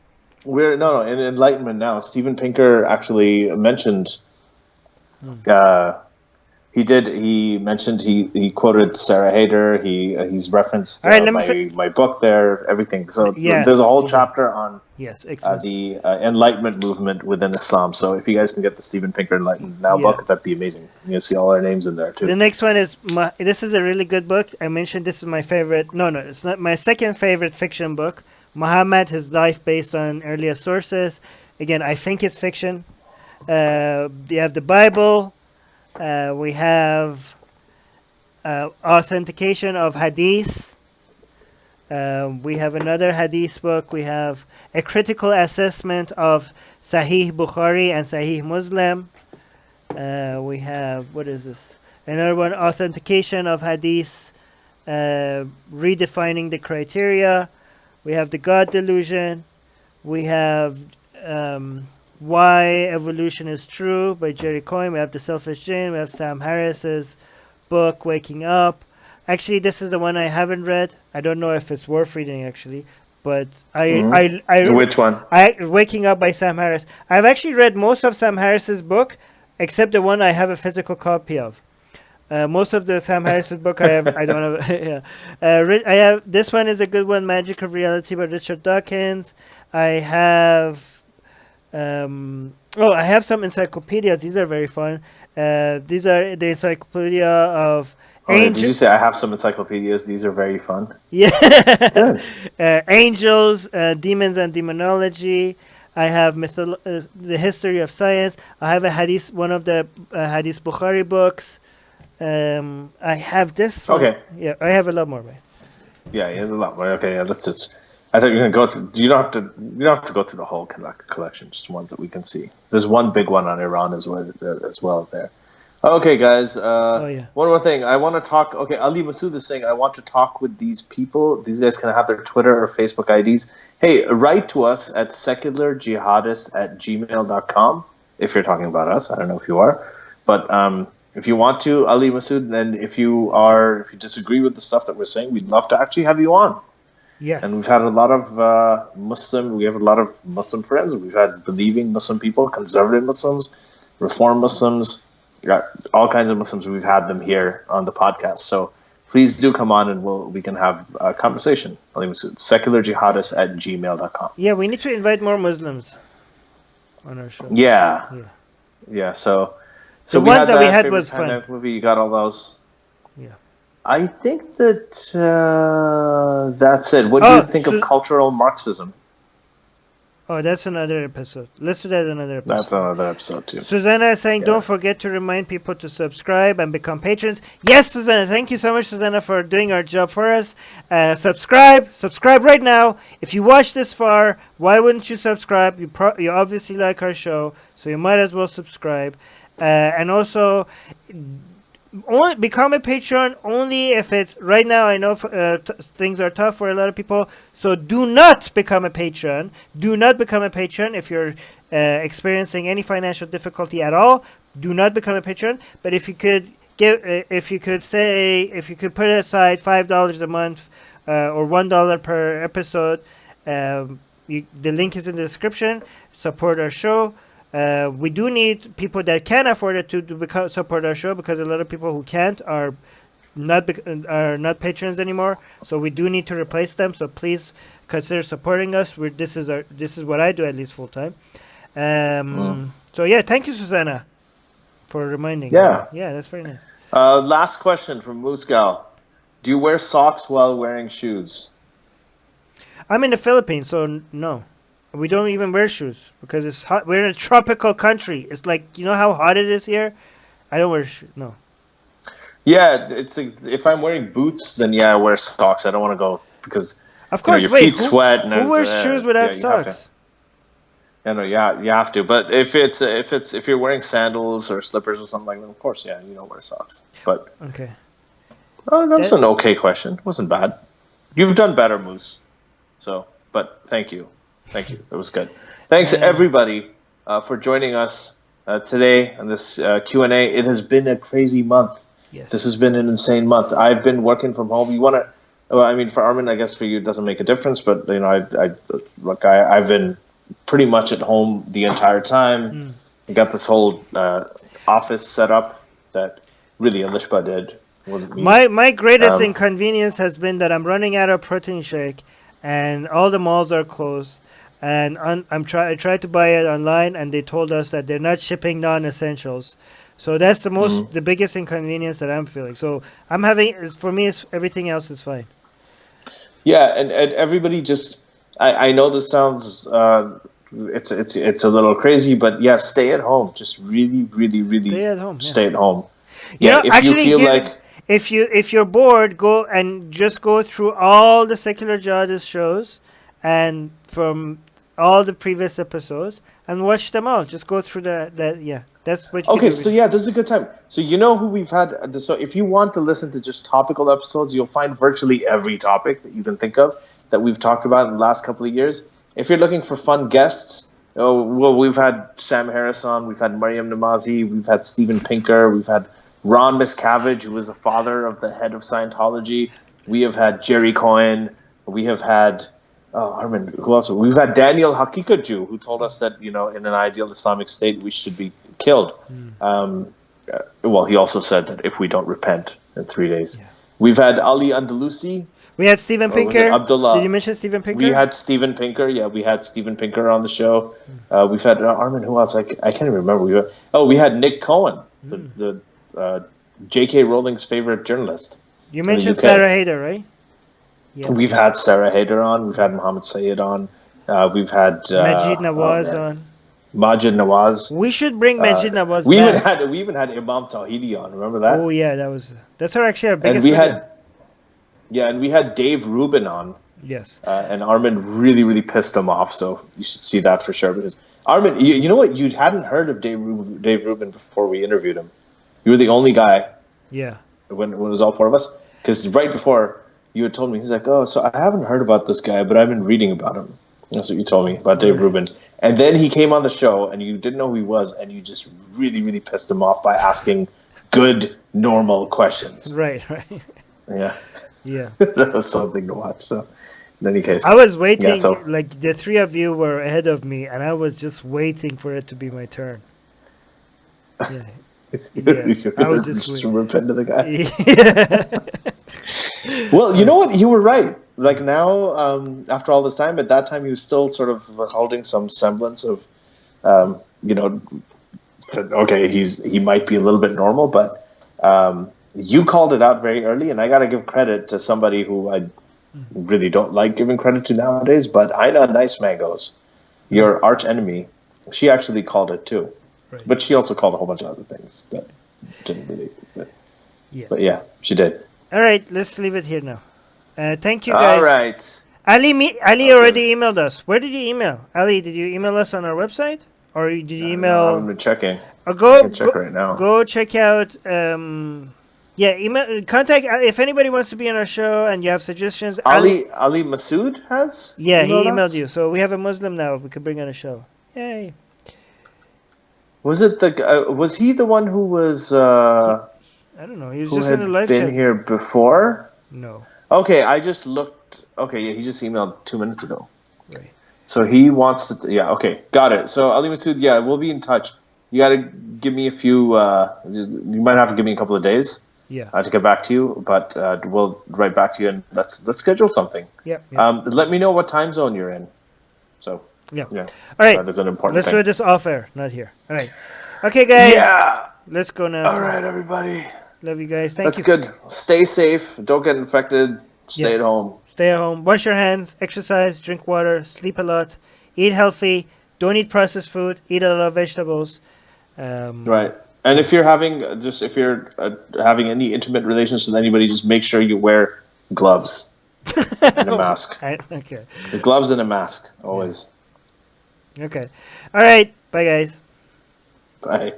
in Enlightenment Now, Steven Pinker actually mentioned. He mentioned he quoted Sarah Hayter. He's referenced my book there. Everything. So there's a whole chapter on the Enlightenment movement within Islam. So if you guys can get the Steven Pinker Enlightenment Now book, that'd be amazing. You'll see all our names in there too. The next one is this is a really good book. I mentioned this is my favorite. No, it's not my second favorite fiction book. Muhammad, his life based on earlier sources. Again, I think it's fiction. You have the Bible. We have authentication of hadith. We have another hadith book. We have a critical assessment of Sahih Bukhari and Sahih Muslim. We have, what is this? Another one, authentication of hadith, redefining the criteria. We have the God delusion. We have Why Evolution is True by Jerry Coyne. We have The Selfish Gene. We have Sam Harris's book, Waking Up. Actually, this is the one I haven't read. I don't know if it's worth reading, actually. But Which one? Waking Up by Sam Harris. I've actually read most of Sam Harris's book, except the one I have a physical copy of. Most of the Sam Harris's book I don't have. Yeah. I have this one is a good one, Magic of Reality by Richard Dawkins. I have I have some encyclopedias. These are very fun. These are the encyclopedia of Did you say I have some encyclopedias? These are very fun. Yeah. Angels, Demons and Demonology. I have the History of Science. I have a hadith, one of the Hadith Bukhari books. I have this one. Okay. Yeah, I have a lot more, right? Yeah, he has a lot more. Okay, yeah, let's just. I thought you were gonna go through. You don't have to go through the whole collection. Just ones that we can see. There's one big one on Iran as well there. Okay, guys. One more thing. I want to talk. Okay, Ali Masood is saying I want to talk with these people. These guys can have their Twitter or Facebook IDs. Hey, write to us at secularjihadists@gmail.com if you're talking about us. I don't know if you are, but if you want to, Ali Masood, then if you disagree with the stuff that we're saying, we'd love to actually have you on. Yes. And we've had a lot of we have a lot of Muslim friends. We've had believing Muslim people, conservative Muslims, Reform Muslims, got all kinds of Muslims. We've had them here on the podcast. So please do come on and we can have a conversation. Ali Masood, secularjihadists@gmail.com. Yeah, we need to invite more Muslims on our show. Yeah. So the we ones had that we had was fun. Movie, you got all those. Yeah. I think that that's it. What do you think of cultural Marxism? Oh, that's another episode. Let's do that another episode. That's another episode too. Susanna is saying, don't forget to remind people to subscribe and become patrons. Yes, Susanna. Thank you so much, Susanna, for doing our job for us. Subscribe right now. If you watch this far, why wouldn't you subscribe? You obviously like our show, so you might as well subscribe. And also, only become a patron only if it's right now. I know things are tough for a lot of people, so do not become a patron. Do not become a patron if you're experiencing any financial difficulty at all. Do not become a patron. But if you could if you could put aside $5 a month or $1 per episode, the link is in the description. Support our show. We do need people that can afford it to support our show, because a lot of people who can't are not patrons anymore. So we do need to replace them. So please consider supporting us. This is what I do, at least full time. So yeah, thank you, Susanna, for reminding. Yeah, that's very nice. Last question from Moose Gal: do you wear socks while wearing shoes? I'm in the Philippines, so no. We don't even wear shoes because it's hot. We're in a tropical country. It's like, you know how hot it is here? I don't wear shoes. No. Yeah, if I'm wearing boots, then I wear socks. I don't want to go because of course, your feet sweat. Who wears shoes without socks? You have to. But if you're wearing sandals or slippers or something like that, of course, you don't wear socks. But okay. Oh, that was an okay question. It wasn't bad. You've done better, Moose. So, but thank you. Thank you. It was good. Thanks, everybody, for joining us today on this Q&A. It has been a crazy month. Yes. This has been an insane month. I've been working from home. For Armin, I guess for you it doesn't make a difference, but I've been pretty much at home the entire time. I got this whole office set up that really Alishba did. Wasn't me. My greatest inconvenience has been that I'm running out of protein shake, and all the malls are closed. And I tried to buy it online, and they told us that they're not shipping non-essentials. So that's the biggest inconvenience that I'm feeling. So for me, everything else is fine. Yeah, and everybody just, I know this sounds, it's a little crazy, but yeah, stay at home. Just really, really, really stay at home. Stay at home. Yeah, if you're bored, go and just go through all the secular jihadist shows, and from all the previous episodes and watch them all. Just go through that's what you Okay, so this is a good time. So you know who we've had. So if you want to listen to just topical episodes, you'll find virtually every topic that you can think of that we've talked about in the last couple of years. If you're looking for fun guests, we've had Sam Harris on, we've had Mariam Namazi, we've had Steven Pinker, we've had Ron Miscavige, who was the father of the head of Scientology. We have had Jerry Cohen. We have had Armin. Who else? We've had Daniel Hakikatju, who told us that in an ideal Islamic state we should be killed. Well, he also said that if we don't repent in 3 days. Yeah. We've had Ali Andalusi. We had Steven Pinker. Abdullah. Did you mention Steven Pinker? We had Steven Pinker. Yeah, we had Steven Pinker on the show. We've had Armin. Who else? I can't even remember. We had Nick Cohen, the J.K. Rowling's favorite journalist. You mentioned Sarah Haider, right? Yeah. We've had Sarah Haider on. We've had Muhammad Sayed on. We've had Majid Nawaz on. Majid Nawaz. We should bring Majid Nawaz back. We even had Imam Tawhidi on. Remember that? Oh yeah, that's actually our biggest. And we had Dave Rubin on. Yes. And Armin really pissed him off. So you should see that for sure. Because Armin, you know what? You hadn't heard of Dave Rubin before we interviewed him. You were the only guy. Yeah. When it was all four of us, because right before you had told me, he's like, "Oh, so I haven't heard about this guy, but I've been reading about him." That's what you told me about Dave Rubin. And then he came on the show, and you didn't know who he was, and you just really pissed him off by asking good, normal questions. Right. Yeah. Yeah. That was something to watch. So, in any case, I was waiting. Like the three of you were ahead of me, and I was just waiting for it to be my turn. Yeah. I was just repent to the guy. Yeah. Well, you know what? You were right. Like now, after all this time, at that time, he was still sort of holding some semblance of, okay, he might be a little bit normal, but you called it out very early, and I got to give credit to somebody who I really don't like giving credit to nowadays, but Aina Nice Mangoes, your arch enemy, she actually called it too. Right. But she also called a whole bunch of other things that didn't really. But yeah, she did. All right, let's leave it here now. Thank you, guys. All right. Ali already emailed us. Where did you email? Ali, did you email us on our website? Or did you email... No, I've been checking. I can check right now. Go check out... email, contact... If anybody wants to be on our show and you have suggestions... Ali Masood has? Yeah, he emailed you. So we have a Muslim now we could bring on a show. Yay. Was it was he the one who was... I don't know. He was just in a live chat. Been here before? No. Okay, I just looked. Okay, yeah, he just emailed 2 minutes ago. Right. So he wants to. Yeah, okay, got it. So Ali Masood, yeah, we'll be in touch. You got to give me a few. You might have to give me a couple of days. Yeah. To get back to you, but we'll write back to you and let's schedule something. Yeah. Let me know what time zone you're in. So. Yeah. All right. That is an important Let's thing. do this off air, not here. All right. Okay, guys. Yeah. Let's go now. All right, everybody. Love you guys. Thank you. That's good. Stay safe. Don't get infected. Stay at home. Stay at home. Wash your hands. Exercise. Drink water. Sleep a lot. Eat healthy. Don't eat processed food. Eat a lot of vegetables. Right. And if you're having having any intimate relations with anybody, just make sure you wear gloves and a mask. Okay. The gloves and a mask always. Okay. All right. Bye, guys. Bye.